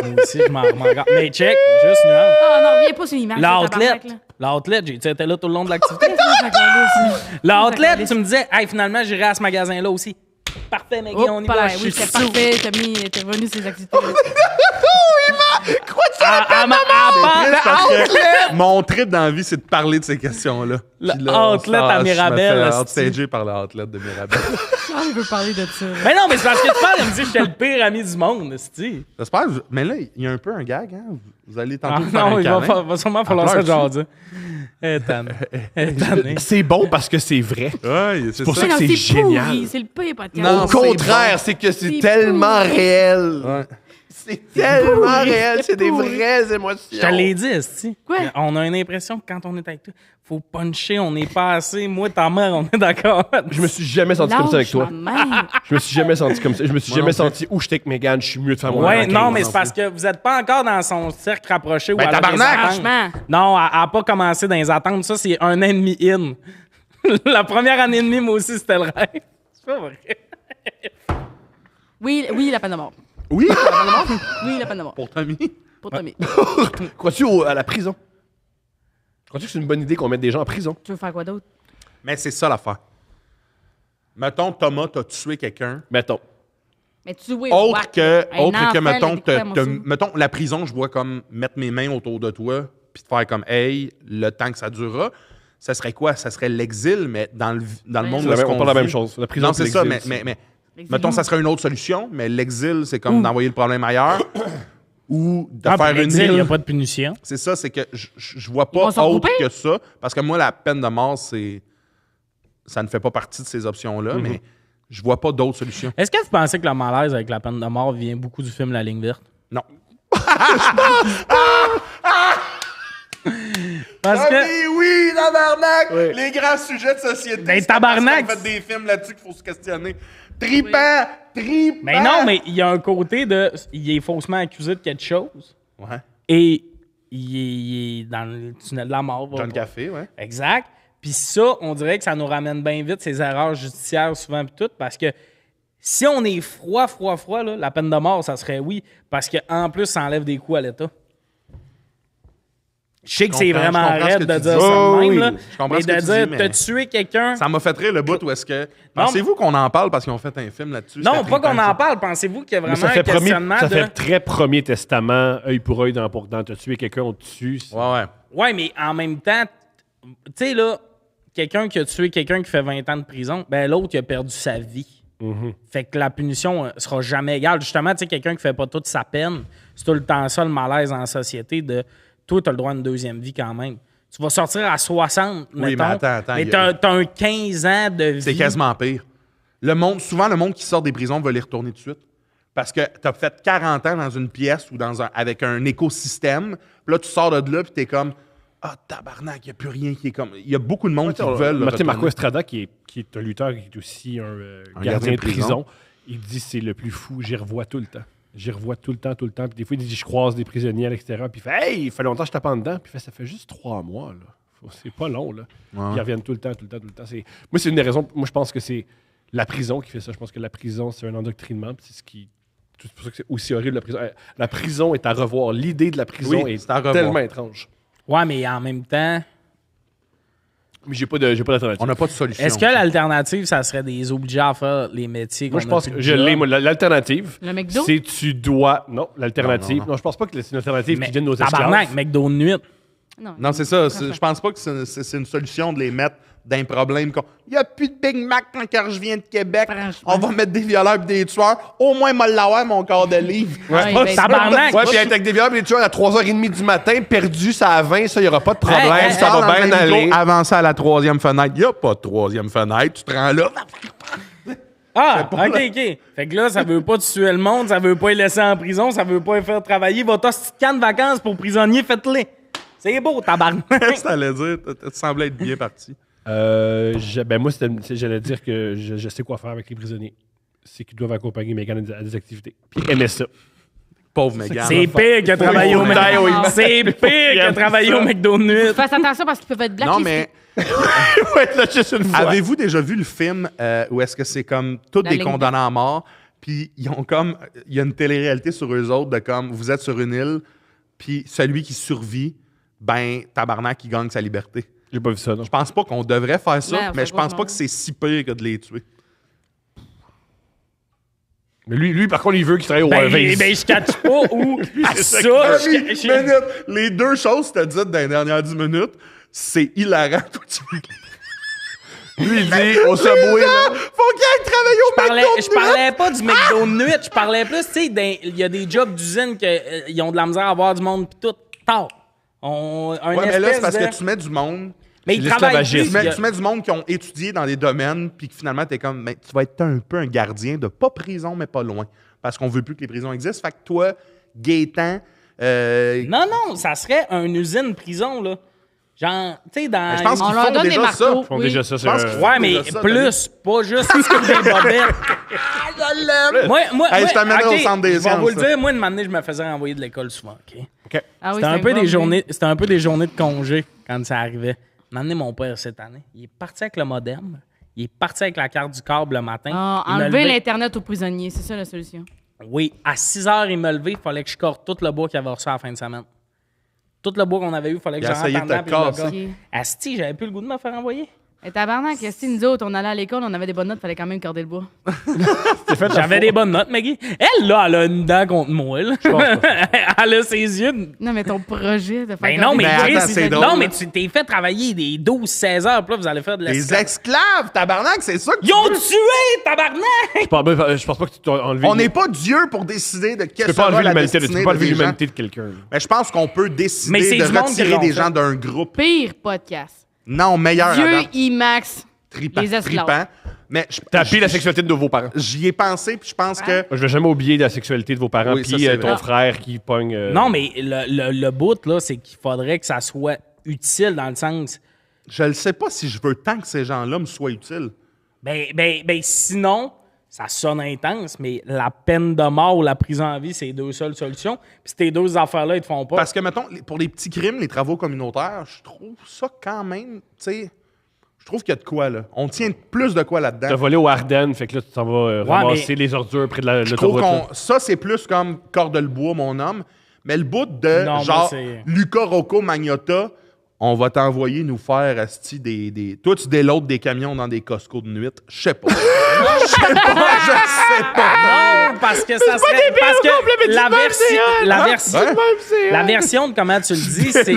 Moi aussi, je m'en regarde. Mais check, juste nuance. Ah non, reviens pas sur l'IMAX. L'outlet, j'étais là tout le long de l'activité. L'outlet, L'outlet, tu me disais, hey, finalement, j'irai à ce magasin-là aussi. Parfait, mec, on y va. Je Oui, suis c'était parfait. T'es revenu sur ces activités. Mon trip dans la vie, c'est de parler de ces questions-là. Le Puis là, outlet à Mirabel, Je me esti. fais outstager par le outlet de Mirabel. Charles veut parler de ça. Mais non, mais c'est parce que tu parles, il me dit que j'étais le pire ami du monde, esti. J'espère. Mais là, il y a un peu un gag. Hein? Vous allez Ah, tantôt faire non, un il câlin. va sûrement falloir ça jaser. Tanné. C'est bon parce que c'est vrai. Ouais, c'est pour ça. ça que Non, c'est pourri, génial. c'est le pire podcast. Non, Au contraire, c'est que c'est C'est tellement pourri. réel. Ouais. C'est tellement pourri, réel. C'est des pourri. vraies émotions. Je te l'ai dit, esti. Quoi? On a une impression que quand on est avec toi, faut puncher, on n'est pas assez. Moi, ta mère, on est d'accord. Je me suis jamais senti comme ça avec toi. Lâche ma mère. Je me suis jamais senti comme ça. Je me suis Moi jamais non plus. senti où j'étais avec Mégane, je suis mieux de faire mon Ouais, enquête. non, mais c'est parce que vous n'êtes pas encore dans son cercle rapproché. Ben, ou alors tabarnak! des attentes. Franchement. Non, elle n'a pas commencé dans les attentes. Ça, c'est un an et demi in. La première année et demie, moi aussi, c'était le rêve. C'est pas vrai. Oui, la peine de mort. Oui, Oui, la peine de mort. pour Tommy. Pour Tommy. Crois-tu à la prison? Crois-tu que c'est une bonne idée qu'on mette des gens en prison? Tu veux faire quoi d'autre? Mais c'est ça l'affaire. Mettons, Thomas, t'as tué quelqu'un. Mettons. Mais tu oui, Autre whack. que, Un enfant, mettons, là, découvre-moi ça. mettons, la prison, je vois comme mettre mes mains autour de toi, puis te faire comme, hey, le temps que ça durera. Ça serait quoi? Ça serait l'exil, mais dans le monde où est-ce On qu'on parle de la même vit. chose. La prison, Non, c'est ça, l'exil, mais L'exil. mettons, ça serait une autre solution, mais l'exil, c'est comme d'envoyer le problème ailleurs. Ou de Ah, faire puis une l'exil, il n'y a île. pas de punition. C'est ça, c'est que je vois Ils vont pas s'en autre couper? que ça. Parce que moi, la peine de mort, ça ne fait pas partie de ces options-là, mais je vois pas d'autres solutions. Est-ce que vous pensez que le malaise avec la peine de mort vient beaucoup du film La Ligne verte? Non. Parce que... oui, tabarnak! Oui. Les grands sujets de société. Ben, c'est parce tabarnak! qu'on fait des films là-dessus qu'il faut se questionner. Tripant! Mais non, mais il y a un côté de... Il est faussement accusé de quelque chose Ouais. et il est dans le tunnel de la mort. John Café, ouais. Exact. Puis ça, on dirait que ça nous ramène bien vite ces erreurs judiciaires souvent pis tout, parce que si on est froid, là, la peine de mort, ça serait oui, parce qu'en plus, ça enlève des coups à l'État. Je sais que c'est comprends, vraiment je comprends ce raide que de tu dire dis. ça de Oh, même, oui, là. je comprends Mais ce que de tu dire, dis, t'as mais- tué quelqu'un... Ça m'a fait rire le bout où est-ce que... Pensez-vous qu'on en parle parce qu'ils ont fait un film là-dessus? Non, C'était pas qu'on trippant, en ça. parle. Pensez-vous qu'il y a Mais vraiment ça fait, un questionnement ça de... fait très premier testament, œil pour œil, dent pour dent. T'as tué quelqu'un, on te tue. Ouais, ouais. Ouais, mais en même temps, tu sais, là, quelqu'un qui a tué quelqu'un qui fait 20 ans de prison, ben l'autre, il a perdu sa vie. Fait que la punition sera jamais égale. Justement, tu sais, quelqu'un qui fait pas toute sa peine, c'est tout le temps ça, le malaise en société de toi, t'as le droit à une deuxième vie quand même. Tu vas sortir à 60, Oui, mettons, mais attends, mais il y a- t'as un 15 ans de vie. C'est quasiment pire. Souvent, le monde qui sort des prisons veut les retourner tout de suite. Parce que tu as fait 40 ans dans une pièce ou avec un écosystème. Puis là, tu sors de là, puis tu es comme ah, tabarnak, il n'y a plus rien qui est comme. Il y a beaucoup de monde qui veulent. le Martin Marco retourner. Estrada, qui est un lutteur, qui est aussi un gardien de prison, il dit c'est le plus fou, j'y revois tout le temps. J'y revois tout le temps. Puis des fois, il dit je croise des prisonniers à l'extérieur, puis il fait hey, il fait longtemps que je tape en dedans. Puis il fait ça fait juste 3 mois, là. C'est pas long, là. Ouais. Ils reviennent tout le temps. Moi, c'est une des raisons. Moi, je pense que c'est la prison qui fait ça. Je pense que la prison, c'est un endoctrinement. C'est ce qui... C'est pour ça que c'est aussi horrible, la prison. La prison est à revoir. L'idée de la prison Oui, est c'est à revoir. tellement étrange. Ouais, mais en même temps, Mais j'ai pas d'alternative. On n'a pas de solution. est-ce que l'alternative, ça serait des obliger à faire les métiers qu'on Moi, je pense a que plus je de l'ai. job? Moi, l'alternative, Le McDo? c'est tu dois... Non, l'alternative... Non. Non, je pense pas que c'est une alternative Mais qui vienne de nos esclaves. tabarnak, McDo de nuit. Non, c'est ça. Je pense pas que c'est une solution de les mettre d'un problème. Il n'y a plus de Big Mac quand je viens de Québec. Franchement. On va mettre des violeurs et des tueurs. Au moins, moi, l'avoir, mon corps de livre. Ouais, Oh, ben, tabarnak! Ouais, puis être avec des violeurs et des tueurs à 3h30 du matin, perdu, ça à 20, ça, il n'y aura pas de problème, Hey, ça va bien aller. Avancer à la 3e fenêtre. Il n'y a pas de 3e fenêtre. Tu te rends là. Ah, OK. Fait que là, ça veut pas tuer le monde, ça veut pas les laisser en prison, ça veut pas les faire travailler. Va-t'en petite canne de vacances pour prisonniers, faites-les. C'est beau, tabarnak. Qu'est-ce que t'allais dire? Tu semblais être bien parti. Moi, j'allais dire que je sais quoi faire avec les prisonniers. C'est qu'ils doivent accompagner Megan à des activités. Puis aimer ça. Pauvre Megan. C'est pire que travailler au McDo. oui. C'est pire que travailler au McDo de nuit. Fais attention parce qu'ils peuvent être Non, blacklistés. mais Ouais, là, juste une fois. avez-vous déjà vu le film où est-ce que c'est comme tous La des ligne condamnés à mort, puis ils ont comme... Il y a une télé-réalité sur eux autres de comme, vous êtes sur une île, puis celui qui survit, ben, tabarnak, il gagne sa liberté. J'ai pas vu ça, non. Je pense pas qu'on devrait faire ça, Ouais, mais je pense franchement. pas que c'est si pire que de les tuer. Mais lui, par contre, il veut qu'il travaille au Ben, Harvey's. je catch pas où ça. Les deux choses que tu as dites dans les dernières 10 minutes, c'est hilarant. Toi, tu Lui, il dit, au Subway, là. faut qu'il aille travailler au Je parlais pas du McDo de nuit, je parlais plus, tu sais, il y a des jobs d'usine qu'ils ont de la misère à avoir du monde pis tout. Tard. Ouais, mais là, c'est parce que tu mets du monde. Mais ils travaillent l'esclavagisme. plus. Tu mets du monde qui ont étudié dans des domaines, puis que finalement, t'es comme, ben, tu vas être un peu un gardien de pas prison, mais pas loin. Parce qu'on veut plus que les prisons existent. Fait que toi, Gaétan, Non, ça serait une usine prison, là. Genre, tu sais, dans... je pense On qu'ils leur font donne des déjà ça. marteaux. Ils font Oui. déjà ça. Je pense c'est qu'ils un- font Ouais, mais déjà ça, plus, pas juste des bobettes. Je l'aime! Moi, Hey, je t'amènerai ok, au centre des je vais sciences, vous le ça. dire, moi, une année, je me faisais renvoyer de l'école souvent, OK? Ah oui, C'était un peu bon, des oui. journées, c'était un peu des journées de congé quand ça arrivait. Une année, mon père, cette année, il est parti avec le modem, il est parti avec la carte du câble le matin. Ah, Il me enlever levait- l'Internet aux prisonniers, c'est ça la solution. Oui, à 6 h, il me levait, il fallait que je corte tout le bois qu'il avait reçu à la fin de semaine. Tout le bois qu'on avait eu, il fallait que Il a je essayé rentre de en te dedans, puis je le casser. gosse. Asti, j'avais plus le goût de me faire envoyer. Et tabarnak, si nous autres, on allait à l'école, on avait des bonnes notes, fallait quand même corder le bois. J'avais des bonnes notes, Maggie. Elle, là, elle a une dent contre moi, là. Elle a ses yeux. Non, mais ton projet de faire Ben non, mais Ben, Chris, attends, c'est drôle, non, mais là. tu t'es fait travailler des 12-16 heures, puis là, vous allez faire de Les l'esclavage. esclaves, tabarnak, c'est ça que Ils ont tu veux. tué, tabarnak! Je pense pas que tu dois enlever... On n'est pas Dieu pour décider de Tu quelle peux pas sera enlever la l'humanité, tu destinée peux pas de enlever des gens. l'humanité de quelqu'un. Mais je pense qu'on peut Mais décider c'est de du monde qui retirer l'ont des fait. gens d'un groupe. Pire podcast. Non, meilleur à Dieu, date. IMAX, Tripant, les esclaves. tripant. Mais Taper la sexualité de nos vos-parents. j'y ai pensé, puis je pense que... Moi, je vais jamais oublier la sexualité de vos parents, Oui, ça, puis c'est ton vrai. frère qui pogne... Non, mais le bout, là, c'est qu'il faudrait que ça soit utile dans le sens. Je ne sais pas si je veux tant que ces gens-là me soient utiles. Ben, sinon, ça sonne intense, mais la peine de mort ou la prison à vie, c'est les deux seules solutions. Puis ces deux affaires-là, ils te font pas. Parce que, mettons, pour les petits crimes, les travaux communautaires, je trouve ça quand même, tu sais... Je trouve qu'il y a de quoi, là. On tient plus de quoi T'as là-dedans. volé au Ardennes, fait que là, tu t'en vas ramasser les ordures près de Je trouve l'autoroute. qu'on... Ça, c'est plus comme corde le bois, mon homme. Mais le bout de, Non, moi, genre, c'est- Luca Rocco Magnotta, on va t'envoyer nous faire, asti, des... Toi, tu déloades des camions dans des Costco de nuit. Je sais pas. Je sais pas. Non, parce que ça serait. Parce que la version de comment tu le dis, c'est.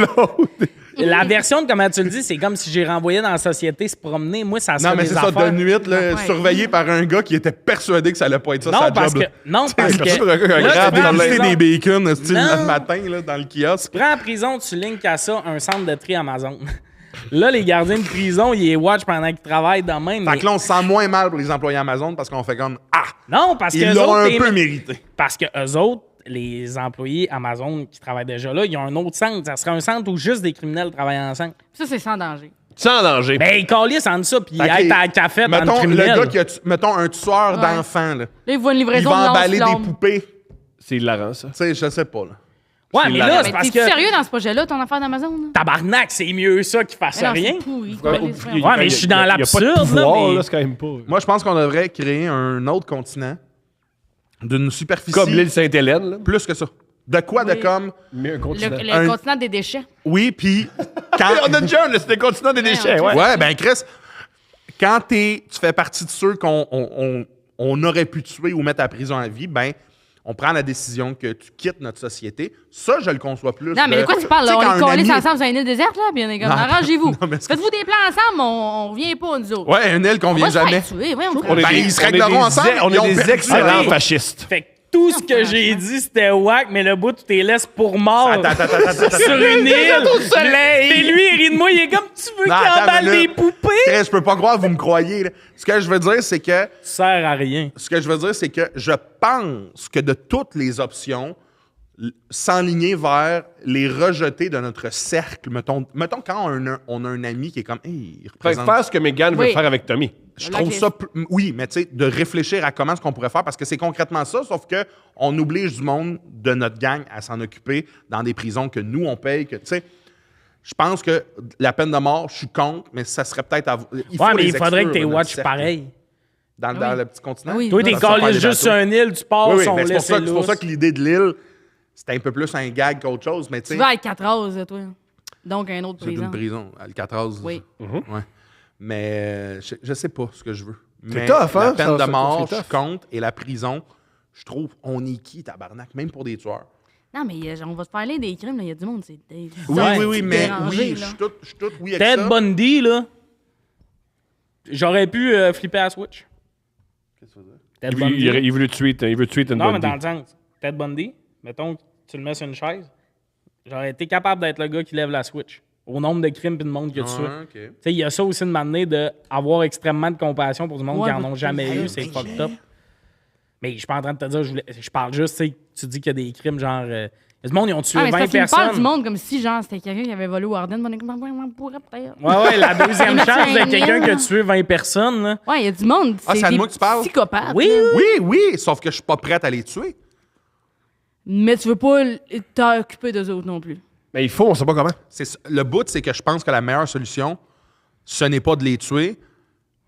La version de comment tu le dis, c'est comme si j'ai renvoyé dans la société se promener. Moi, ça serait Non, mais des c'est ça, affaires. de nuit, là, Ouais. surveillé par un gars qui était persuadé que ça allait pas être ça, Non, sa parce job. que. Non, parce que. Un là, tu grave prends en dans prison- des bacon, asti, Non. le matin, là, dans le kiosque. Prends en prison, tu lignes qu'à ça un centre de tri Amazon. Là, les gardiens de prison, ils les watch pendant qu'ils travaillent dans même. Fait mais- que là, on se sent moins mal pour les employés Amazon parce qu'on fait comme « Ah! Non, parce que Ils eux l'ont autres, un t'es- peu mérité. Parce que eux autres, les employés Amazon qui travaillent déjà là, ils ont un autre centre. Ça serait un centre où juste des criminels travaillent ensemble. Ça, c'est sans danger. Sans danger. Ben, ils calissent entre ça, puis ils Fait que aident à la cafette dans le mettons, le criminel. gars qui a mettons, un tueur Ouais. d'enfants, là, Là, ils voient une il livraison va de emballer des lance-flamme. poupées. C'est hilarant, ça. Tu sais, je sais pas, là. Ouais, C'est mais la- là, Mais c'est parce t'es que sérieux dans ce projet-là, ton affaire d'Amazon? là? tabarnak, c'est mieux ça qu'il fasse Mais non, rien. c'est pourri. Ouais, mais je suis dans l'absurde, Il n'y a pas de pouvoir, là, mais- là, c'est quand même pas. Moi, je pense qu'on devrait créer un autre continent d'une superficie Comme l'île Sainte-Hélène, là. plus que ça. De quoi de Oui. comme... Mais un continent. Le Un- continent des déchets. Oui, puis quand... On a déjà un, là, c'est le continent des déchets, ouais. Ouais, ben Chris, quand tu fais partie de ceux qu'on aurait pu tuer ou mettre à prison à vie, ben on prend la décision que tu quittes notre société. Ça, je le conçois plus. Non, mais de quoi tu parles? sais, Là? quand On un est collés ami- ensemble sur une île déserte, là, puis on est comme, Non. arrangez-vous. Non, mais c'est- Faites-vous des plans ensemble, on revient pas, nous autres. Ouais, une île qu'on On vient va se faire jamais. tuer, ouais, on On est Ben, des- ils se on est régleront des- ensemble, On ils ont est des perdu. excellents Ok. fascistes. Fait que tout ce que franchement. j'ai dit, c'était whack, mais le bout, tu t'es laisses pour mort Attends. sur une île. au soleil. Et lui, il rit de moi, il est comme, tu veux Non, qu'il attends emballe une des minute. poupées? Chris, je peux pas croire que vous me croyez. Là. Ce que je veux dire, c'est que Tu sers à rien. je pense que de toutes les options, s'enligner vers les rejeter de notre cercle. Mettons quand on a un ami qui est comme, hey, il Fait que représente... faire ce que Megan veut Oui. faire avec Tommy. Je trouve ça... Oui, mais tu sais, de réfléchir à comment est-ce qu'on pourrait faire, parce que c'est concrètement ça, sauf que on oblige du monde de notre gang à s'en occuper dans des prisons que nous, on paye, que, tu sais... Je pense que la peine de mort, je suis contre, mais ça serait peut-être... Il Ouais, mais les il faudrait que exclure tu de notre watch cercle. pareil. Dans Oui. le petit continent? Oui. Toi, t'es Ça, ça faire calé des juste sur bateaux. une île, tu pars, Oui, on mais laisse c'est pour ça que l'idée de l'île, c'était un peu plus un gag qu'autre chose, mais tu Tu sais... vas à Alcatraz, toi. Donc, un autre C'est une prison. prison, Alcatraz. Oui. Ouais. Mais je sais pas ce que je veux. Mais tough, hein? La peine Ça, de mort, c'est je tough. compte, et la prison, je trouve, on est qui, tabarnak, même pour des tueurs. Non, mais on va se parler des crimes, là. Il y a du monde, c'est des. Oui, mais dérangé, oui, là. je suis tout oui avec Ted ça. Bundy, là, j'aurais pu flipper à Switch. Ted Il Bundy. veut le tuer, il veut tuer Ted Non, mais Bundy. dans le sens, Ted Bundy, mettons que tu le mets sur une chaise, j'aurais été capable d'être le gars qui lève la Switch. Au nombre de crimes et de monde que tu Ouais, as. ok. Tu sais, il y a ça aussi de m'amener d'avoir extrêmement de compassion pour du monde Ouais, qui en parce ont que- jamais eu, c'est fucked up. Mais je suis pas en train de te dire, je parle juste, tu sais, tu dis qu'il y a des crimes genre. Du monde, ils ont tué Ah, mais c'est 20 parce qu'il me parle personnes. du monde comme si, genre, c'était quelqu'un qui avait volé au Ardennes. On pourrait peut-être. Ouais, la deuxième Ils chance mettent de quelqu'un qui a un tué 20 personnes, là. Ouais, il y a du monde. Ah, c'est à des moi que tu parles? psychopathes. Oui, là. Oui, sauf que je suis pas prête à les tuer. Mais tu veux pas t'occuper d'eux autres non plus. Mais il faut, on sait pas comment. Le bout, c'est que je pense que la meilleure solution, ce n'est pas de les tuer,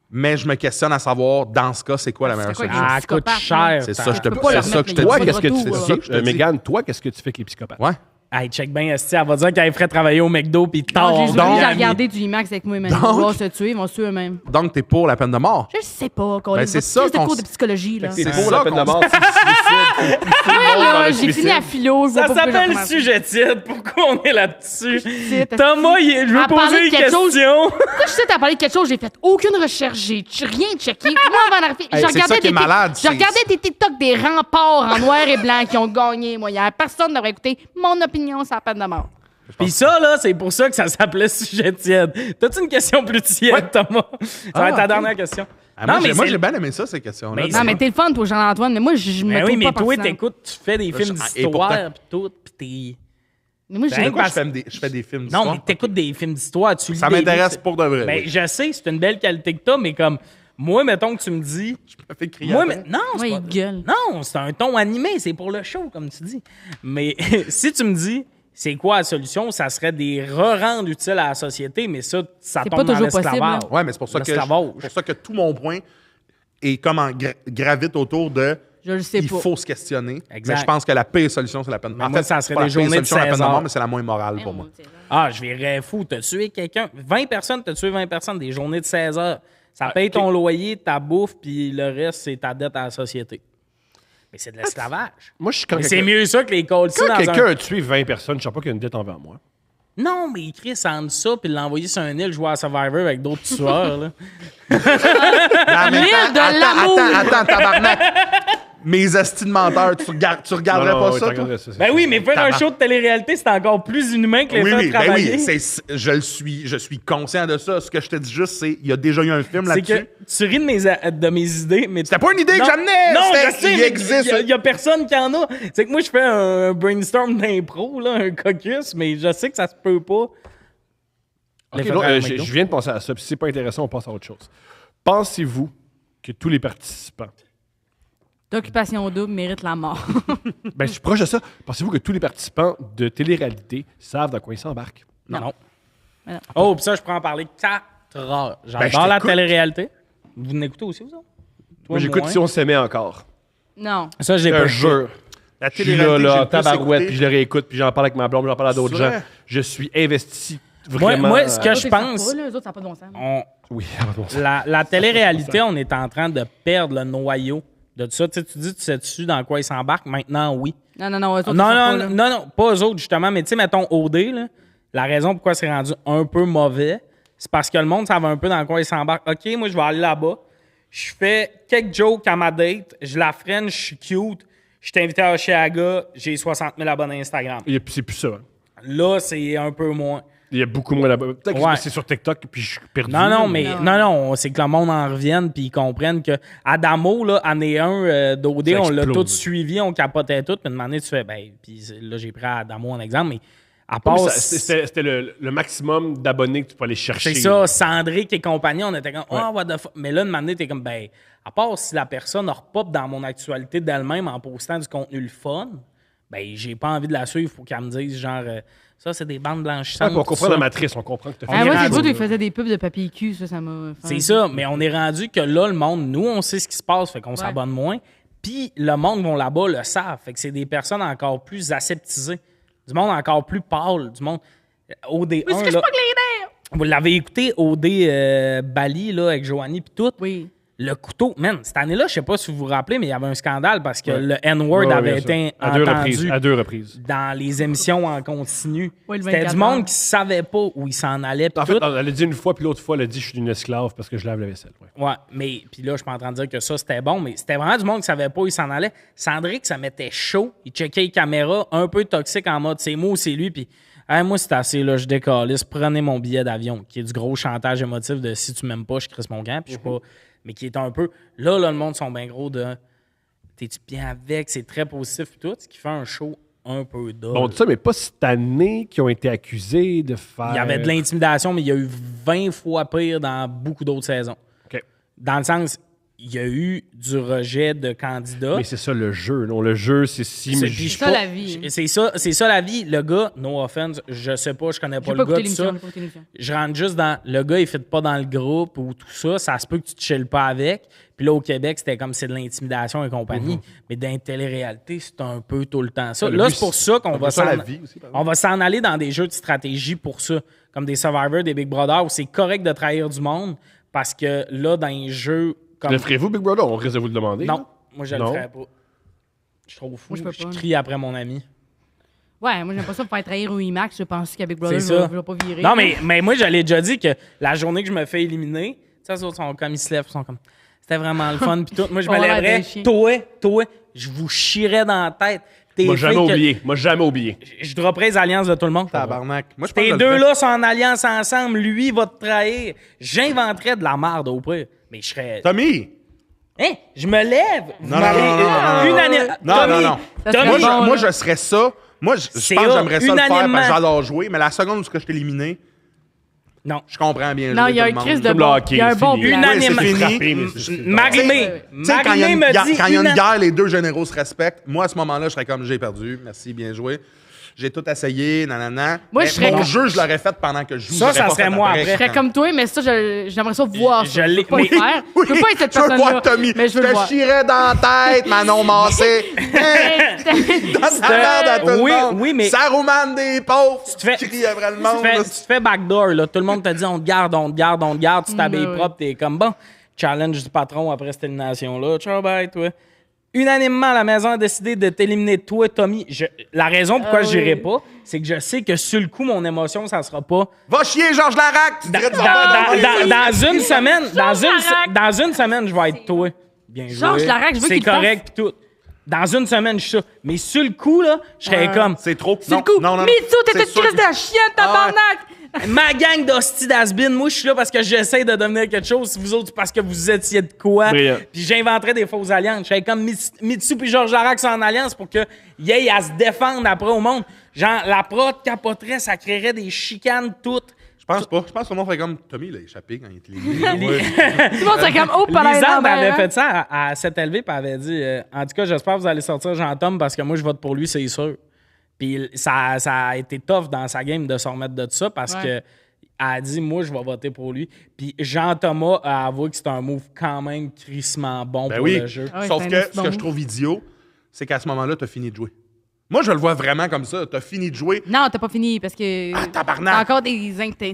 mais je me questionne à savoir, dans ce cas, c'est quoi la C'est meilleure quoi, solution. les Ah, coûte psychopathes, cher. C'est ça. ça, je te Tu peux pas leur c'est ça mettre que je te le Toi, dis. qu'est-ce que tu retour, fais? C'est ça que je te dis. Mégane, toi, qu'est-ce que tu fais avec les psychopathes? Ouais. Hey, check bien, esti, elle va dire qu'elle ferait travailler au McDo pis Non, tard. j'ai donc- j'ai regardé du IMAX avec moi, Emmanuel. Donc- Ils vont se tuer, ils vont se tuer eux-mêmes. Donc, t'es pour la peine de mort. Je sais pas, Ben, c'est ça de qu'on cours s- de psychologie, là. C'est C'est pour ça la peine de qu'on- mort. Tu te suicides. Ouais, là, dans le j'ai fini à philo. je vois Ça pas pourquoi s'appelle j'ai recommencé. sujet titre. Pourquoi on est là-dessus? Titre, Thomas, je veux À parler poser de une quelque chose- question. Pourquoi je sais t'as parlé de quelque chose, j'ai fait aucune recherche, j'ai rien checké. Moi, avant d'arriver, Hey, c'est ça qui est malade, J'ai c'est- regardé des TikTok des remparts en noir et blanc qui ont gagné. Moi, il y a personne qui devrait écouter mon opinion sur la peine de mort. Pis ça, là, c'est pour ça que ça s'appelait sujet tiède. T'as-tu une question plus tiède, Thomas? Ça va être ta ok. dernière question. Ah, moi, c'est- j'ai bien aimé ça, ces questions-là. Mais Non, mais t'es le fun, toi, Jean-Antoine, mais moi, je me Ben trouve oui, mais pas toi, pertinent. t'écoutes, tu fais des films Et d'histoire pourtant- pis tout, pis t'es... Mais moi, Ben, j'ai quoi, Pourquoi je fais des films Non, d'histoire? mais t'écoutes des films d'histoire, tu lis Ça des m'intéresse livres. pour de vrai. Ben, oui. je sais, c'est une belle qualité que t'as, mais comme, moi, mettons que tu me dis... Je me fais crier Moi, après. mais, non, c'est Ouais, pas... il gueule. Non, c'est un ton animé, c'est pour le show, comme tu dis. Mais si tu me dis, c'est quoi la solution, ça serait des re-rendre utiles à la société, mais ça C'est tombe pas dans toujours l'esclavage. possible, Ouais, mais c'est pour ça que L'esclavage. tout mon point est comme gravite autour de Je le sais il pas. faut se questionner. Exact. Mais je pense que la pire solution, c'est la peine de mort. Mais moi, ça serait pas des la pire journées de solution, la peine 16 de mort, heures. mais c'est la moins morale pour moi. Ah, je verrais fou, t'as tué quelqu'un. 20 personnes, t'as tué 20 personnes, des journées de 16 heures. Ça paye ton loyer, ta bouffe, puis le reste, c'est ta dette à la société. Mais c'est de l'esclavage. Moi, je suis quand Mais c'est mieux ça que les calls Quand dans quelqu'un un... a tué 20 personnes, je sais pas qu'il y a une dette envers moi. Non, mais Chris, entre ça, puis l'envoyer sur un île jouer à Survivor avec d'autres tueurs, là. L'île de l'amour. Attends, tabarnak. Mes astis de menteurs, tu regarderais Non, pas ouais, ça, t'as toi? regardé ça, c'est Ben ça. oui, mais faire un Tabarnak. show de télé-réalité, c'est encore plus inhumain que les Oui, faire oui, ben travailler. oui, je suis conscient de ça. Ce que je te dis juste, c'est il y a déjà eu un film C'est là-dessus. que tu ris de mes idées, mais... C'était pas une idée que Non, j'amenais! Non, c'était- je sais, il mais existe. il y a personne qui en a. C'est que moi, je fais un brainstorm d'impro, là, un caucus, mais je sais que ça se peut pas. Ok, Les donc, frères je McDo. viens de penser à ça. Puis si c'est pas intéressant, on passe à autre chose. Pensez-vous que tous les participants D'occupation double mérite la mort. Ben, je suis proche de ça. Pensez-vous que tous les participants de télé-réalité savent dans quoi ils s'embarquent? Non. Non. Oh, puis ça, je pourrais en parler 4 heures. J'adore je la t'écoute. télé-réalité. Vous n'écoutez aussi, vous autres? Moi, j'écoute moins. Si on s'aimait encore. Non. Ça, j'ai Je pas te jure. La Je suis là, télé-réalité que j'ai là, le plus tabarouette, écouté- puis je le réécoute, puis j'en parle avec ma blonde, j'en parle à d'autres C'est gens. vrai? Je suis investi vraiment. Moi, ce que Les je autres, ils pense, savent pas, là, eux autres, ça n'a pas de bon sens. Oui, la télé-réalité, on est en train de perdre le noyau de tout ça. Tu sais, tu dis, tu sais-tu dans quoi ils s'embarquent? Maintenant, oui. Non, eux autres, Non, ils savent non, pas, non, là. non, pas eux autres, justement. Mais tu sais, mettons, OD, là, la raison pourquoi c'est rendu un peu mauvais, c'est parce que le monde savait un peu dans quoi ils s'embarquent. OK, moi, je vais aller là-bas. Je fais quelques jokes à ma date. Je la freine, je suis cute. Je t'ai invité à Oshiaga. J'ai 60 000 abonnés Instagram. C'est plus ça. Là, c'est un peu moins. Il y a beaucoup moins là-bas. Peut-être Ouais. que c'est sur TikTok, puis je suis perdu. Non, mais Non. non, c'est que le monde en revienne puis ils comprennent que Adamo, là, année 1 d'OD, Ça on l'a explose. tout suivi, on capotait tout. Puis une année, tu fais, ben, puis là, j'ai pris Adamo en exemple, mais à Oui, part. c'était le maximum d'abonnés que tu peux aller chercher. C'est ça, Sandrick et compagnie, on était comme, oh, what the fuck. Mais là, une année, t'es comme, ben, à part si la personne repop dans mon actualité d'elle-même en postant du contenu le fun, ben, j'ai pas envie de la suivre pour qu'elle me dise, genre, ça, c'est des bandes blanchissantes. On tout comprend ça. la matrice, on comprend que tu Ah, est moi, rendu- j'ai vu, ils faisaient des pubs de papier cul, ça m'a fait. C'est ça, mais on est rendu que là, le monde, nous, on sait ce qui se passe, fait qu'on s'abonne moins. Puis le monde vont là-bas le savent, fait que c'est des personnes encore plus aseptisées, du monde encore plus pâle, du monde. OD1, Mais c'est que je là, pas que les nerfs! vous l'avez écouté, OD Bali, là, avec Joanie puis tout. Oui. Le couteau, man, cette année-là, je sais pas si vous vous rappelez, mais il y avait un scandale parce que le N-word Ouais, avait bien sûr. été à deux reprises. entendu À 2 reprises. dans les émissions en continu. Ouais, le C'était 24 du monde heures. qui savait pas où il s'en allait. pis En fait, tout. elle a dit une fois, puis l'autre fois, elle a dit je suis une esclave parce que je lave la vaisselle. Ouais. Ouais, mais puis là, je suis pas en train de dire que ça, c'était bon, mais c'était vraiment du monde qui savait pas où il s'en allait. Sandrick, ça mettait chaud. Il checkait les caméras, un peu toxique en mode c'est moi ou c'est lui, puis hey, moi, c'est assez, là, je décalisse, prenez mon billet d'avion, qui est du gros chantage émotif de si tu m'aimes pas, je crisse mon camp, puis je suis pas. Mais qui est un peu. Là, le monde sont bien gros de. T'es-tu bien avec? C'est très positif, puis tout, ce qui fait un show un peu dull. Bon, ça, mais pas cette année qui ont été accusés de faire. Il y avait de l'intimidation, mais il y a eu 20 fois pire dans beaucoup d'autres saisons. OK. Dans le sens, il y a eu du rejet de candidats. Mais c'est ça le jeu. Non, le jeu, c'est si. C'est mais puis ça, pas- la vie. C'est ça la vie. Le gars, no offense, je sais pas, je connais pas J'ai le pas gars, écouté tout l'émission, ça. j'ai pas écouté l'émission. Je rentre juste dans. Le gars, il fit pas dans le groupe ou tout ça. Ça se peut que tu te chilles pas avec. Puis là, au Québec, c'était comme c'est de l'intimidation et compagnie. Mais dans la télé-réalité, c'est un peu tout le temps ça. Le Là, but, c'est pour ça qu'on un peu va ça, s'en la vie aussi, par exemple. on va s'en aller dans des jeux de stratégie pour ça. Comme des Survivor, des Big Brother, où c'est correct de trahir du monde parce que là, dans les jeux. Comme... Le ferez-vous, Big Brother? On risque de vous le demander. Non, là. moi, je le Non. ferais pas. Je suis trop fou. Moi, je peux je pas. crie après mon ami. Ouais, moi, j'aime pas ça pour faire trahir au IMAX. Je pense qu'à Big Brother, C'est je vais- ça. je vais pas virer. Non, mais moi, j'allais déjà dit que la journée que je me fais éliminer, tu sais, les autres sont comme ils se lèvent, ils sont comme. C'était vraiment le fun. Puis tout. Moi, je me On a l'air lèverais. d'un chien. Toi, je vous chierais dans la tête. T'es Moi, jamais filles que- oublié. Moi, jamais oublié. Je dropperais les alliances de tout le monde. Tabarnak. Moi, je pense Tes que je le deux fais. là sont en alliance ensemble. Lui, il va te trahir. J'inventerais de la merde au pire. Mais je serais. Tommy! Hein? Je me lève. Vous Non, m'avez- non, non, non, non, non. Unanime- Non, Tommy, non, non. Ça Tommy, serait Moi, bon, moi, là. je serais ça. Moi, je C'est pense que hot. j'aimerais ça le faire parce Unanimement. que j'adore jouer, mais la seconde où je t'ai éliminé, Non. je comprends bien. Non, jouer il y a tout un le monde. crise de Comme le bon. hockey, Il y a un c'est bon fini. plan. Unanimement. c'est fini. Frappé, mais c'est- Marimé Tu sais, quand il y a une me guerre- dit. quand il y a une unan- guerre, les deux généraux se respectent. Moi, à ce moment-là, je serais comme j'ai perdu. Merci, bien joué. J'ai tout essayé, nanana. Moi, Mais je serais mon comme- jeu, je l'aurais fait pendant que je joue. Ça, J'aurais ça pas serait fait moi après. après. Je serais comme toi, mais ça, j'aimerais ça voir. Je ça. Je l'ai- peux pas le mais- faire. Je peux pas être cette Je veux personne-là. voir Tommy. Mais je veux le te voir. chierais dans la tête, Manon Massé. Donne ta merde à tout le Oui, monde. oui, mais- Saruman des pauvres. Tu te fais- Crie après le Tu monde. là. te fais backdoor, là. Tout le monde te dit on te garde, on te garde, on te garde. Tu t'habilles ouais. propre, t'es comme bon. Challenge du patron après cette élimination-là. Ciao, bye, toi. Unanimement, la maison a décidé de t'éliminer, toi, Tommy. La raison pourquoi je n'irai pas, c'est que je sais que sur le coup, mon émotion, ça sera pas. Va chier, Georges Larac. Tu Dans, dirais de dans- faire dans une semaine, Larac. dans une semaine, je vais être toi. Bien joué. Georges Larac, je veux C'est qu'il le correct pis tout. Dans une semaine, je suis ça. Mais sur le coup, là, je serais comme. C'est trop. Sur le coup, Mitsu, t'étais une crise de chien, tabarnak! Ma gang d'hosties d'asbin, moi, je suis là parce que j'essaie de devenir quelque chose. Si vous autres, c'est parce que vous étiez de quoi. Brillant. Puis j'inventerais des fausses alliances. Je serais comme Mitsu puis Georges Larac sont en alliance pour que aient à se défendre après au monde. Genre, la prod capoterait, ça créerait des chicanes toutes. pense pas. Je pense que tout le monde ferait comme Tommy, il a échappé quand il était éliminé. Tout le monde, c'est comme, oh, pas Lisande avait fait ça à s'être élevée puis avait dit en tout cas, j'espère que vous allez sortir Jean-Tom parce que moi, je vote pour lui, c'est sûr. Puis ça a été tough dans sa game de se remettre de ça parce que elle a dit moi, je vais voter pour lui. Puis Jean-Thomas a avoué que c'est un move quand même crissement bon pour le jeu. Ouais, Sauf c'est que un ce que je trouve idiot, c'est qu'à ce moment-là, t'as fini de jouer. Moi, je le vois vraiment comme ça. T'as fini de jouer. Non, t'as pas fini parce que. Ah, tabarnak! T'as encore des.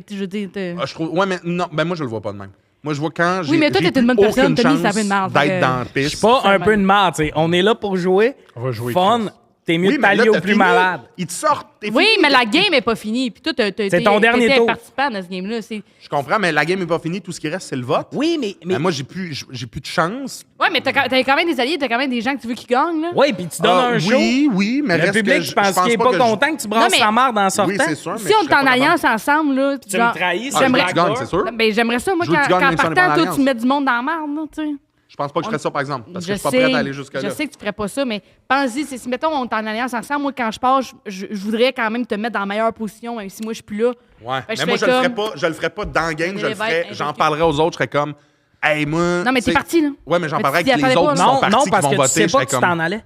Je veux dire. Je trouve... Ouais, mais non, ben moi, je le vois pas de même. Moi, je vois quand j'ai. Oui, mais toi, j'ai t'es une bonne plus personne. aucune Tommy, ça chance fait de merde. d'être dans la Je piste. suis pas un peu une merde, tu sais. On est là pour jouer. On va jouer. Fun. Chris. T'es mieux Oui, de mais là, t'allier au t'as plus fini. malade. Ils te sortent. T'es Oui, fini. mais la game est pas finie. Puis toi, C'est ton dernier tour. participant dans ce game-là. Je comprends, mais la game est pas finie. Tout ce qui reste, c'est le vote. Oui, mais Ben, moi, j'ai plus de chance. Ouais, mais t'as quand même des alliés, t'as quand même des gens que tu veux qui gagnent, là. oui, puis tu donnes un show. Oui, mais Le reste public, que je pense qu'il est pas pas que content que tu brasses Non, mais- la merde en sortant. Oui, c'est sûr. Si on est en alliance ensemble, là. Tu me trahis, Ah, c'est je veux que tu Blackdoor. gagnes, c'est sûr. Ben, j'aimerais ça, moi, Je veux que tu quand gagnes, même si on est pas en partant, toi, alliance. tu mets du monde dans la merde, là, tu sais. Je pense pas que je ferais ça, par exemple. Parce que je suis pas sais, prête à aller jusque-là. Je sais que tu ferais pas ça, mais pense-y, si mettons on est en alliance ensemble, moi quand je pars, je voudrais quand même te mettre dans la meilleure position, même si moi je suis plus là. Ouais. Fait que Mais moi, je je le fais ferais comme- pas. Je le ferais pas dans le game. Je le ferais. Invaincu. J'en parlerais aux autres. Je serais comme, hey, moi. Non, mais t'es t'sais- parti, là. Ouais, mais j'en Mais parlerais tu t'y avec les attendais autres pas, qui là. sont Non, partis, non, qui parce vont que tu voter. sais Je pas serais que tu comme. t'en allais.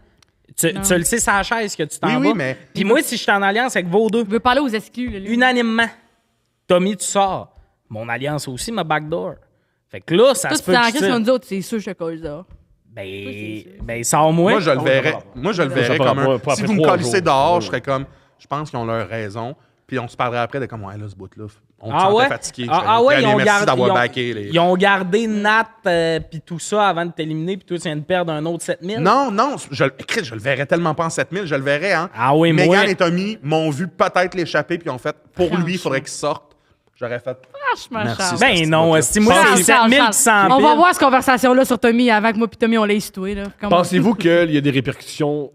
Tu le sais, c'est à la chaise que tu t'en Oui, vas. mais. Puis moi, si je suis en alliance avec vos deux, Je veux parler aux exclus, là, lui. unanimement, Tommy, tu sors. Mon alliance aussi, ma backdoor. Fait que là, ça Toi, se tu peut t'en que je crisses tire. comme nous autres, c'est sûr, je suis cause là. Ben, sors-moi. Moi, je le verrais. Moi, je le verrais comme un. pas Si après vous me 3 collissez jours. dehors, je serais comme. Je pense qu'ils ont leur raison. Puis on se parlerait après de comme, ouais, là, ce bout-là. On te Ah sentait ouais? fatigué. Je Ah, serais ah comme, ouais, très ils bien, ont, merci gardé, d'avoir backé. Les... ils ont gardé Nat puis tout ça avant de t'éliminer, puis toi, tu viens de perdre un autre 7000. Non, je le verrais tellement pas en 7000, je le verrais, hein. Ah oui, moi. Megan et Tommy m'ont vu peut-être l'échapper, puis ont fait, pour lui, il faudrait qu'il sorte. J'aurais fait. Franchement, Merci. Charles. Ben non, si moi, Charles, c'est Charles, 7100 Charles. On va piles. avoir cette conversation-là sur Tommy avant que moi et Tommy, on l'ait situé, là. Comment- Pensez-vous qu'il y a des répercussions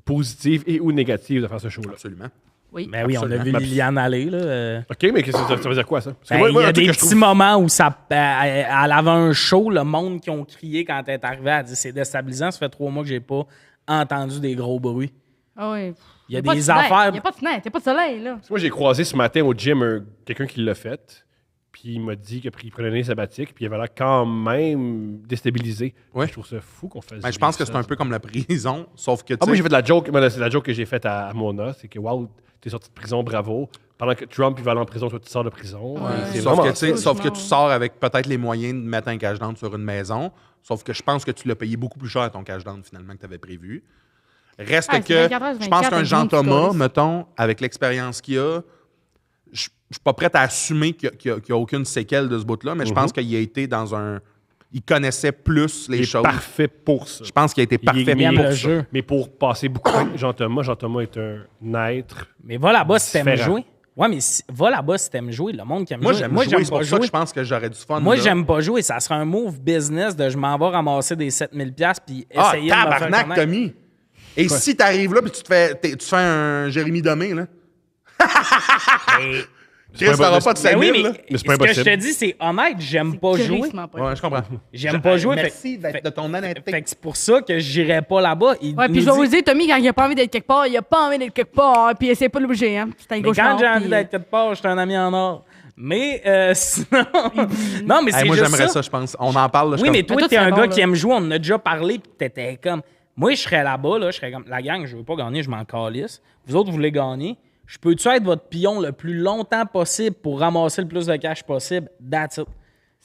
positives et ou négatives de faire ce show-là? Absolument. Oui. Ben oui, on a vu Absolument. Liliane aller, là. OK, mais ça veut dire quoi, ça? Parce que Ben, il y a un truc des que je petits trouve- moments où elle avait un show, le monde qui ont crié quand elle est arrivée, elle a dit c'est déstabilisant, ça fait 3 mois que j'ai pas entendu des gros bruits. Ah oui. Il y a pas de des fenêtre, affaires. Il n'y a pas de fenêtre, il n'y a pas de soleil, là. Moi, j'ai croisé ce matin au gym quelqu'un qui l'a fait, puis il m'a dit qu'il prenait une année sabbatique, puis il avait l'air quand même déstabilisé. Ouais. Je trouve ça fou qu'on fasse Ben, je pense que c'est un peu comme la prison, sauf que, tu Ah, moi, sais, j'ai fait de la joke. Moi, c'est la joke que j'ai faite à Mona. C'est que, wow, t'es sorti de prison, bravo. Pendant que Trump, il va aller en prison, toi, tu sors de prison. Ouais. C'est sauf vraiment que, tu sais, ça. sauf que tu sors avec peut-être les moyens de mettre un cash down sur une maison, sauf que je pense que tu l'as payé beaucoup plus cher ton cash down, finalement, que tu avais prévu. Reste Ah, c'est que, 24 heures, je pense 24 qu'un avec Jean une petite Thomas, colisse. mettons, avec l'expérience qu'il a, je suis pas prêt à assumer qu'il y a aucune séquelle de ce bout-là, mais je pense qu'il a été dans un... Il connaissait plus les Il est choses. parfait pour ça. Je pense qu'il a été parfait il aime pour le ça. jeu. Mais pour passer beaucoup de temps avec Jean-Thomas est un être. Mais va là-bas si t'aimes Différent. jouer. Ouais, mais va là-bas si t'aimes jouer. Le monde qui aime Moi, jouer. j'aime jouer, c'est pas pour ça jouer. que je pense que j'aurais du fun. Moi, là. j'aime pas jouer. Ça serait un move business de je m'en vais ramasser des 7000$ puis Ah, essayer de me faire tabarnak, connaître. Tommy! Et si t'arrives là puis tu te fais un Jérémy Domé, là? Mais- Chris, t'auras pas de Ben 5000, oui, là? mais Mais ce c'est pas que je impossible. te dis, c'est honnête, j'aime pas jouer. Crissement pas. Ouais, je comprends. J'aime pas jouer. Merci fait- de ton honnêteté. Fait que c'est pour ça que j'irai pas là-bas. Il Ouais, puis nous je vais dit- vous dire, Tommy, quand il a pas envie d'être quelque part, il a pas envie d'être quelque part, hein, puis essaie pas de l'obliger, hein. C'est un Mais gauche quand j'ai envie d'être quelque part, je suis un ami en or. Mais sinon. non, mais c'est Hey, moi, juste j'aimerais ça. ça, je pense. On en parle, là, je Oui, suis mais comme- toi, toi, t'es tu un serais gars bon, qui là. aime jouer. On en a déjà parlé, puis t'étais comme. Moi, je serais là-bas, là, je serais comme. La gang, je veux pas gagner, je m'en calisse. Vous autres, vous voulez gagner. Je peux-tu être votre pion le plus longtemps possible pour ramasser le plus de cash possible? That's it.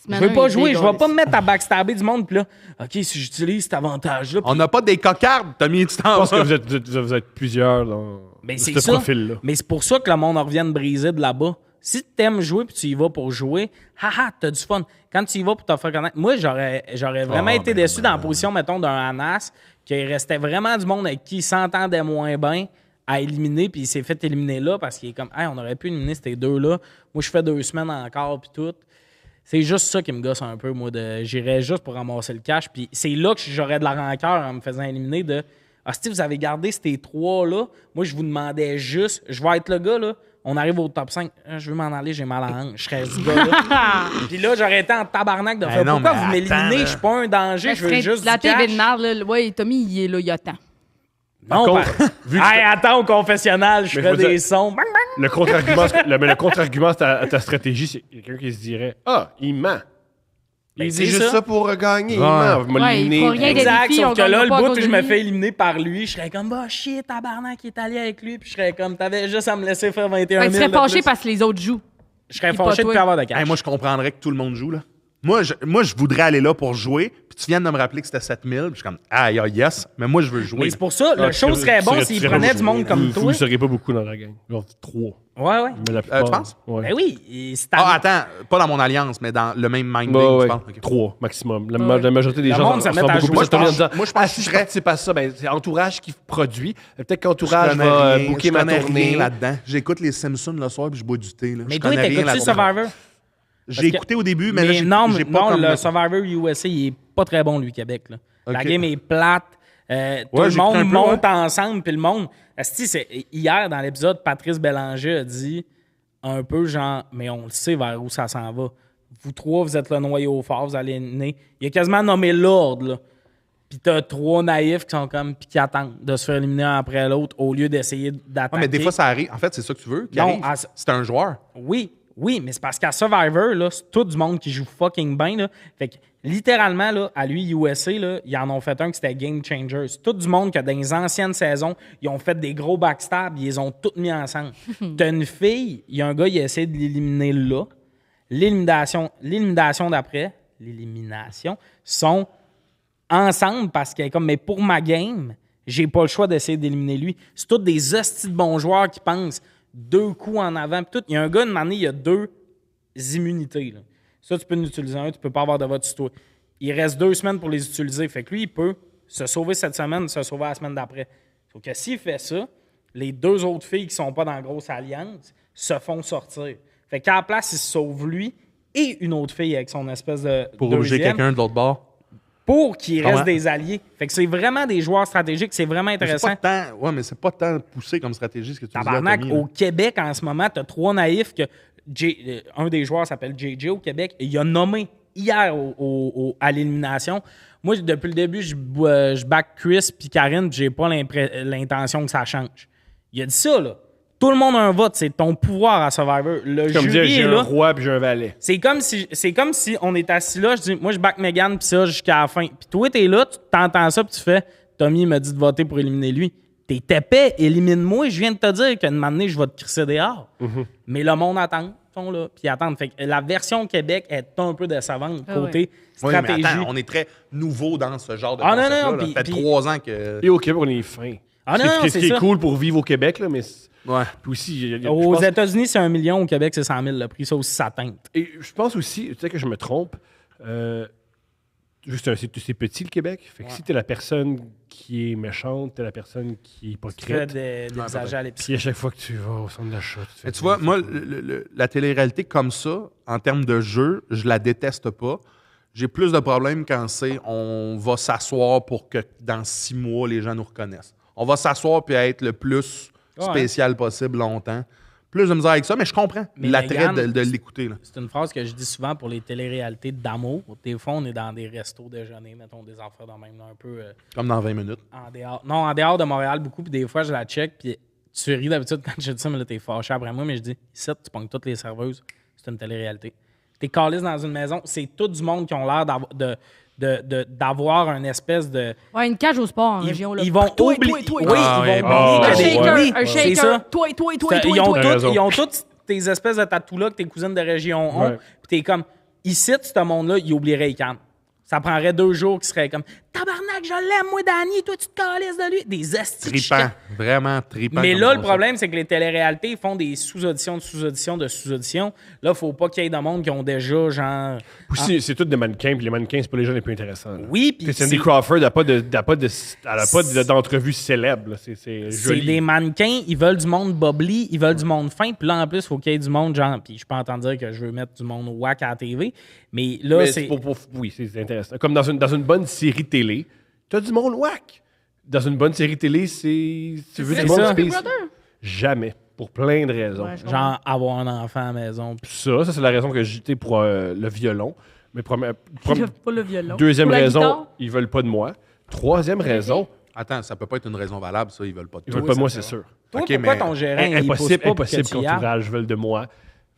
Je veux pas jouer, je vais pas me mettre à backstabber du monde, puis là, OK, si j'utilise cet avantage-là. puis- On n'a pas des cocardes, Tommy, tu Je t'en pense que vas. vous êtes plusieurs dans Ben, ce c'est ça. profil-là. Mais c'est pour ça que le monde en revient de briser de là-bas. Si tu aimes jouer puis tu y vas pour jouer, haha, t'as du fun. Quand tu y vas pour te faire connaître, moi, j'aurais vraiment été déçu dans la position, mettons, d'un Anas, qu'il restait vraiment du monde avec qui il s'entendait moins bien à éliminer, puis il s'est fait éliminer là parce qu'il est comme, hey, on aurait pu éliminer ces deux-là. Moi, je fais 2 semaines encore, puis tout. C'est juste ça qui me gosse un peu, moi. J'irais juste pour ramasser le cash. Puis c'est là que j'aurais de la rancœur en me faisant éliminer de ah, si vous avez gardé ces 3-là, moi, je vous demandais juste, je vais être le gars, là. On arrive au top 5. Je veux m'en aller, j'ai mal à la hanche. Je serais ce gars-là. Puis là, j'aurais été en tabarnak de faire non, pourquoi mais vous m'éliminez? attends, là. Je suis pas un danger, je veux juste La du cash. TV de marde, là, ouais, Tommy, il est là, il attend. Non, contre, vu que Hey, attends, au confessionnal, je Mais fais je veux des dire- sons. Bang, bang. le contre-argument, mais le contre-argument à ta stratégie, c'est quelqu'un qui se dirait « Ah, il ment. Ben, Il c'est dit juste ça pour gagner. Il ment. Vous Ouais, il faut rien Exact, des filles, on sauf que là, gagnera le pas à bout cause où de je me lui. fais éliminer par lui, je serais comme, bah shit, tabarnak, il est allé avec lui, puis je serais comme, t'avais juste à me laisser faire 21 Fait 000 que tu serais de fâché plus. parce que les autres jouent. Je serais puis pas fâché de toi. plus avoir de cash. Hey, moi, je comprendrais que tout le monde joue, là. Moi, je voudrais aller là pour jouer, puis tu viens de me rappeler que c'était 7000, puis je suis comme, ah, yes, mais moi, je veux jouer. Mais c'est pour ça, le show serait bon s'il prenait du monde comme toi. Vous ne seriez pas beaucoup dans la gang. Genre 3. Ouais, ouais. Mais la plupart, tu penses? Ouais. Ben oui, et c'est Ah, attends, pas dans mon alliance, mais dans le même minding, Bah, tu ouais. penses? Ok. 3 maximum. La, Ouais. la majorité des Le gens monde se met sont à beaucoup jouer. plus étonnés en disant moi, je pense ah, que si je serais- participe à ça, ben, c'est Entourage qui produit. Peut-être Je qu'Entourage connais va rien, booker je ma connais tournée. rien là-dedans. J'écoute les Simpsons le soir, puis je bois du thé. Là. Mais Je toi, connais rien t'écoutes-tu là-dedans. Survivor? J'ai écouté au début, mais, là, j'ai non, j'ai pas non, comme... le Survivor USA, il est pas très bon, lui, Québec. Là. La Ok. game est plate. Tout Ouais, le j'ai monde écouté un peu, monte ensemble, puis le monde... Asti, hier, dans l'épisode, Patrice Bélanger a dit un peu genre, mais on le sait vers où ça s'en va. Vous trois, vous êtes le noyau fort, vous allez mener. Il a quasiment nommé l'ordre, là. Puis t'as 3 naïfs qui sont comme, puis qui attendent de se faire éliminer un après l'autre au lieu d'essayer d'attaquer. Ouais, mais des fois, ça arrive. En fait, c'est ça que tu veux qui Non, arrive. C'est un joueur. Oui, mais c'est parce qu'à Survivor, là, c'est tout du monde qui joue fucking bien. Là. Fait que littéralement, là, à lui, USA, là, ils en ont fait un qui c'était Game Changer. C'est tout du monde que dans les anciennes saisons, ils ont fait des gros backstabs, ils les ont toutes mis ensemble. T'as une fille, il y a un gars, il a essayé de l'éliminer là. L'élimination d'après, sont ensemble parce qu'elle est comme, mais pour ma game, j'ai pas le choix d'essayer d'éliminer lui. C'est tous des hosties de bons joueurs qui pensent 2 coups en avant. Puis tout. Il y a un gars, une année, il y a 2 immunités. Là. Ça, tu peux en utiliser un, tu peux pas avoir de vote sur toi. Il reste 2 semaines pour les utiliser. Fait que lui, il peut se sauver cette semaine, se sauver la semaine d'après. Sauf que s'il fait ça, les 2 autres filles qui sont pas dans la grosse alliance se font sortir. Fait qu'à la place, il se sauve lui et une autre fille avec son espèce de Pour obliger deuxième, quelqu'un de l'autre bord. pour qu'il Comment? reste des alliés. Fait que c'est vraiment des joueurs stratégiques, c'est vraiment Mais c'est intéressant. pas tant... Ouais, mais c'est pas tant poussé comme stratégie, ce que tu dis là, Tabarnak, Tommy, là. au Québec, en ce moment, tu as 3 naïfs que un des joueurs s'appelle JJ au Québec et il a nommé hier à l'élimination. Moi, depuis le début, je back Chris puis Karine puis j'ai pas l'intention que ça change. Il a dit ça, là. Tout le monde a un vote, c'est ton pouvoir à Survivor. Le Comme dire, jury j'ai est un là. roi puis j'ai un valet. C'est comme si on est assis là, je dis, moi, je back Megan, puis ça, jusqu'à la fin. Puis toi, t'es là, tu t'entends ça, puis tu fais, Tommy m'a dit de voter pour éliminer lui. T'es épais, élimine-moi, je viens de te dire qu'une année, je vais te crisser dehors. Mais le monde attend, sont là, puis attendent. Fait que la version Québec est un peu décevante, côté Oui, mais stratégie. attends, on est très nouveau dans ce genre de Ah, non, concept-là, non, là. puis- Ça fait puis- 3 ans que... Et au Québec, on est fin. Ah, non, Ce non, qui c'est est ça. cool pour vivre au Québec, là, mais... Ouais. Puis aussi, je Aux pense- États-Unis, c'est 1 million, au Québec, c'est 100 000 le prix. Ça aussi, ça teinte. Et je pense aussi, tu sais que je me trompe, juste c'est petit le Québec. Fait que si t'es la personne qui est méchante, t'es la personne qui est Tu fais hypocrite. des exagères à l'épicerie. Puis à chaque fois que tu vas au centre d'achat, tu te fais Mais tu vois, dire, moi, la télé-réalité comme ça, en termes de jeu, je la déteste pas. J'ai plus de problèmes quand c'est on va s'asseoir pour que dans 6 mois, les gens nous reconnaissent. On va s'asseoir puis être le plus spécial possible longtemps. Plus de misère avec ça, mais je comprends Mais l'attrait Mégane, de l'écouter. Là. C'est une phrase que je dis souvent pour les téléréalités d'amour. Des fois, on est dans des restos déjeuner, mettons des affaires dans même un peu Comme dans 20 minutes. en dehors. Non, en dehors de Montréal beaucoup, puis des fois, je la check, puis tu ris d'habitude quand je dis ça, mais là, t'es fâché après moi, mais je dis, ici, tu pognes toutes les serveuses, c'est une téléréalité. T'es caliste dans une maison, c'est tout du monde qui ont l'air d'avoir une espèce de... Ouais, une cage au sport en région. Là. Ils vont Toi, oublier... toi, Oui, toi. Ah, ils vont ouais, oublier Un que des- shaker, oui, un c'est shaker. ça. Toi. Ils ont, raison. ils ont toutes tes espèces de tatous-là que tes cousines de région ont. Ouais. Puis t'es comme, ici, ce monde-là, il oublierait les cannes. Ça prendrait 2 jours qui seraient comme, tabarnak, je l'aime, moi, Danny, toi, tu te calisses de lui. Des astis de Tripant. Vraiment tripant. Mais comme là, le concept. problème, c'est que les téléréalités font des sous-auditions de sous-auditions de sous-auditions. Là, faut pas qu'il y ait de monde qui ont déjà, genre... Aussi, c'est tous des mannequins, puis les mannequins, c'est pas les gens les plus intéressants. là. Oui, puis T'sais, Cindy c'est- Crawford n'a pas d'entrevue célèbre. Là. C'est C'est joli. des mannequins, ils veulent du monde bubbly, ils veulent du monde fin, puis là, en plus, il faut qu'il y ait du monde, genre... Puis je peux entendre dire que je veux mettre du monde whack à la TV, mais là, Mais c'est... oui, c'est intéressant. Comme dans une bonne série télé, t'as du monde whack. Dans une bonne série télé, tu veux C'est du monde ça. Big space. Brother. Jamais. Pour plein de raisons. Ouais, je Genre avoir un enfant à la maison. Puis Ça c'est la raison que j'étais pour le violon. Mais Pas le violon. deuxième Ou la raison, guitare. ils veulent pas de moi. Troisième raison, Attends, ça peut pas être une raison valable, ça. Ils veulent pas de Ils toi. veulent pas de moi, ça. c'est sûr. Toi, Ok, pourquoi mais- ton gérant, il pousse Impossible, pas pour que impossible tu y ailles? qu'entourage veulent de moi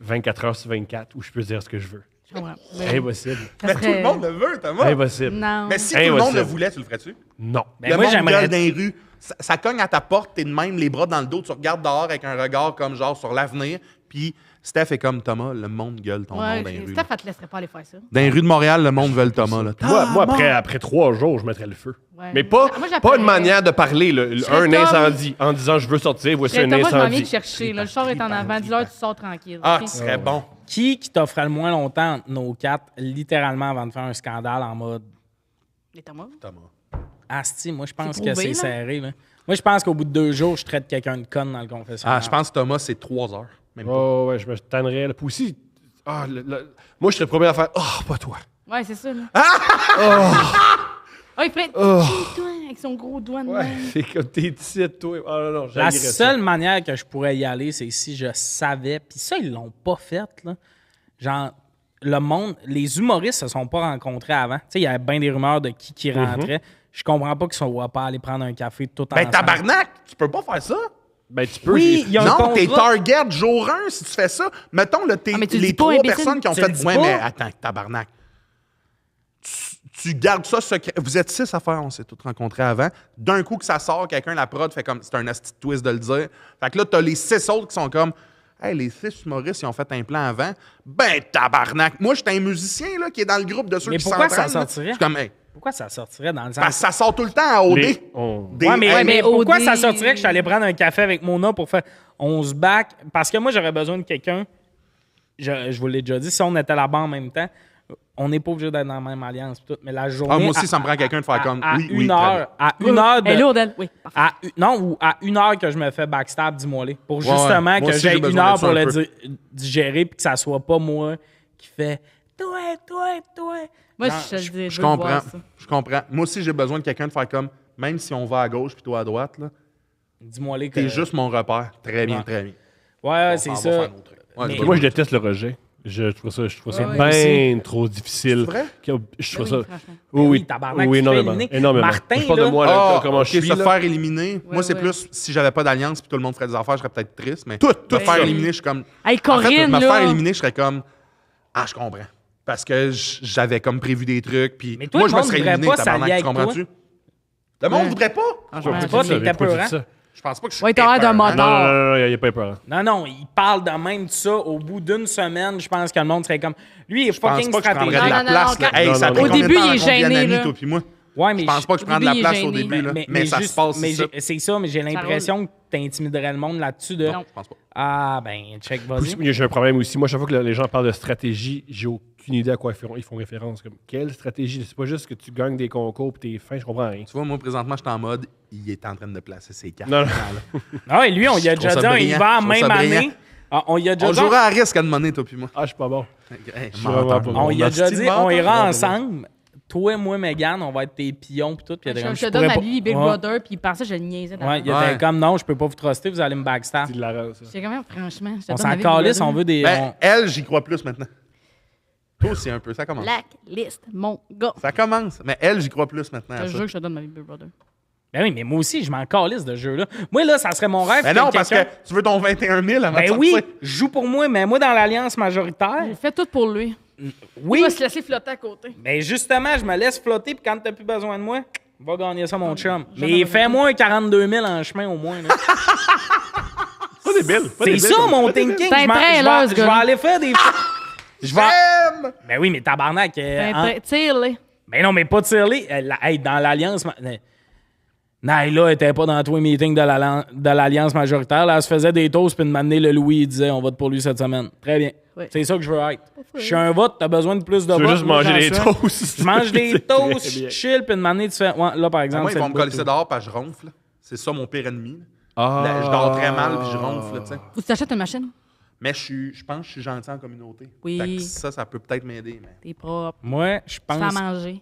24 heures sur 24 où je peux dire ce que je veux. Je comprends. Mais Impossible. ça Mais tout serait- le monde le veut, Thomas. Impossible. Non. Mais si tout le monde Impossible. le voulait, tu le ferais-tu? Non. Ben, Le moi, monde j'aimerais. gueule dans les rues. Ça cogne à ta porte, t'es de même, les bras dans le dos, tu regardes dehors avec un regard comme genre sur l'avenir, puis Steph est comme Thomas, le monde gueule ton nom Ouais, dans les rues. Steph, elle te laisserait pas aller faire ça. Dans les rues de Montréal, le monde veut Thomas. Là. Moi après 3 jours, je mettrais le feu. Ouais. Mais pas, Moi, pas j'appellerais- une manière de parler, serais un comme- incendie, en disant je veux sortir, voici un Thomas, je m'en viens incendie. te chercher. Là. Le char est en avant. Dis-leur, tu sors tranquille. Ah, ok? qui serait bon. Qui t'offrait le moins longtemps entre nos quatre, littéralement avant de faire un scandale en mode Les Thomas. Thomas. Asti, moi je pense C'est que prouvé, c'est là. serré. Là. Moi je pense qu'au bout de 2 jours, je traite quelqu'un de conne dans le confessionnal. Ah, je pense que Thomas, c'est 3 heures. Même pas. Oh, ouais, je me tannerais. Là. Puis aussi, moi, je serais le premier à faire pas toi. Ouais, c'est ça. Là. Oh, il ferait. Oh. Toi, avec son gros doigt de Ouais, même. c'est comme t'es titre, toi. Oh non, non, La j'haïrais ça. seule manière que je pourrais y aller, c'est si je savais. Puis ça, ils l'ont pas fait. Là. Genre, le monde, les humoristes se sont pas rencontrés avant. Tu sais, il y avait bien des rumeurs de qui rentrait. Je comprends pas qu'ils sont pas aller prendre un café tout Ben, ensemble. tabarnak, tu peux pas faire ça. Ben, tu peux. Oui, il y a un Non, t'es contrat. target jour 1 si tu fais ça. Mettons, là, Ah, mais tu le les dis pas, 3 imbécile. personnes qui ont Tu le fait. dis Ouais, pas. mais attends, tabarnak. Tu gardes ça secret. Vous êtes 6 à faire, on s'est tous rencontrés avant. D'un coup que ça sort, quelqu'un, la prod, fait comme. C'est un asti de twist de le dire. Fait que là, t'as les 6 autres qui sont comme. Hey, les 6 humoristes, ils ont fait un plan avant. Ben, tabarnak. Moi, j'étais un musicien, là, qui est dans le groupe de ceux Mais qui pourquoi s'entraînent, ça là. sortirait? Je suis comme, hey. Pourquoi ça sortirait dans le sens. Parce que ça sort tout le temps à OD. Ouais, mais, Hey, mais au pourquoi dé- ça sortirait que je suis allé prendre un café avec Mona pour faire 11 back? Parce que moi, j'aurais besoin de quelqu'un. Je vous l'ai déjà dit, si on était là-bas en même temps, on n'est pas obligé d'être dans la même alliance. Pis tout, mais la journée. Ah, moi aussi, ça me prend quelqu'un de faire comme. À Oui, une oui, heure. À une heure de. Elle est lourde, elle. Oui, parfait. Ou à une heure que je me fais backstab, dis-moi les. Pour Ouais, justement moi que aussi, j'ai j'ai une besoin heure de ça pour un le peu. digérer puis que ça soit pas moi qui fait toi. Moi, Non, je te le dis. Je veux comprends. voir ça. Je comprends. Moi aussi, j'ai besoin de quelqu'un de faire comme. Même si on va à gauche puis toi à droite, là. Dis-moi les que. T'es juste mon repère. Très bien, Ouais. très bien. Ouais, On c'est s'en va ça. faire nos trucs. Ouais, Mais- j'ai Moi, je besoin. déteste le rejet. Je trouve ça, Ouais, bien trop difficile. C'est vrai? Je trouve Oui, ça. franchement. Oui, tabarnak, oui, tu te fais énormément. éliminer. Énormément. Martin, je parle de là- moi, là, Ah, comment ok, je suis. se là. faire éliminer. Moi, c'est ouais. plus si j'avais pas d'alliance puis tout le monde ferait des affaires, je serais peut-être triste. Mais Tout me faire ça. éliminer, je suis comme. Hey, En fait, Corinne, me là. faire éliminer, je serais comme. Ah, je comprends. Parce que j'avais comme prévu des trucs. Puis Mais toi, moi, le je me monde serais voudrait éliminé, pas s'allier tabarnak. Tu avec toi. comprends-tu? Le monde Ouais. voudrait pas. Ah, Pourquoi je pas, m'en t'es Pourquoi tu dis épeurant? ça? Je pense pas que je suis. Ouais, t'as l'air d'un épeurant. motard. Non, il n'y a pas peur. Non, il parle de même de ça. Au bout d'une semaine, je pense que le monde serait comme. Lui, il est Je pense fucking pas que je prendrais de stratégique. la Non, place. là. quand- Hey, Non, ça a non, pris non. combien Au de temps début, il avant est qu'on devienne gêné, amis, là. toi puis moi? Ouais, mais Je pense pas que je au prends de la début, il est place au gêné. début, là. Mais ça se passe, c'est ça. c'est ça, mais j'ai l'impression que t'intimiderais le monde là-dessus. De... Non. Je pense pas. Ah, ben, check, vas-y. Puis, j'ai un problème aussi. Moi, chaque fois que les gens parlent de stratégie, j'ai aucune idée à quoi ils font référence. Comme, quelle stratégie? C'est pas juste que tu gagnes des concours et t'es fin, je comprends rien. Tu vois, moi, présentement, je suis en mode, il est en train de placer ses cartes. Non, non. Ah, et lui, on y a Je déjà trouve dit, ça il brillant. va en Je trouve même ça brillant. année. Ah, on y a déjà On dit. jouera à risque à demander, toi puis moi. Ah, je suis pas bon. Hey, suis vraiment menteur. pas bon. On y a déjà hostie dit, de on menteur. ira ensemble. Toi, moi, Mégane, on va être tes pions pis tout. Puis il était Je comme, te donne ma pourrais vie, Big Ouais. Brother, puis il pensait que je le niaisais. Ouais, il Ouais. était comme, non, je peux pas vous truster, vous allez me backstab. C'est de la race, ça. J'étais quand même, franchement, je te On donne ma s'en vie, calisse, Big on veut des. Ben, elle, j'y crois plus maintenant. Toi aussi, un peu, ça commence. Blacklist, mon gars. Ça commence. Mais elle, j'y crois plus maintenant. Je à te ça. jure que je te donne ma vie, Big Brother. Ben oui, mais moi aussi, je m'en calisse de ce jeu-là. Moi, là, ça serait mon rêve. Mais que non, parce que quelqu'un- tu veux ton 21 000 avant de Ben sortir. oui, joue pour moi, mais moi, dans l'alliance majoritaire, J'ai fait tout pour lui. oui. Il va se laisser flotter à côté. Mais justement, je me laisse flotter, puis quand t'as plus besoin de moi, va gagner ça, mon chum. jamais Mais besoin de fais-moi un 42 000 en chemin, au moins. là. Pas débile. pas C'est débile. ça, mon thinking. C'est un Je m'en- trailer, je ce vais gars-là. aller faire des... Je vais... J'aime! Ben oui, mais tabarnak. Tire-les. Mais non, mais pas Tirley. Hey, dans l'alliance... Naïla était pas dans tous les meetings de l'alliance majoritaire. Là, elle se faisait des toasts, puis de m'amener le Louis, il disait, on vote pour lui cette semaine. Très bien. Ouais. C'est ça que je veux être. Je suis un vote, t'as besoin de plus de Tu votes. veux juste moi, manger j'en des suis un. toasts. Je mange des C'est toasts, très je bien. chill, puis de m'amener, tu fais... Ouais, là, par exemple, Moi, ils c'est vont le me bout, coller dehors parce que je ronfle. C'est ça mon pire ennemi. Ah. Là, je dors très mal puis je ronfle, tu sais. Ou tu t'achètes une machine. Mais je pense que je suis gentil en communauté. Oui. Fait que ça peut peut-être m'aider. Mais... T'es propre. Moi, je Tu fais à pense... manger.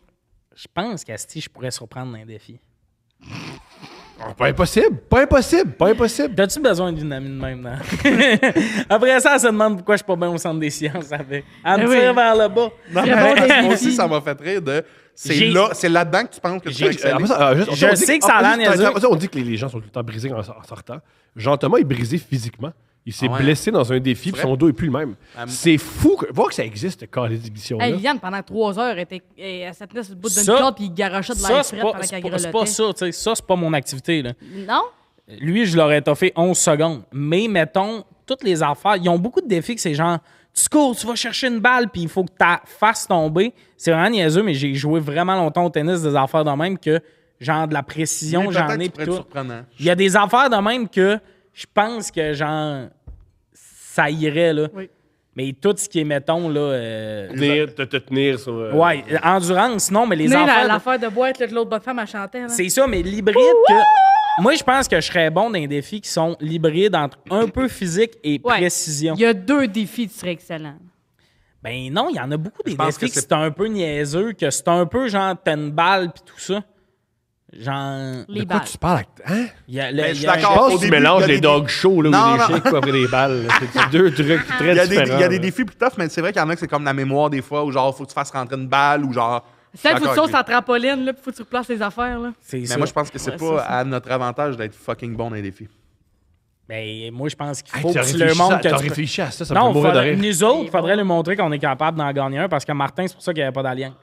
Je pense qu'Asti, je pourrais surprendre dans un défi. Ah, pas impossible. Pas impossible. Pas impossible. T'as-tu besoin d'une amie de même, non? Après ça, elle se demande pourquoi je suis pas bien au centre des sciences avec. Elle me Eh oui. tire vers le bas. Non, Très bon mais défi. moi aussi, ça m'a fait rire de... C'est là-dedans que tu penses que tu vas exceller. Je sais que ça a l'air niaiseux. On dit que les gens sont tout le temps brisés en sortant. Jean-Thomas est brisé physiquement. Il s'est Ah ouais. blessé dans un défi, puis son dos est plus le même. C'est fou. Voir que ça existe, quand les éditions-là. Hey, Liliane, pendant 3 heures, elle se tenait sur le bout d'une Ça- corde puis il garochait de Ça, l'air c'est frais pendant pas, qu'elle c'est pas grelottait. ça, tu sais. Ça, c'est pas mon activité, là. Non? Lui, je l'aurais étoffé 11 secondes. Mais, mettons, toutes les affaires, ils ont beaucoup de défis que c'est genre, tu cours, tu vas chercher une balle, puis il faut que ta fasses tomber. C'est vraiment niaiseux, mais j'ai joué vraiment longtemps au tennis des affaires de même que, genre, de la précision, Mais j'en peut-être ai, que tu pourrais pis être tout. surprenant. Il y a des affaires de même que je pense que, genre, ça irait, là. Oui. Mais tout ce qui est, mettons, là... Te tenir sur. ouais, endurance, non, mais les Mais affaires... de- l'affaire de boîte là, que l'autre bonne femme a chanté. Là. C'est ça, mais l'hybride que... Moi, je pense que je serais bon dans des défis qui sont l'hybride entre un peu physique et Ouais. précision. Il y a 2 défis, tu serais excellent. Ben non, il y en a beaucoup des pense défis que que c'est- c'est un peu niaiseux, que c'est un peu genre t'as une balle pis tout ça. Genre... Les De quoi balles. tu parles? Hein? Il y a, Mais je il suis y a un- d'accord. Je pense Au que tu début, mélanges il y a les des- dog shows là, Non, ou les non. chiens qui après des balles. là. C'est 2 trucs très Il y a différents. des défis plus tough, mais c'est vrai qu'il y en a que c'est comme la mémoire des fois, où genre, faut que tu fasses rentrer une balle, ou genre. Celle, je suis faut que tu d'accord sauces en avec trampoline, là, puis faut que tu replaces les affaires. Là. C'est lui. ça. Mais moi, je pense que c'est Ouais, pas ça, à notre avantage d'être fucking bon dans les défis. Ben, moi, je pense qu'il Hey, faut t'as que tu réfléchi leur montres à- que t'as tu peux- réfléchi à ça, ça me Non, fait mourir de faudrait- rire. nous autres, il faudrait lui montrer qu'on est capable d'en gagner un parce que Martin, c'est pour ça qu'il n'y avait pas d'alliance.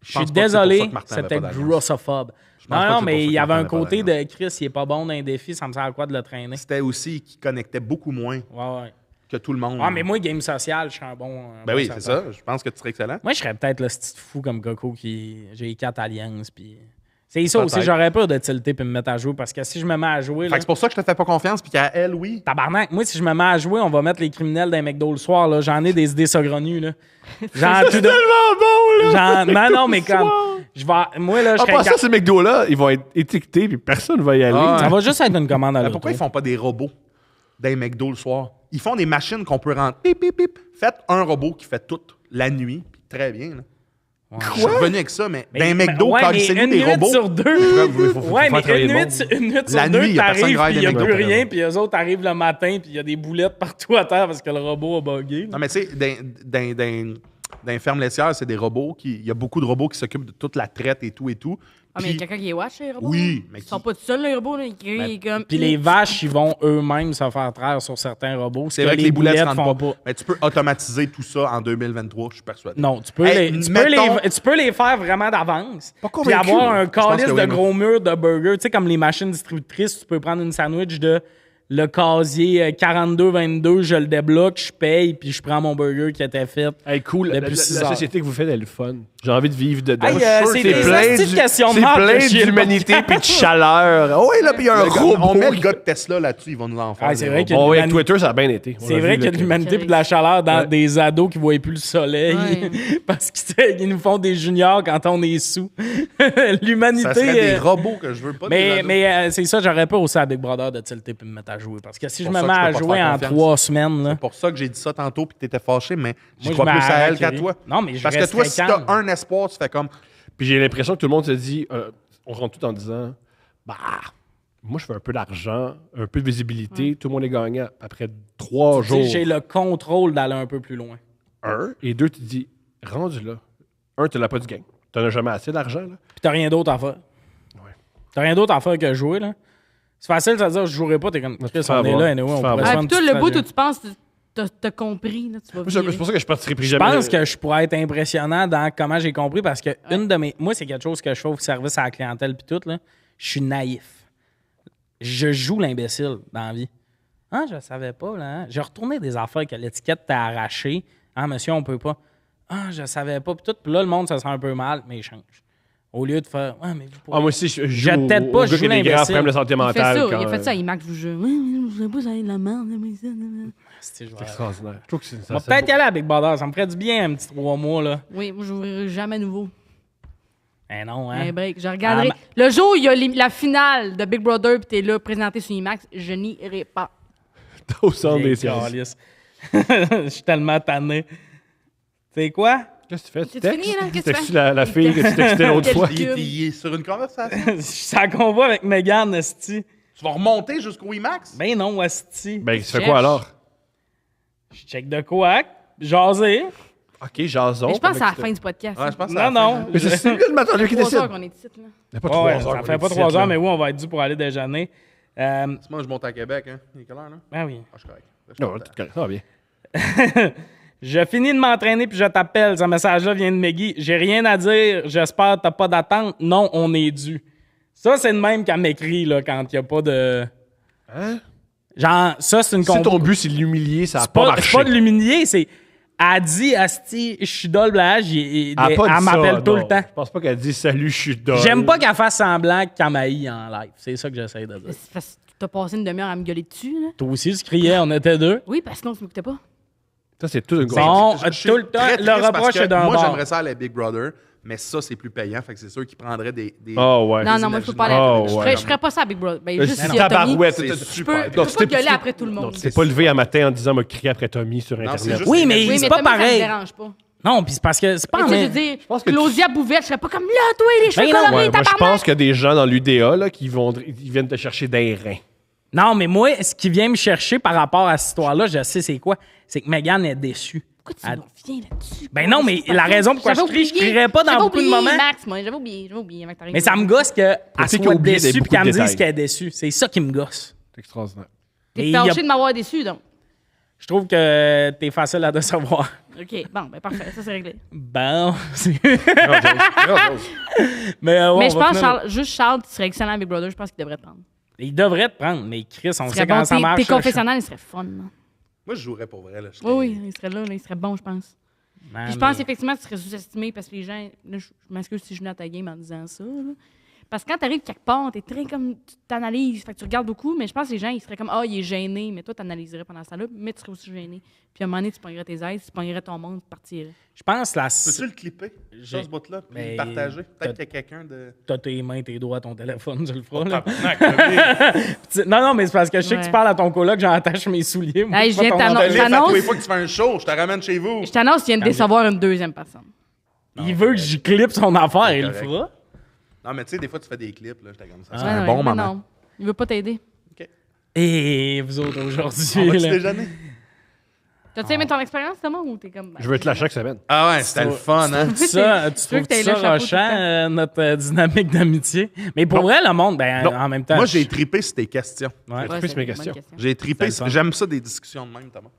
Je suis pense pas que c'est pour désolé, ça que Martin avait c'était pas d'alliance. grossophobe. pense Non, pas que non, c'est mais pour ça il y que avait Martin un avait pas côté d'alliance. de Chris, il est pas bon dans les défis, ça me sert à quoi de le traîner? C'était aussi qu'il connectait beaucoup moins Ouais, ouais. que tout le monde. Ah, mais moi, game social, je serais un bon. Ben bon oui, c'est serveur. ça. Je pense que tu serais excellent. Moi, je serais peut-être le petit fou comme Coco qui. J'ai 4 alliances, puis. C'est ça aussi, Peut-être. j'aurais peur de tilter puis me mettre à jouer parce que si je me mets à jouer. Fait Là, que c'est pour ça que je te fais pas confiance, puis qu'à elle, oui. tabarnak, moi, si je me mets à jouer, on va mettre les criminels d'un McDo le soir. Là. J'en ai des idées saugrenues. Là. Genre, tout de... Genre, non, mais comme. Je vais... Moi, là, je En serais. passant, ces McDo-là, ils vont être étiquetés, puis personne va y aller. Ah, Ça va juste être une commande à Mais l'auto. pourquoi ils font pas des robots d'un McDo le soir? Ils font des machines qu'on peut rentrer. Pip, pip, pip. Faites un robot qui fait tout la nuit, puis très bien. Là. Je suis revenu avec ça, mais d'un McDo, ouais, quand mais c'est une des nuit robots. sur 2. faut Ouais, faire mais travailler une le nuit, monde. une nuit sur La 2, nuit, y a personne qui t'arrives, ride puis il n'y a des plus McDo. rien, puis eux autres arrivent le matin, puis il y a des boulettes partout à terre parce que le robot a bugué. là. Non, mais tu sais, dans ferme laitière, c'est des robots il y a beaucoup de robots qui s'occupent de toute la traite et tout et tout. Ah, mais il y a Puis- quelqu'un qui est watch, les robots? Oui, là? mais Ils sont qui- pas tout seuls, les robots. Là. Il est comme... Puis les vaches, ils vont eux-mêmes se faire traire sur certains robots. c'est vrai que les boulettes ne font rentrent pas. Mais tu peux automatiser tout ça en 2023, je suis persuadé. Non, tu peux, Hey, tu mettons- peux les faire vraiment d'avance. Pas Puis convaincu, avoir moi. un Je pense calice que de oui, gros murs de burgers. Tu sais, comme les machines distributrices, tu peux prendre une sandwich de le casier 42-22, je le débloque, je paye, puis je prends mon burger qui était fait. Hey, cool. Depuis La 6 heures. société que vous faites, elle est fun. J'ai envie de vivre dedans. Hey, Je suis sûr c'est que des hosties de questions de c'est marde que plein je suis d'humanité pas- puis de chaleur. Oh, oui, là, puis il y a un Le gars- robot. on met le gars de Tesla là-dessus, il va nous en faire. Ah, c'est des vrai robots. que- Bon, ouais, l'humanité- Twitter, ça a bien été. On C'est a vrai vu, qu'il y a là, de l'humanité et de la chaleur dans Ouais. des ados qui ne voient plus le soleil Ouais. parce qu'ils nous font des juniors quand on est sous. L'humanité. Ça serait des robots que je veux pas. des Mais, ados. mais c'est ça, j'aurais pas aussi à Big Brother de tilter et me mettre à jouer. Parce que si je Pour me ça mets que je à peux pas jouer faire en confiance. 3 semaines, là, C'est pour ça que j'ai dit ça tantôt puis que t'étais fâché, mais je Moi, crois je plus à elle m'arrête, qu'à lui. toi. Non, mais je Parce que toi, resterais si calme. t'as un espoir, tu fais comme. Puis j'ai l'impression que tout le monde se dit, on rentre tout en disant, bah, moi je fais un peu d'argent, un peu de visibilité, tout le monde est gagnant. Après 3 Tu sais, jours, j'ai le contrôle d'aller un peu plus loin. et 2, tu te dis, rendu là, 1, tu n'as pas du gain. Tu n'en as jamais assez d'argent. Là. Puis t'as rien d'autre à faire. Ouais. T'as rien d'autre à faire que jouer, là. C'est facile de se dire, je jouerai pas, t'es comme, Chris, te fais on est avoir. là, anyway, Tu on te fais pourrait avoir. se Ah, faire puis une toi, petite le bout où tragédie. tu penses, t'as compris. Là, tu vas C'est virer. pour ça que je partirai plus Je jamais. pense que je pourrais être impressionnant dans comment j'ai compris parce que une de mes. Moi, c'est quelque chose que je fais au service à la clientèle puis tout, là. Je suis naïf. Je joue l'imbécile dans la vie. Ah, je savais pas, là. Hein? J'ai retourné des affaires que l'étiquette t'a arraché. Ah, monsieur, on peut pas. Ah, je savais pas. Puis tout. Puis là, le monde se sent un peu mal, mais il change. Au lieu de faire. Ah, mais vous Ah, moi aussi, je joue Je t'aide pas, au je gars joue qui a des graves l'imbécile. problèmes de santé Il fait mentale. ça, quand, il a fait ça, il marque, je vous jure. Oui, je sais pas, ça allait de la merde. Mais ça, C'est C'est extraordinaire. Je trouve que c'est On va peut-être y aller à Big Brother. Ça me ferait du bien un petit 3 mois, là. Oui, moi, je n'ouvrirai jamais à nouveau. Eh non, Un hein. break. Je regarderai. Ah, Le jour où il y a la finale de Big Brother puis t'es là présenté sur IMAX, je n'irai pas. au centre des Vieille sciences. calice. Je suis tellement tanné. Tu sais quoi? Qu'est-ce que tu fais? Tu C'est fini, là? Qu'est-ce que tu textes fais? la fille que tu textais l'autre fois? Il est sur une conversation. Je suis en convoi avec Megan, Esti. Tu vas remonter jusqu'au IMAX? Ben non, Esti. Ben, tu fais Cherche. quoi alors? Je check de quoi? Jaser. OK, jason. Mais je pense que c'est à la pendant fin du podcast. Ouais, je pense que Non, non. Mais c'est lui le matin qui 3 décide. heures qu'on est ici, là. Il n'y a pas Ouais, 3 ouais, heures. ça qu'on fait est pas ici, 3 heures, là. mais oui, on va être dû pour aller déjeuner. Moi, je monte à Québec, hein. Il est quelle heure, là? Ben oui. Ah, je suis correct. Je suis Non, content. tout correct, ça va bien. Je finis de m'entraîner puis je t'appelle. Ce message-là vient de Meggy. J'ai rien à dire. J'espère que t'as pas d'attente. Non, on est dû. Ça, c'est le même qu'elle m'écrit là, quand il n'y a pas de. Hein? Genre, ça, c'est une Si ton but, c'est de l'humilier, ça n'a C'est pas pas, marché. c'est pas de l'humilier, c'est. Elle dit, Asti, je suis dole blage. Elle a pas dit Elle m'appelle ça, tout non. le temps. Je pense pas qu'elle dise salut, je suis dole. J'aime pas qu'elle fasse semblant qu'elle m'haït en live. C'est ça que j'essaie de dire. C'est parce que t'as passé une demi-heure à me gueuler dessus, là. Toi aussi, tu criais, on était deux. Oui, parce que sinon, tu m'écoutais pas. Ça, c'est tout une grosse. Bon, Je suis tout le temps, très le triste parce reproche que est d'un moi, bord. j'aimerais ça aller à Big Brother, mais ça, c'est plus payant. Fait que c'est sûr qu'ils prendraient des Oh, ouais. Non, non, moi, je peux pas aller. Oh, Je ouais. ferais pas ça à Big Brother. Ben, C'est juste une si Tommy, tabarouette. c'est je super. peux pas gueuler après tout le Non, monde. tu t'es pas levé un matin en disant m'a crié après Tommy sur c'est Internet. juste- Oui, mais Oui, c'est mais pas Tommy, ça pareil. me dérange pas. Non, puis c'est parce que c'est pas Mais tu sais, je en veux dire, pense que Claudia Bouvette, je serais pas comme là, toi, les cheveux Ben non. colorés, Ouais, moi, je tabarnak. pense qu'il y a des gens dans l'UDA là, qui viennent te chercher des reins. Non, mais moi, ce qui vient me chercher par rapport à cette histoire-là, je sais c'est quoi. C'est que Megan est déçue. Pourquoi tu Elle- nous reviens là-dessus? Ben non, mais la raison pourquoi je crie, je crierais pas dans J'avais beaucoup de oublié, moments. Max, moi, j'avais oublié avant que t'arrives. Mais ça me gosse qu'elle sais qu'il soit oublie des déçue puis beaucoup qu'elle de me dise détails. qu'elle est déçue. C'est ça qui me gosse. C'est extraordinaire. Et T'es il y a- fâché de m'avoir déçu, donc. Je trouve que t'es facile à décevoir. OK, bon, ben parfait, ça c'est réglé. Bon, c'est- Grande chose. mais ouais, Mais on je va pense, finir- juste Charles, tu serais excellent à Big Brother, je pense qu'il devrait te prendre. Il devrait te prendre, mais Chris, on Il sait serait comment bon, ça marche. tes confessionnels, il serait fun. là. Moi, je jouerais pour vrai. Là. Oui, oui, il serait là, il serait bon, je pense. Man, Puis je pense mais- effectivement que tu serais sous-estimé parce que les gens. Là, je m'excuse si je venais à ta game en disant ça. là. Parce que quand t'arrives quelque part, t'es très comme. Tu t'analyses, fait que tu regardes beaucoup, mais je pense que les gens, ils seraient comme ah, il est gêné, mais toi, t'analyserais pendant ce temps-là, mais tu serais aussi gêné. Puis à un moment donné, tu pognerais tes ailes, tu pognerais ton monde, tu partirais. Je pense la. Peux-tu le clipper, J'ai- ça, ce bout-là, puis Mais- le partager? t'as- Peut-être qu'il y a quelqu'un de... T'as tes mains, tes doigts, ton téléphone, je le ferai. là. Tabarnak, OK. Non, non, mais c'est parce que je sais que tu Ouais. parles à ton coloc, j'attache mes souliers. Moi, Hey, c'est je pas viens ton de endroit. Fait à tous J'annonce- les fois que tu fais un show, je te ramène chez vous. Je t'annonce qu'il vient de décevoir une deuxième personne. Il veut que j'y clippe son affaire, il le correct. fera. Non, mais tu sais, des fois, tu fais des clips, là, j'étais comme ça. Ah. C'est Ouais, un ouais, bon mais moment. Non, il veut pas t'aider. Et vous autres On aujourd'hui, va-tu là. déjeuner? T'as-tu aimé ton expérience, Thomas, ou t'es comme. Je veux être là chaque semaine. Ah ouais, c'était le fun, hein? Ça, tu Tu veux trouves que t'aies ça le chapeau tout le rochant, temps? notre dynamique d'amitié? Mais pour vrai, le monde, ben, Non. en même temps. Moi, j'ai tripé sur tes questions. Ouais. J'ai trippé sur mes questions. J'ai tripé. C'était le fun. J'aime ça des discussions de même, Thomas.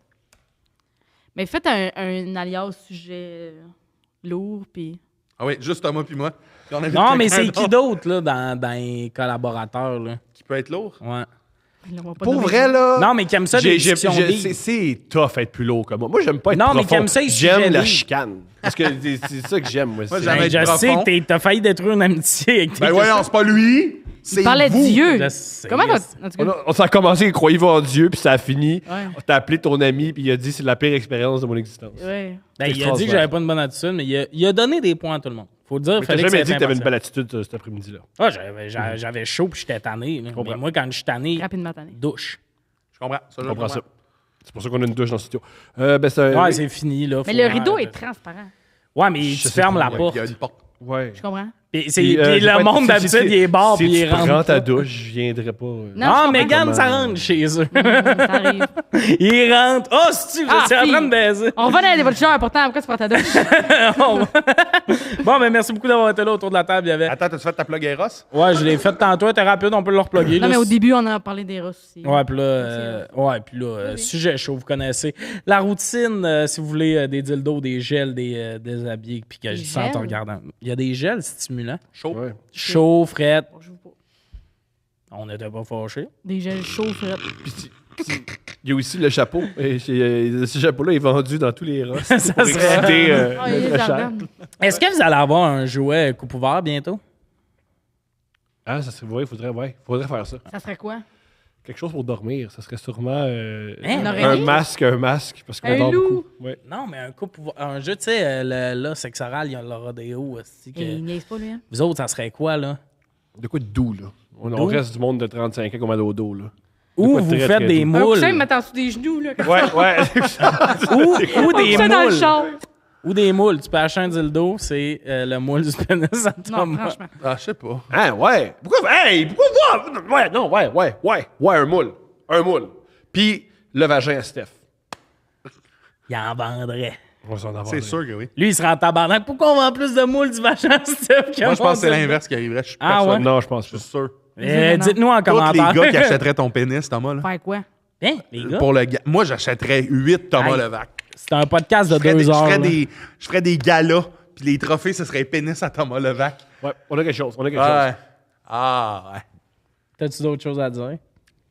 Mais faites un alias sujet lourd, puis. Ah oui, juste Thomas puis moi. Puis on invite Non, mais quelqu'un c'est qui d'autre, là, dans les collaborateurs, là? qui peut être lourd? Ouais. Là, on va pas Pour nommer- vrai, là. Non, mais qui aime ça, des discussions c'est deep. tough être plus lourd que moi. Moi, j'aime pas être Non, mais profond. qui aime ça, les sujets J'aime la libres. chicane. Parce que c'est ça que j'aime, moi. Moi, c'est- j'aime Ben, être je sais, profond. t'as failli détruire une amitié avec tes Ben voyons, c'est pas lui. C'est Il parlait de vous. Dieu. Je sais, Comment yes. en tout cas, On s'est commencé, croyez-vous en Dieu, puis ça a fini. Ouais. On t'a appelé ton ami, puis il a dit c'est la pire expérience de mon existence. Ouais. Ben, il a dit que extraordinaire. j'avais pas une bonne attitude, mais il a donné des points à tout le monde. Faut le dire, Mais t'as fallait que jamais ça dit que ait t'avais une impartial. belle attitude cet après-midi-là. Ah, j'avais chaud puis j'étais tanné. là. Mais moi, quand je suis tanné, Rapidement, tanné. douche. Je comprends. Ça, Je je comprends ça. comprends. C'est pour ça qu'on a une douche dans le studio. Ben, c'est Ouais, c'est fini, là. Mais faut le voir, rideau là. est transparent. Ouais, mais tu sais fermes pas, la ouais, porte. Il y a une porte. Ouais. Je comprends. Puis Puis, le j'ai pas- monde, si- d'habitude, si- il est barre si puis il tu rentre. prends ta pas. douche, je viendrai pas. Non, Non, je mais comprends. Megan, ça rentre chez eux. Ça arrive. Il rentre. Oh, si tu Ah, je suis en train de fille. baiser. On va dans les voltigeurs, pourtant, pourquoi tu prends ta douche? Bon, mais merci beaucoup d'avoir été là autour de la table. Il y avait... Attends, t'as-tu fait ta plug Eros? Ouais, je l'ai fait tantôt. T'es rapide, on peut le reploguer. Non, là. mais au début, on a parlé des Russes aussi. Ouais, puis là, sujet chaud, vous connaissez. La routine, si vous voulez, des dildos, des gels, des habits, puis que je sens en gels? regardant. Il y a des gels stimulants. Chaud. Ouais. Chaud, fret. Bon, je vous pas. On n'était pas fâchés. Des gels chauds, frère. Il y a aussi le chapeau. Et ce chapeau-là est vendu dans tous les rosses. Ça pour serait- exciter Ah, il est notre cher. jardin. Est-ce que vous allez avoir un jouet coupe ouvert bientôt? Ah, ça serait vrai, faudrait faire ça. Ça serait quoi? Quelque chose pour dormir, ça serait sûrement Une un oreiller? masque, parce qu'on Un dort loup? beaucoup. Ouais. Non, mais un coupe ouvert. Un jeu, tu sais, là, sexe oral, il y a le rodéo. aussi, que- Et il niaise pas, lui, hein? Vous autres, ça serait quoi, là? De quoi de doux, là? On Doux? reste du monde de 35 ans comme mal au dos, là. Ou quoi de vous très, faites très des doux. Un moules. coussin, me mettre en dessous des genoux, là. Ouais. Ou des Ça dans le moules. char. Ou des moules. Tu peux acheter un dildo, c'est le moule du pénis à Non, Thomas. franchement. Ah, je sais pas. Ah, ouais. Pourquoi ouais, non, ouais, un moule. Puis le vagin à Steph. Il en vendrait. On va s'en avoir. C'est sûr que oui. Lui, il serait en tabarnak. Pourquoi on vend plus de moules du vachon, Steph? Moi, je pense que c'est l'inverse qui arriverait. Je suis Ah, persuadé. ouais? Non, je pense Je pas. suis sûr. Dites-nous en Tous commentaire. les gars qui achèteraient ton pénis, Thomas, là. Faire quoi? Hein, les gars? Pour le moi, j'achèterais 8 Thomas Aïe. Levac. C'est un podcast de Je ferais 2 heures. là. je ferais des galas, puis les trophées, ce serait pénis à Thomas Levac. Ouais, on a quelque chose. On a quelque Ouais. chose. Ah, ouais. T'as-tu d'autres choses à dire?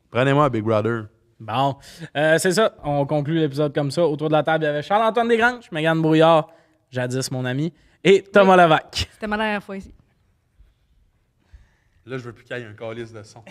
Prenez-moi Big Brother. Bon, c'est ça. On conclut l'épisode comme ça. Autour de la table, il y avait Charles-Antoine Desgranges, Mégane Brouillard, jadis mon ami, et Thomas Levac. C'était ma dernière fois ici. Là, je veux plus qu'il y ait un calice de son.